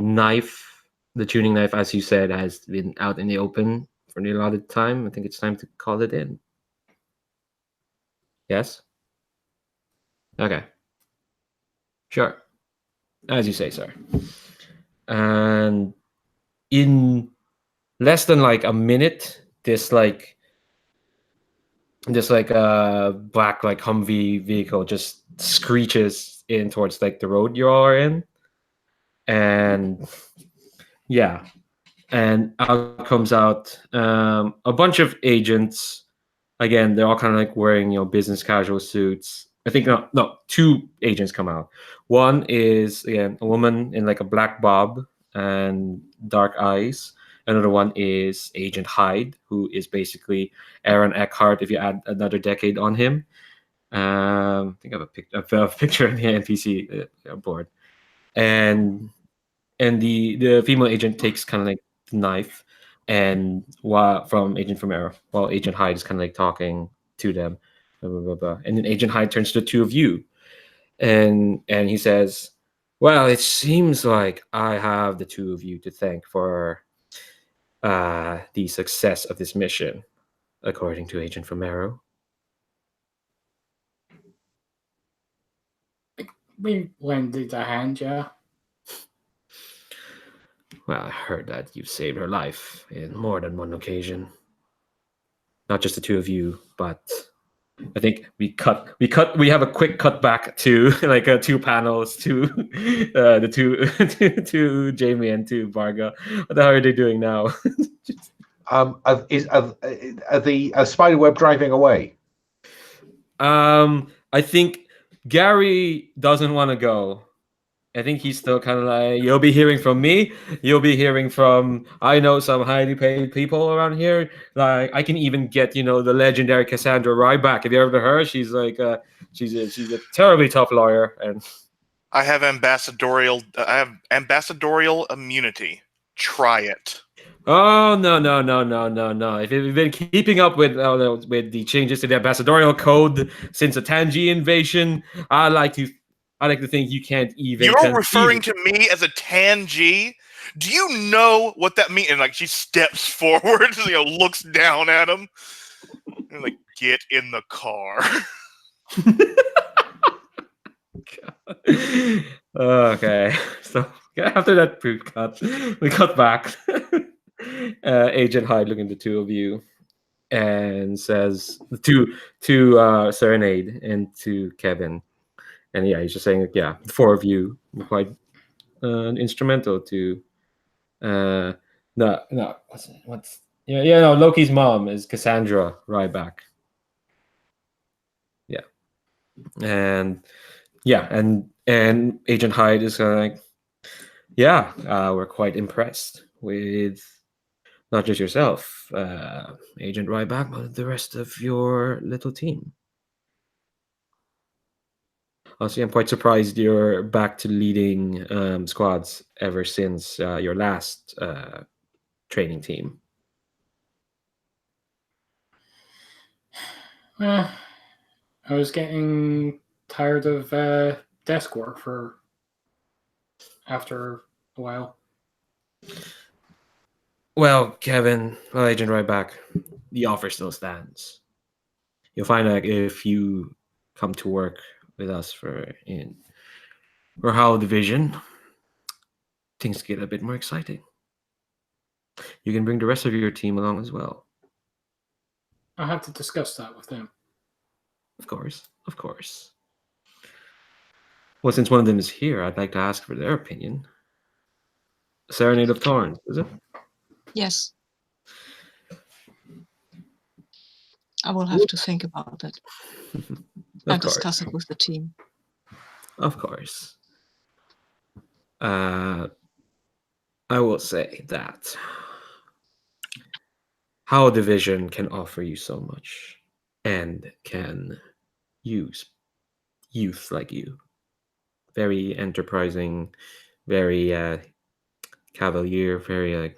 tuning knife, as you said, has been out in the open for nearly a lot of time. I think it's time to call it in. Yes? Okay. Sure. As you say, sir. And in less than like a minute, this black like Humvee vehicle just screeches in towards like the road you all are in. And yeah. And out comes out a bunch of agents. Again, they're all kind of like wearing, business casual suits. I think no, two agents come out. One is, again, a woman in like a black bob and dark eyes. Another one is Agent Hyde, who is basically Aaron Eckhart if you add another decade on him. I think I have a picture in the NPC board. And the female agent takes kind of like the knife, and from Agent Romero, while Agent Hyde is kind of like talking to them, blah, blah, blah, blah. And then Agent Hyde turns to the two of you, and he says, "Well, it seems like I have the two of you to thank for the success of this mission, according to Agent Romero." We lended a hand, yeah. Well, I heard that you've saved her life in more than one occasion. Not just the two of you, but I think we have a quick cut back to like two panels to the to Jamie and to Varga. What the hell are they doing now? Are the spiderweb driving away? I think Gary doesn't want to go. I think he's still kind of like, you'll be hearing from me. You'll be hearing from, I know some highly paid people around here. Like, I can even get, the legendary Cassandra Ryback. Have you ever heard her? She's like, she's a terribly tough lawyer. And I have ambassadorial immunity. Try it. oh no! If you've been keeping up with the changes to the ambassadorial code since the Tangi invasion, I like to think you can't even. You're referring to me as a Tangi? Do you know what that means? And like she steps forward, looks down at him, and like, get in the car. Okay, so after that brief cut, we cut back. Agent Hyde looking at the two of you and says to Serenade and to Kevin, and yeah, he's just saying, the four of you were quite instrumental to. No, Loki's mom is Cassandra Ryback. Yeah, and Agent Hyde is like, we're quite impressed with not just yourself, Agent Ryback, but the rest of your little team. Honestly, I'm quite surprised you're back to leading squads ever since your last training team. I was getting tired of desk work after a while. Well, Kevin, Agent right back. The offer still stands. You'll find that if you come to work with us for Howl Division, things get a bit more exciting. You can bring the rest of your team along as well. I'll have to discuss that with them. Of course, of course. Well, since one of them is here, I'd like to ask for their opinion. Serenade of Thorns, is it? Yes. I will have to think about it and discuss it with the team. Of course. I will say that Howl Division can offer you so much and can use youth like you. Very enterprising, very cavalier, very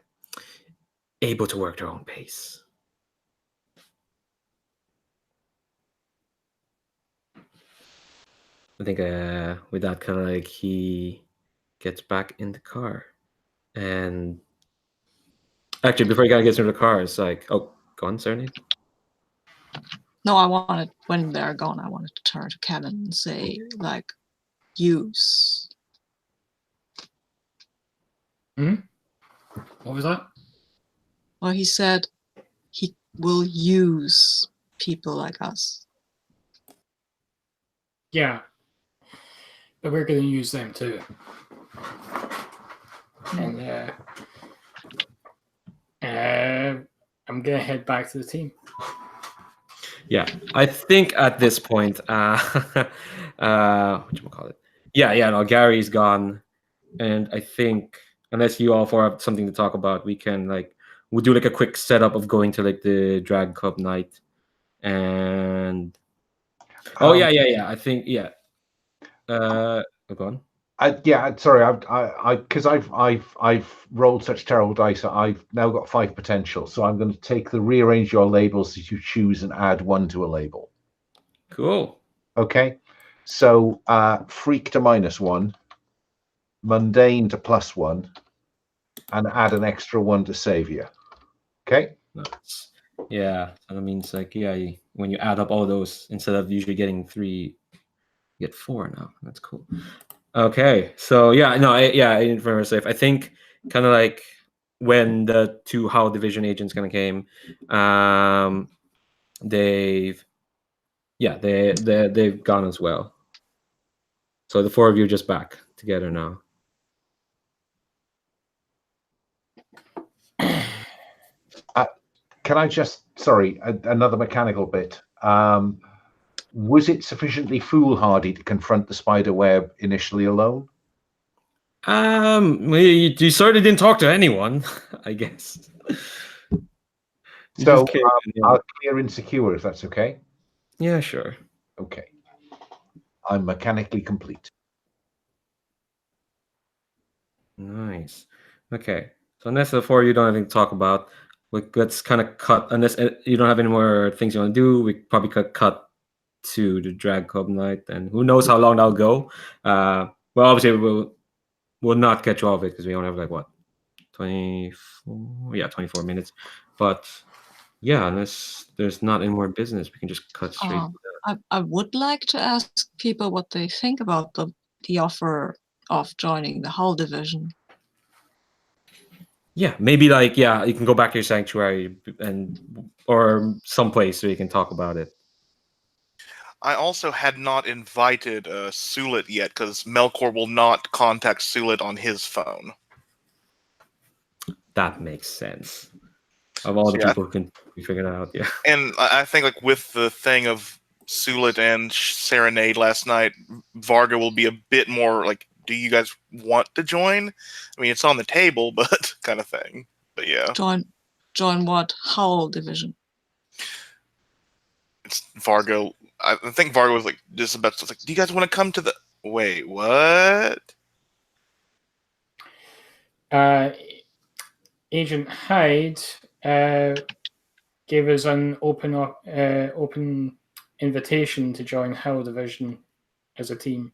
able to work their own pace. I think with that kind of he gets back in the car. And actually, before he gets into the car, it's like, oh, go on, Serenade. No, I wanted, when they're gone, I wanted to turn to Kevin and say, use. What was that? Well, he said he will use people like us. Yeah. But we're going to use them too. And I'm going to head back to the team. Yeah, I think at this point, whatchamacallit? Yeah, no, Gary's gone. And I think, unless you all four have something to talk about, we can, we'll do, a quick setup of going to, the Drag Club night. And... Oh, yeah, I think, yeah. Go on. Sorry, because I've rolled such terrible dice. I've now got 5 potential, so I'm going to take the rearrange your labels that you choose and add 1 to a label. Cool. Okay, so freak to -1, mundane to +1, and add an extra 1 to savior. Okay. Nice. Yeah, so that means when you add up all those, instead of usually getting 3, you get 4 now. That's cool. Okay, so I didn't remember safe. I think kind of when the 2 Howl Division agents kind of came, they've gone as well. So the 4 of you are just back together now. Can I just, another mechanical bit. Was it sufficiently foolhardy to confront the spider web initially alone? You sort of didn't talk to anyone, I guess. So I'll clear insecure if that's okay. Yeah, sure. Okay. I'm mechanically complete. Nice. Okay. So unless the 4 of you don't have anything to talk about, let's kind of cut. Unless you don't have any more things you want to do, we probably could cut to the Drag Club night, and who knows how long that'll go. Well, obviously we'll not catch all of it because we only have 24. Yeah, 24 minutes. But yeah, unless there's not any more business, we can just cut straight. I would like to ask people what they think about the offer of joining the Howl Division. Yeah, maybe you can go back to your sanctuary or someplace so you can talk about it. I also had not invited SULIT yet because Melcor will not contact SULIT on his phone. That makes sense. Of all the people who can figure it out, yeah. And I think with the thing of SULIT and Serenade last night, Varga will be a bit more do you guys want to join? I mean, it's on the table, but kind of thing. But yeah. Join what? Howl Division? It's Varga. I think Varga was just about to do you guys want to come to the... Wait, what? Agent Hyde gave us an open invitation to join Howl Division as a team.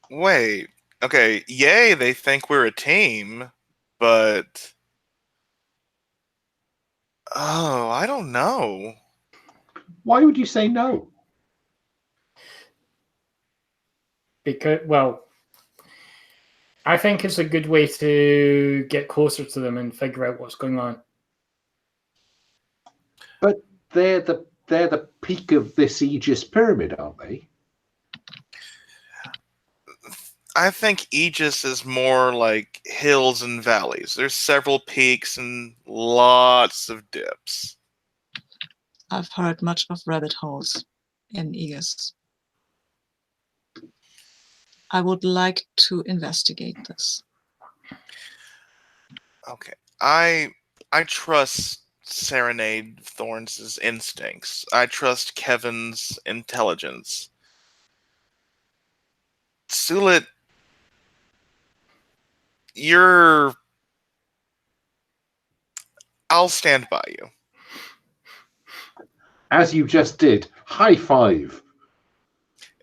Wait. Okay. Yay, they think we're a team. but oh, I don't know. Why would you say no? Because, well, I think it's a good way to get closer to them and figure out what's going on. But they're the peak of this Aegis pyramid, aren't they? I think Aegis is more like hills and valleys. There's several peaks and lots of dips. I've heard much of rabbit holes in Aegis. I would like to investigate this. Okay. I trust Serenade Thorns' instincts. I trust Kevin's intelligence. Sulit, I'll stand by you. As you just did. High five.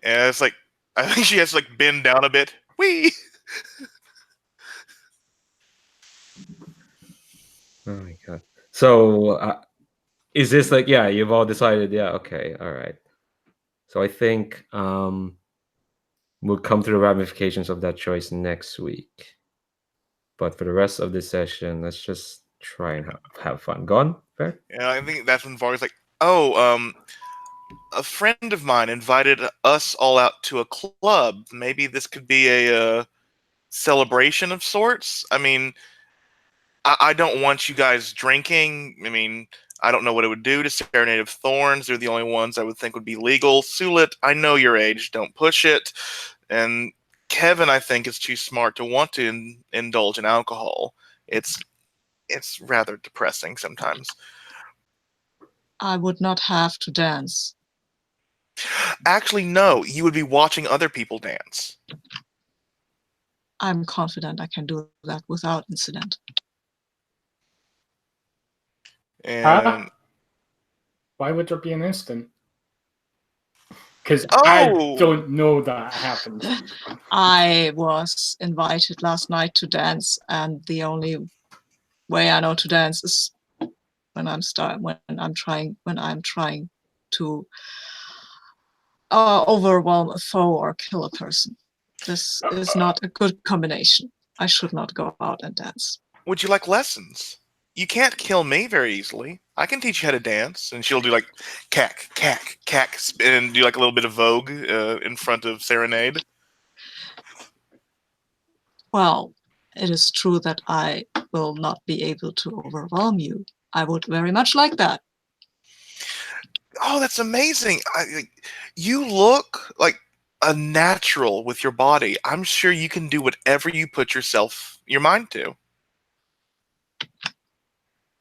And it's like, I think she has to like bend down a bit. Whee! Oh my god. So is this like, yeah, you've all decided, yeah, okay, all right. So I think we'll come to the ramifications of that choice next week. But for the rest of this session, let's just try and have fun. Gone? Fair? Yeah, I think that's when Varga's like, oh, a friend of mine invited us all out to a club. Maybe this could be a celebration of sorts. I mean, I don't want you guys drinking. I mean, I don't know what it would do to Serenade of Thorns. They're the only ones I would think would be legal. Sulit, I know your age. Don't push it. And Kevin, I think, is too smart to want to indulge in alcohol. It's rather depressing sometimes. I would not have to dance. Actually, no. You would be watching other people dance. I'm confident I can do that without incident. And Why would there be an instant? Because Oh! I don't know that happened. I was invited last night to dance, and the only way I know to dance is when I'm trying to overwhelm a foe or kill a person. This is not a good combination. I should not go out and dance. would you like lessons? You can't kill me very easily. I can teach you how to dance. And she'll do like cack, cack, cack, and do like a little bit of Vogue in front of Serenade. Well, it is true that I will not be able to overwhelm you. I would very much like that. Oh, that's amazing. You look like a natural with your body. I'm sure you can do whatever you put your mind to.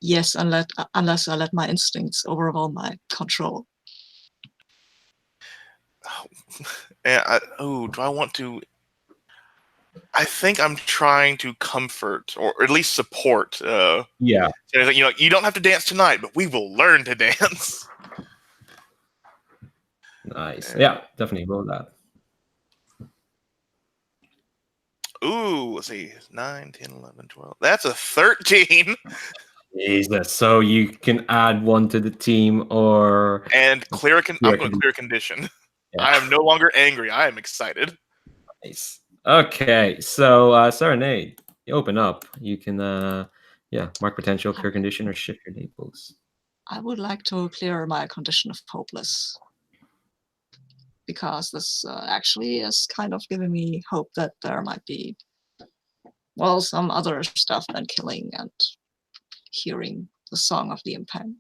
Yes, unless I let my instincts overwhelm my control. Do I want to? I think I'm trying to comfort or at least support. Yeah. You don't have to dance tonight, but we will learn to dance. Nice. Yeah, definitely roll that. Ooh, let's see. 9, 10, 11, 12. That's a 13. Jesus. So you can add one to the team or... And I'm going to clear condition. Yeah. I am no longer angry. I am excited. Nice. Okay, so Serenade, you open up. You can, mark potential, clear condition, or shift your labels. I would like to clear my condition of hopeless, because this actually is kind of giving me hope that there might be, well, some other stuff than killing and hearing the song of the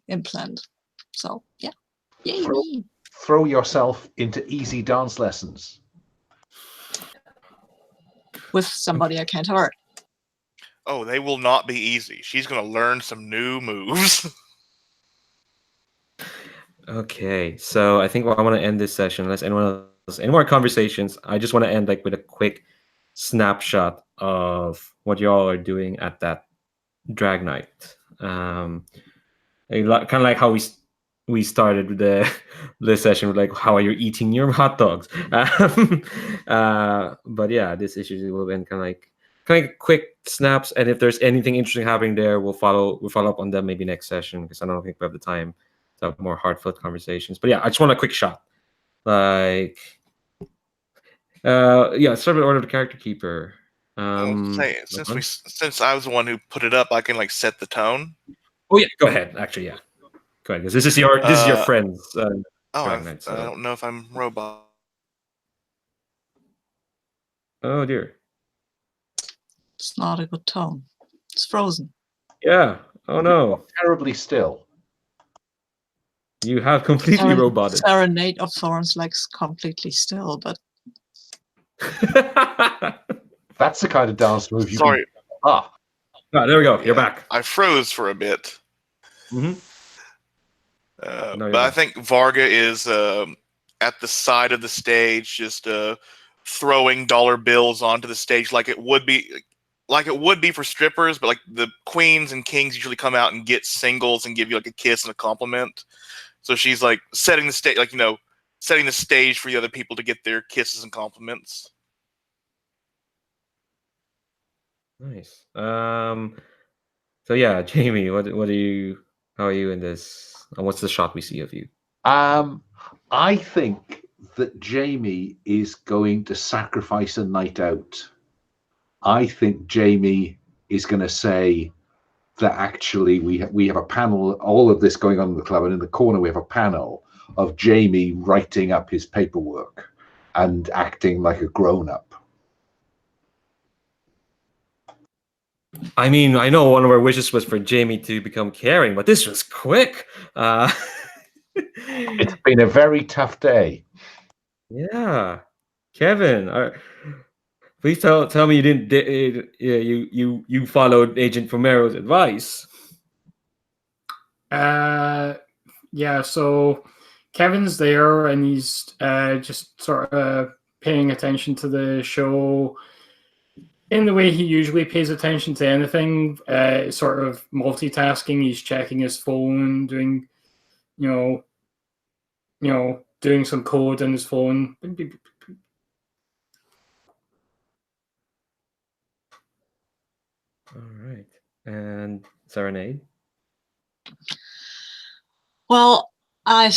implant. So, yeah. Yay! Throw yourself into easy dance lessons. With somebody I can't hurt. Oh, they will not be easy. She's going to learn some new moves. Okay, so I think I want to end this session. Unless anyone else, any more conversations, I just want to end with a quick snapshot of what y'all are doing at that drag night. Kind of like how we started the session with how are you eating your hot dogs? But yeah, this issue will end kind of kind of quick snaps, and if there's anything interesting happening there, we'll follow up on them maybe next session, because I don't think we have the time to have more heartfelt conversations. But yeah, I just want a quick shot. Like, yeah, start with Order of the Character Keeper. Since I was the one who put it up, I can like set the tone. Oh yeah, go ahead. Actually, yeah, go ahead, because this is your friend's. I so. don't know if I'm robot. Oh dear. It's not a good tone. It's frozen. Yeah. Oh no. Terribly still. You have completely roboted. Serenade of Thorns likes completely still, but That's the kind of dance move you Sorry. Ah, there we go. You're back. I froze for a bit. Mm-hmm. But I think Varga is at the side of the stage, just throwing dollar bills onto the stage like it would be for strippers, but like the queens and kings usually come out and get singles and give you like a kiss and a compliment. So she's like setting the stage, setting the stage for the other people to get their kisses and compliments. Nice. So yeah, Jamie, how are you in this? And what's the shot we see of you? I think that Jamie is going to sacrifice a night out. I think Jamie is going to say that actually we have a panel, all of this going on in the club, and in the corner we have a panel of Jamie writing up his paperwork and acting like a grown-up. I mean, I know one of our wishes was for Jamie to become caring, but this was quick. It's been a very tough day. Yeah, Kevin, please tell me you didn't. You followed Agent Fomero's advice. Yeah. So Kevin's there, and he's just sort of paying attention to the show in the way he usually pays attention to anything. Sort of multitasking. He's checking his phone, doing, doing some code on his phone. All right. And Serenade? well, I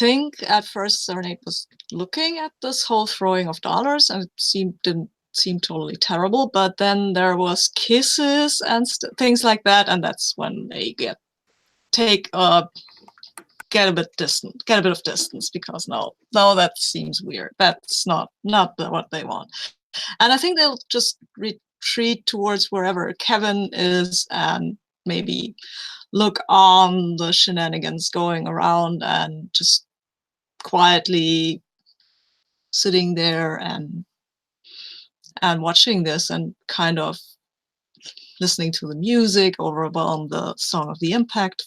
think at first Serenade was looking at this whole throwing of dollars, and it didn't seem totally terrible, but then there was kisses and things like that, and that's when they get a bit of distance, because no, that seems weird. That's not what they want. And I think they'll just retreat towards wherever Kevin is and maybe look on the shenanigans going around and just quietly sitting there and watching this and kind of listening to the music over on the Song of the Implant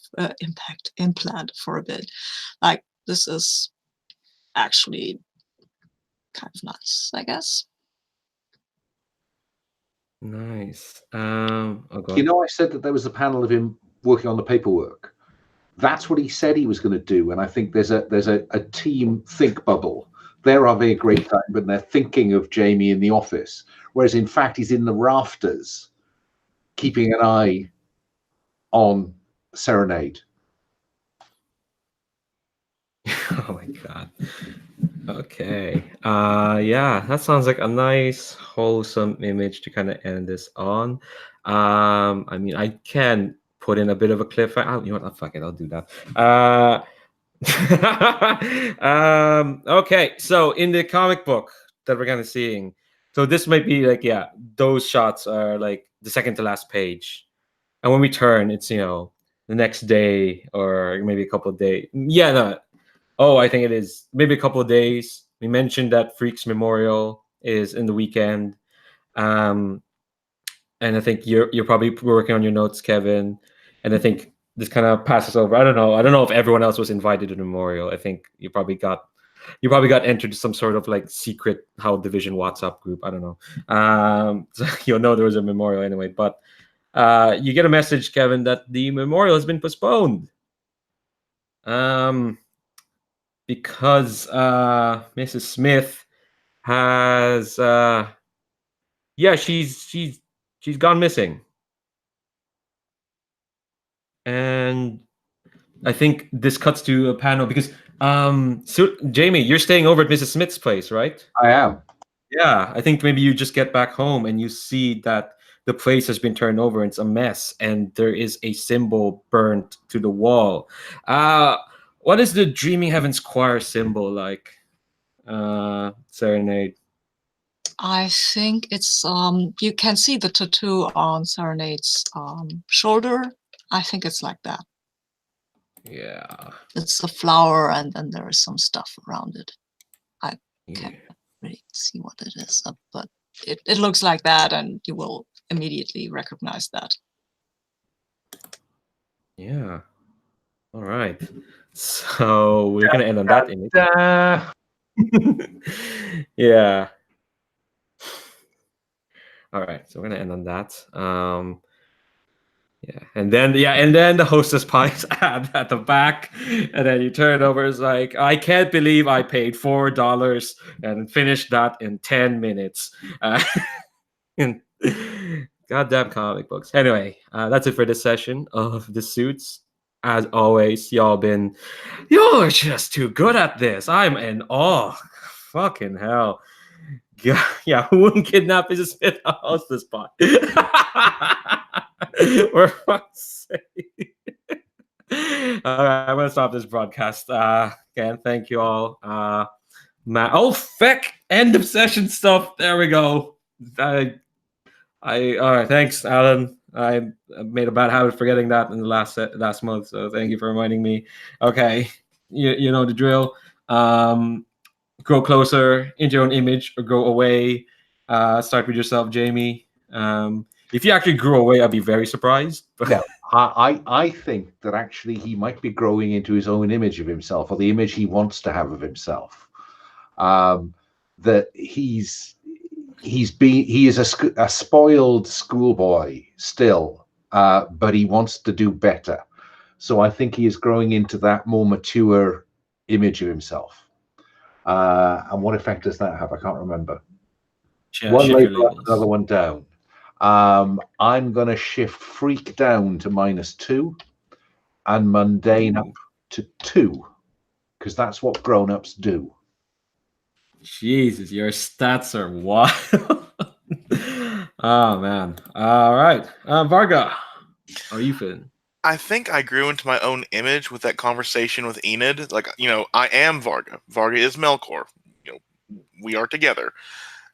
for a bit. Like, this is actually kind of nice, I guess. Nice. I said that there was a panel of him working on the paperwork. That's what he said he was going to do, and I think there's a team think bubble. They're having a great time, but they're thinking of Jamie in the office, whereas in fact he's in the rafters, keeping an eye on Serenade. Oh my god. Okay. Yeah, that sounds like a nice, wholesome image to kind of end this on. I mean, I can put in a bit of a cliffhanger. You know what? Fuck it, I'll do that. Okay, so in the comic book that we're kind of seeing, so this might be like, yeah, those shots are like the second to last page, and when we turn, it's the next day or maybe a couple of days. Yeah, no. Oh, I think it is maybe a couple of days. We mentioned that Freak's Memorial is in the weekend, and I think you're probably working on your notes, Kevin, and I think this kind of passes over. I don't know if everyone else was invited to the memorial. I think you probably got entered to some sort of like secret How Division WhatsApp group. I don't know. So you'll know there was a memorial anyway. But you get a message, Kevin, that the memorial has been postponed. Because Mrs. Smith has she's She's gone missing. And I think this cuts to a panel because Jamie, you're staying over at Mrs. Smith's place, right? I am. Yeah, I think maybe you just get back home and you see that the place has been turned over and it's a mess, and there is a symbol burnt to the wall. What is the Dreaming Heavens Choir symbol like? Serenade. I think it's you can see the tattoo on Serenade's shoulder. I think it's like that. Yeah. It's a flower and then there is some stuff around it. I Yeah. can't really see what it is, but it looks like that, and you will immediately recognize that. Yeah. All right. So we're gonna end on that image. Yeah. All right. So we're gonna end on that. Yeah, and then the hostess pipes at the back, and then you turn it over. It's like, I can't believe I paid $4 and finished that in 10 minutes. And goddamn comic books. Anyway, that's it for this session of the suits. As always, you're just too good at this. I'm in awe. Fucking hell. Yeah, who wouldn't kidnap Mrs. Smith and host this spot? For fuck's sake. All right, I'm gonna stop this broadcast. Again, thank you all. Matt. Oh, feck! End of session stuff. There we go. All right. Thanks, Alan. I made a bad habit forgetting that in the last month, so thank you for reminding me. Okay, you know the drill. Grow closer into your own image or go away. Start with yourself, Jamie. If you actually grew away, I'd be very surprised. No, I think that actually he might be growing into his own image of himself, or the image he wants to have of himself. That he is a spoiled schoolboy still, but he wants to do better. So I think he is growing into that more mature image of himself. And what effect does that have? I can't remember. One label up, another one down. I'm going to shift freak down to -2 and mundane up to 2, because that's what grown-ups do. Jesus, your stats are wild. Oh, man. All right. Varga, how are you feeling? I think I grew into my own image with that conversation with Enid. Like, I am Varga. Varga is Melcor. We are together.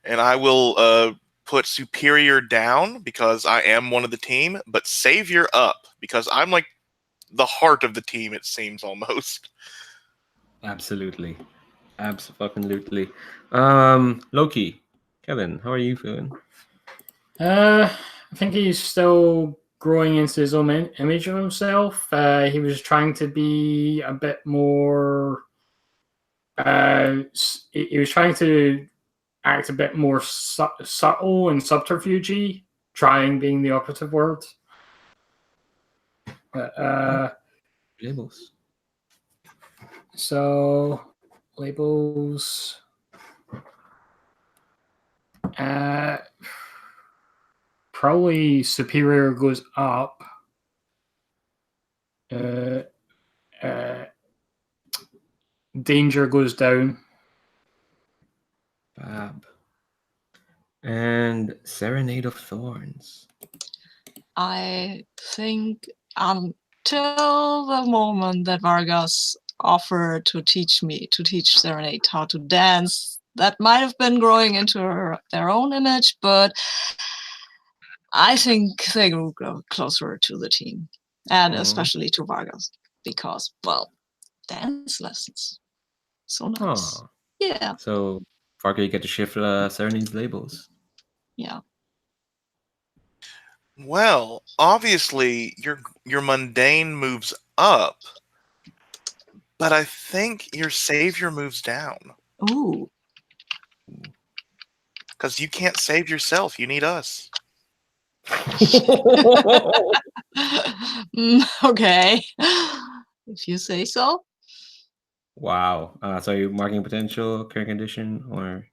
And I will put Superior down because I am one of the team, but Savior up because I'm like the heart of the team, it seems almost. Absolutely. Absolutely. Loki, Kevin, how are you feeling? I think he's still growing into his own image of himself. He was trying to be a bit more. He was trying to act a bit more subtle and subterfugey. Trying being the operative word. Labels. So labels. Probably Superior goes up. Danger goes down. Fab. And Serenade of Thorns. I think until the moment that Vargas offered to teach Serenade how to dance, that might have been growing into their own image, but I think they will grow closer to the team, and especially to Vargas, because, well, dance lessons. So nice. Oh. Yeah. So, Varga, you get to shift Serenade's labels. Yeah. Well, obviously, your mundane moves up, but I think your Savior moves down. Ooh. Because you can't save yourself. You need us. Okay. If you say so. Wow. So you're marking potential, current condition, or?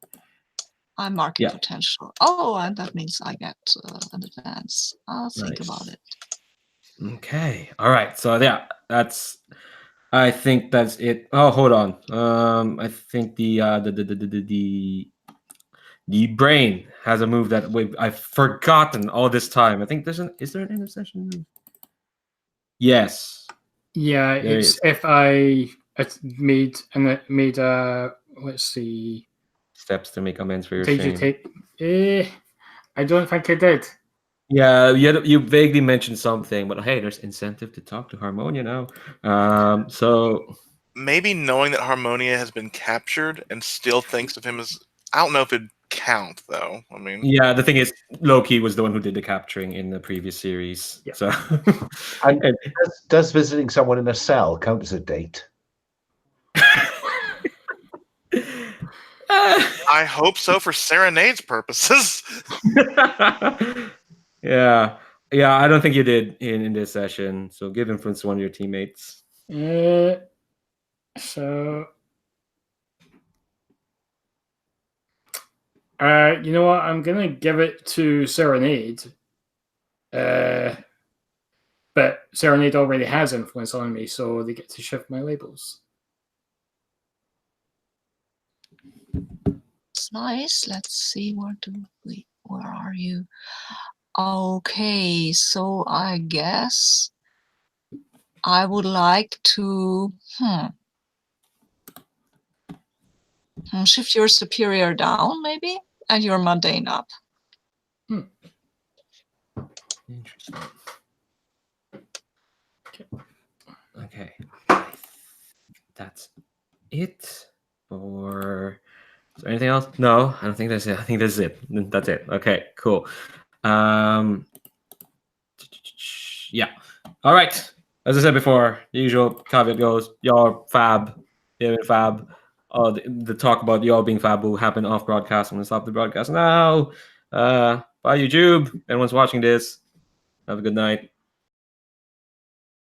I'm marking Yeah. potential. Oh, and that means I get an advance. I'll think Nice. about it. Okay. All right. So yeah, I think that's it. Oh, hold on. I think the brain has a move that I've forgotten all this time. I think is there an intercession move? Yes. Yeah, There it's is. if I made let's see. Steps to make amends for your Did shame. you take? I don't think I did. Yeah, you vaguely mentioned something, but hey, there's incentive to talk to Harmonia now. So Maybe knowing that Harmonia has been captured and still thinks of him as, I don't know if it'd count though. I mean, yeah, the thing is, Loki was the one who did the capturing in the previous series. Yeah. So And does visiting someone in a cell count as a date? I hope so for Serenade's purposes. yeah, I don't think you did in this session. So give influence to one of your teammates. So, you know what? I'm gonna give it to Serenade. But Serenade already has influence on me, so they get to shift my labels. It's nice. Let's see, where are you? Okay, so I guess I would like to shift your superior down, maybe, and your mundane up. Interesting. Okay. That's it. Or is there anything else? No, I don't think that's it. I think that's it. That's it. Okay, cool. Yeah. All right. As I said before, the usual caveat goes, y'all fab, they're fab. The talk about y'all being fab will happen off broadcast. I'm gonna stop the broadcast now. Bye YouTube. Everyone's watching this. Have a good night.